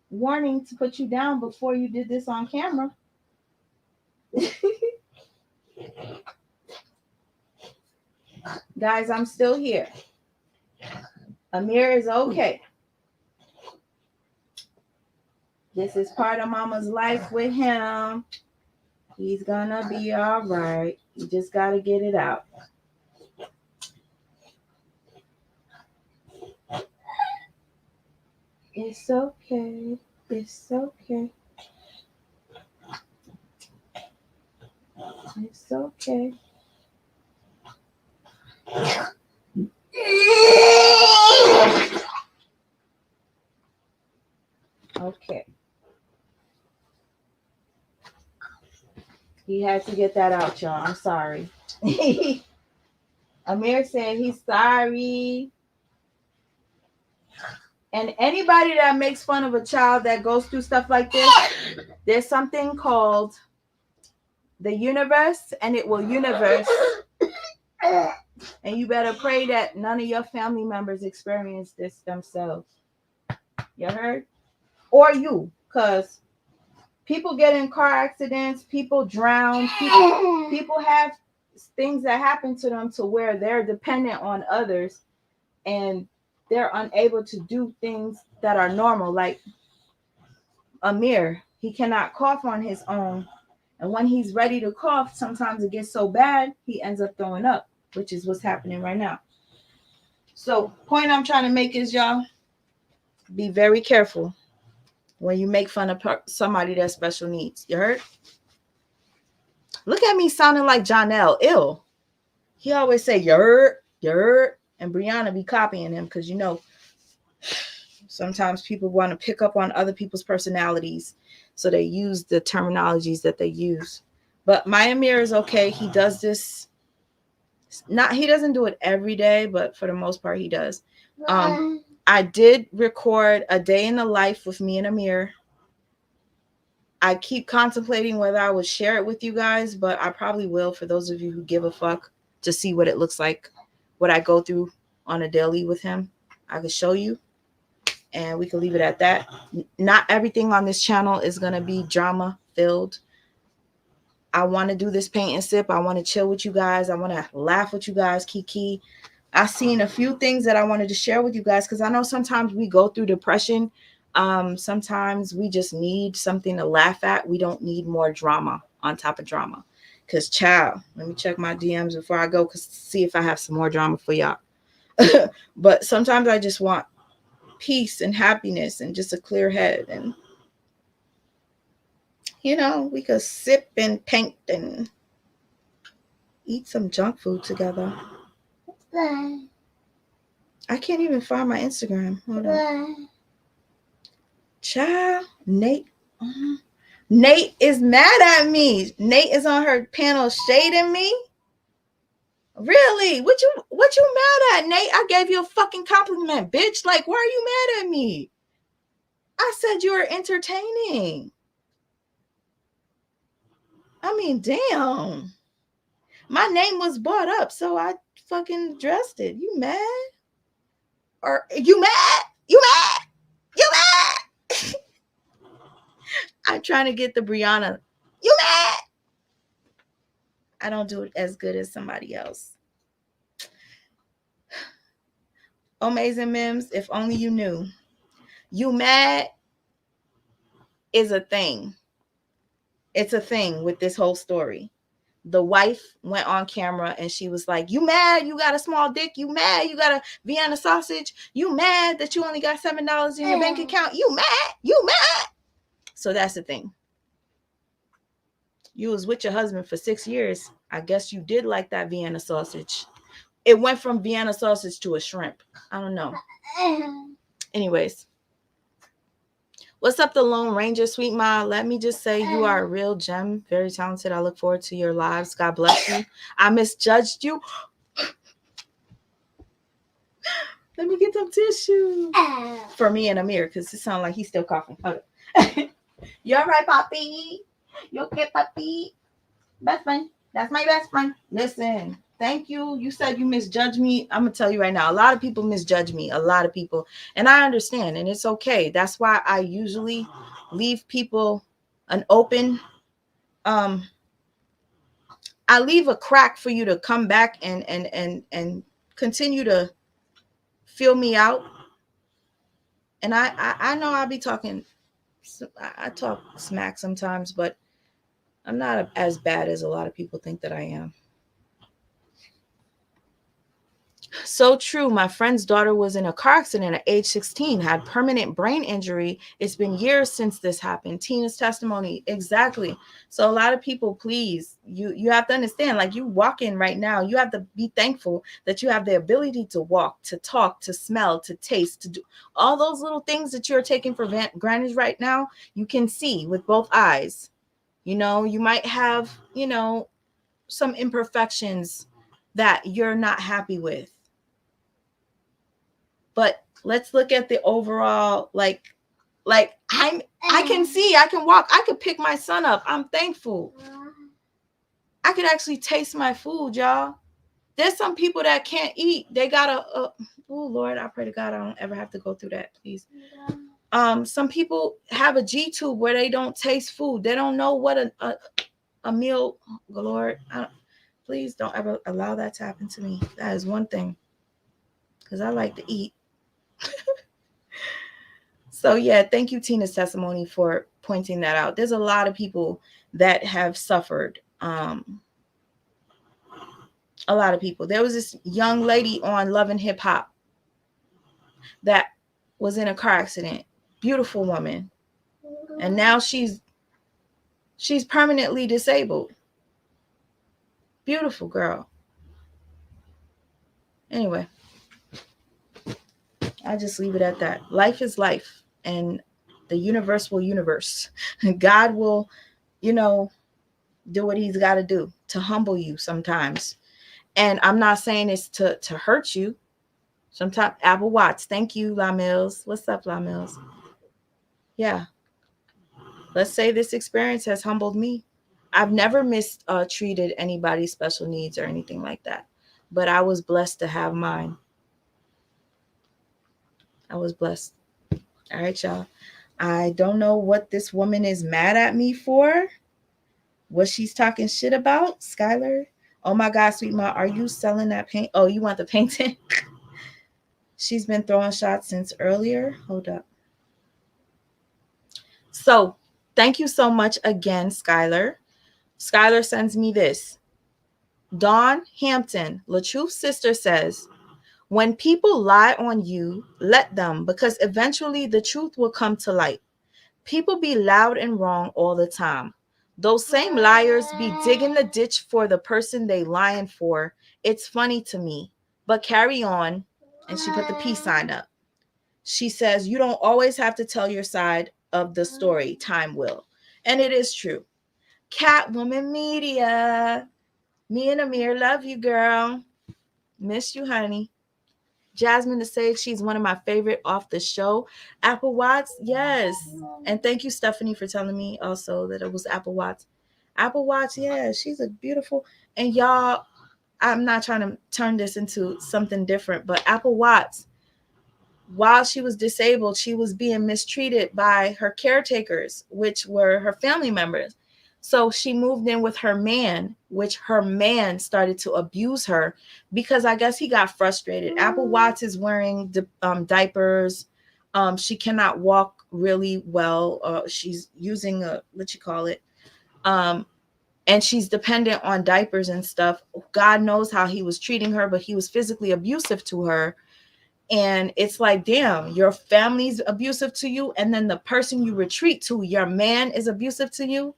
warning to put you down before you did this on camera. Guys, I'm still here. Amir is okay. This is part of mama's life with him. He's gonna be all right. You just gotta get it out. It's okay. It's okay. It's okay. Okay. He had to get that out, y'all. I'm sorry. Amir said he's sorry. And anybody that makes fun of a child that goes through stuff like this, there's something called the universe, and it will universe. And you better pray that none of your family members experience this themselves. You heard? Or you, because people get in car accidents, people drown, people have things that happen to them to where they're dependent on others and they're unable to do things that are normal. Like Amir, he cannot cough on his own. And when he's ready to cough, sometimes it gets so bad, he ends up throwing up, which is what's happening right now. So, point I'm trying to make is, y'all, be very careful when you make fun of somebody that special needs. You heard? Look at me sounding like Janelle. Ill. He always say, you heard? And Brianna be copying him because, sometimes people want to pick up on other people's personalities. So they use the terminologies that they use. But my Amir is okay. He does this. He doesn't do it every day, but for the most part, he does. I did record a day in the life with me and Amir. I keep contemplating whether I would share it with you guys, but I probably will for those of you who give a fuck to see what it looks like, what I go through on a daily with him. I could show you, and we can leave it at that. Not everything on this channel is going to be drama filled. I want to do this paint and sip. I want to chill with you guys. I want to laugh with you guys, Kiki. I seen a few things that I wanted to share with you guys because I know sometimes we go through depression. Sometimes we just need something to laugh at. We don't need more drama on top of drama. Because, child, let me check my DMs before I go because see if I have some more drama for y'all. But sometimes I just want peace and happiness and just a clear head. And, we could sip and paint and eat some junk food together. I can't even find my Instagram. Hold on. Child, Nate. Nate is mad at me. Nate is on her panel shading me. Really? What you mad at, Nate? I gave you a fucking compliment, bitch. Like, why are you mad at me? I said you were entertaining. I mean, damn. My name was brought up, so I fucking addressed it. You mad? Or you mad? You mad? You mad? I'm trying to get the Brianna. You mad? I don't do it as good as somebody else. Amazing Mims, if only you knew. You mad is a thing. It's a thing with this whole story. The wife went on camera and she was like, you mad you got a small dick? You mad you got a Vienna sausage? You mad that you only got $7 in your bank account? You mad? You mad? So that's the thing. You was with your husband for 6 years. I guess you did like that Vienna sausage. It went from Vienna sausage to a shrimp. I don't know. Anyways. What's up, the Lone Ranger, Sweet Ma? Let me just say you are a real gem. Very talented. I look forward to your lives. God bless you. I misjudged you. Let me get some tissue. For me and Amir, because it sounds like he's still coughing. Okay. You all right, Poppy? You okay, Poppy? Best friend. That's my best friend. Listen, thank you. You said you misjudged me. I'm going to tell you right now, a lot of people misjudge me. A lot of people. And I understand, and it's okay. That's why I usually leave people an open, I leave a crack for you to come back and continue to feel me out. And I know I'll be talking, I talk smack sometimes, but I'm not as bad as a lot of people think that I am. So true. My friend's daughter was in a car accident at age 16, had permanent brain injury. It's been years since this happened. Tina's testimony. Exactly. So a lot of people, please, you have to understand, like you walk in right now, you have to be thankful that you have the ability to walk, to talk, to smell, to taste, to do all those little things that you're taking for granted right now. You can see with both eyes. You might have, some imperfections that you're not happy with, but let's look at the overall, like I can see, I can walk, I could pick my son up. I'm thankful. I could actually taste my food, y'all. There's some people that can't eat. They gotta oh Lord, I pray to God I don't ever have to go through that, please. Some people have a G tube where they don't taste food. They don't know what a meal. Oh, Lord, please don't ever allow that to happen to me. That is one thing, because I like to eat. So yeah, thank you, Tina's testimony, for pointing that out. There's a lot of people that have suffered. A lot of people. There was this young lady on Love and Hip Hop that was in a car accident. Beautiful woman, and now she's permanently disabled. Beautiful girl. Anyway, I just leave it at that. Life is life, and the universe will universe. God will, you know, do what he's got to do to humble you sometimes. And I'm not saying it's to hurt you. Sometimes Apple Watts. Thank you, La Mills. What's up, La Mills? Yeah. Let's say this experience has humbled me. I've never mistreated anybody's special needs or anything like that. But I was blessed to have mine. I was blessed. All right, y'all. I don't know what this woman is mad at me for. What she's talking shit about, Skylar. Oh my God, sweet mom, are you selling that paint? Oh, you want the painting? She's been throwing shots since earlier. Hold up. So, thank you so much again, Skylar. Skylar sends me this. Dawn Hampton, LaTruth's sister, says, when people lie on you, let them, because eventually the truth will come to light. People be loud and wrong all the time. Those same liars be digging the ditch for the person they lying for. It's funny to me, but carry on. And she put the peace sign up. She says, you don't always have to tell your side of the story. Time will. And it is true. Catwoman Media. Me and Amir love you, girl. Miss you, honey. Jasmine to say she's one of my favorite off the show. Apple Watts, yes. And thank you, Stephanie, for telling me also that it was Apple Watts. Apple Watts, yeah, she's a beautiful. And y'all, I'm not trying to turn this into something different, but Apple Watts, while she was disabled, she was being mistreated by her caretakers, which were her family members. So she moved in with her man, which her man started to abuse her because I guess he got frustrated. Apple Watts is wearing diapers. She cannot walk really well. She's using a, what you call it, and she's dependent on diapers and stuff. God knows how he was treating her, but he was physically abusive to her. And it's like, damn, your family's abusive to you, and then the person you retreat to, your man, is abusive to you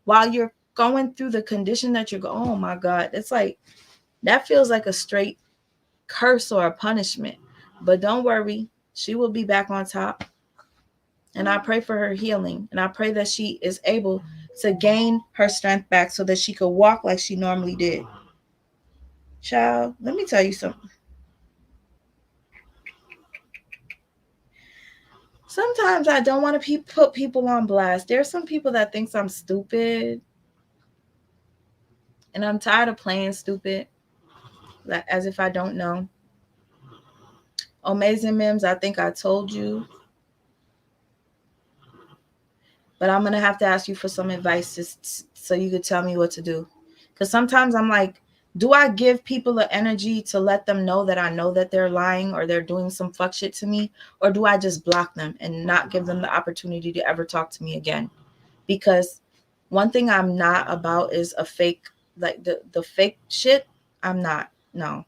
while you're going through the condition that you're going. Oh my God, it's like that feels like a straight curse or a punishment. But don't worry, she will be back on top. And I pray for her healing, and I pray that she is able to gain her strength back so that she could walk like she normally did. Child, let me tell you something. Sometimes I don't want to put people on blast. There's some people that thinks I'm stupid, and I'm tired of playing stupid, like as if I don't know. Amazing Mims, I think I told you, but I'm gonna have to ask you for some advice so you could tell me what to do. Because sometimes I'm like, do I give people the energy to let them know that they're lying or they're doing some fuck shit to me, or do I just block them and not give them the opportunity to ever talk to me again? Because one thing I'm not about is a fake, like the fake shit. I'm not. No.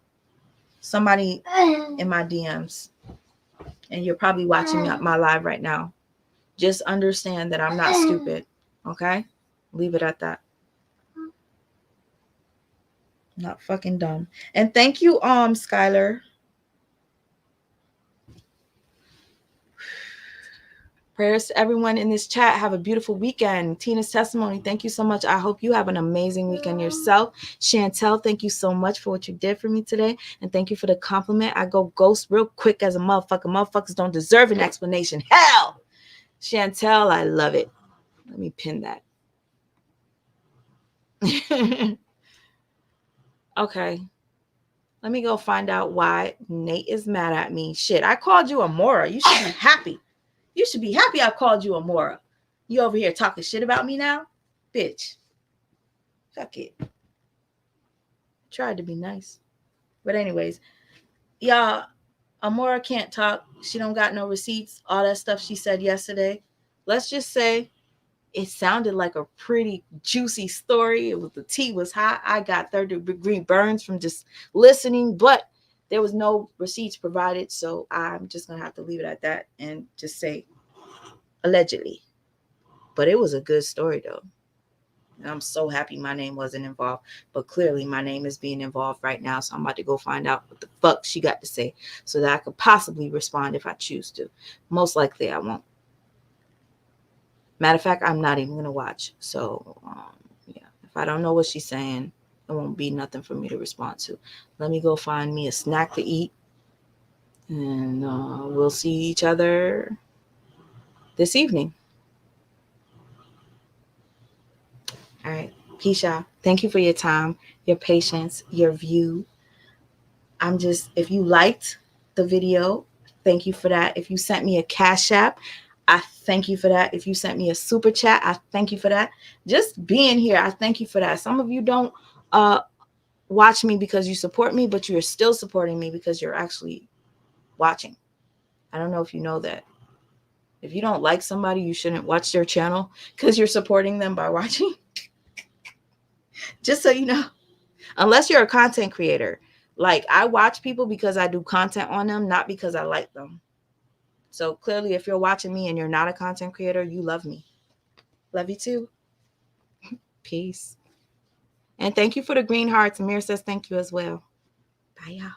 somebody in my DMs, and you're probably watching my live right now, just understand that I'm not stupid. Okay? Leave it at that. Not fucking dumb. And thank you, Skylar. Prayers to everyone in this chat. Have a beautiful weekend. Tina's testimony. Thank you so much. I hope you have an amazing weekend yourself. Chantel, thank you so much for what you did for me today. And thank you for the compliment. I go ghost real quick as a motherfucker. Motherfuckers don't deserve an explanation. Hell! Chantel, I love it. Let me pin that. Okay. Let me go find out why Nate is mad at me. Shit, I called you Amora. You should be happy. You should be happy I called you Amora. You over here talking shit about me now? Bitch. Fuck it. Tried to be nice. But anyways, y'all, Amora can't talk. She don't got no receipts. All that stuff she said yesterday. Let's just say it sounded like a pretty juicy story. It was, the tea was hot. I got third-degree burns from just listening, but there was no receipts provided, so I'm just gonna have to leave it at that and just say allegedly. But it was a good story though. And I'm so happy my name wasn't involved. But clearly my name is being involved right now. So I'm about to go find out what the fuck she got to say so that I could possibly respond if I choose to. Most likely I won't. Matter of fact, I'm not even going to watch. So, yeah, if I don't know what she's saying, it won't be nothing for me to respond to. Let me go find me a snack to eat. And we'll see each other this evening. All right. Peace out. Thank you for your time, your patience, your view. If you liked the video, thank you for that. If you sent me a Cash App, I thank you for that. If you sent me a super chat, I thank you for that. Just being here, I thank you for that. Some of you don't watch me because you support me, but you're still supporting me because you're actually watching. I don't know if you know that. If you don't like somebody, you shouldn't watch their channel because you're supporting them by watching. Just so you know. Unless you're a content creator. Like, I watch people because I do content on them, not because I like them. So clearly, if you're watching me and you're not a content creator, you love me. Love you too. Peace. And thank you for the green hearts. Amir says thank you as well. Bye, y'all.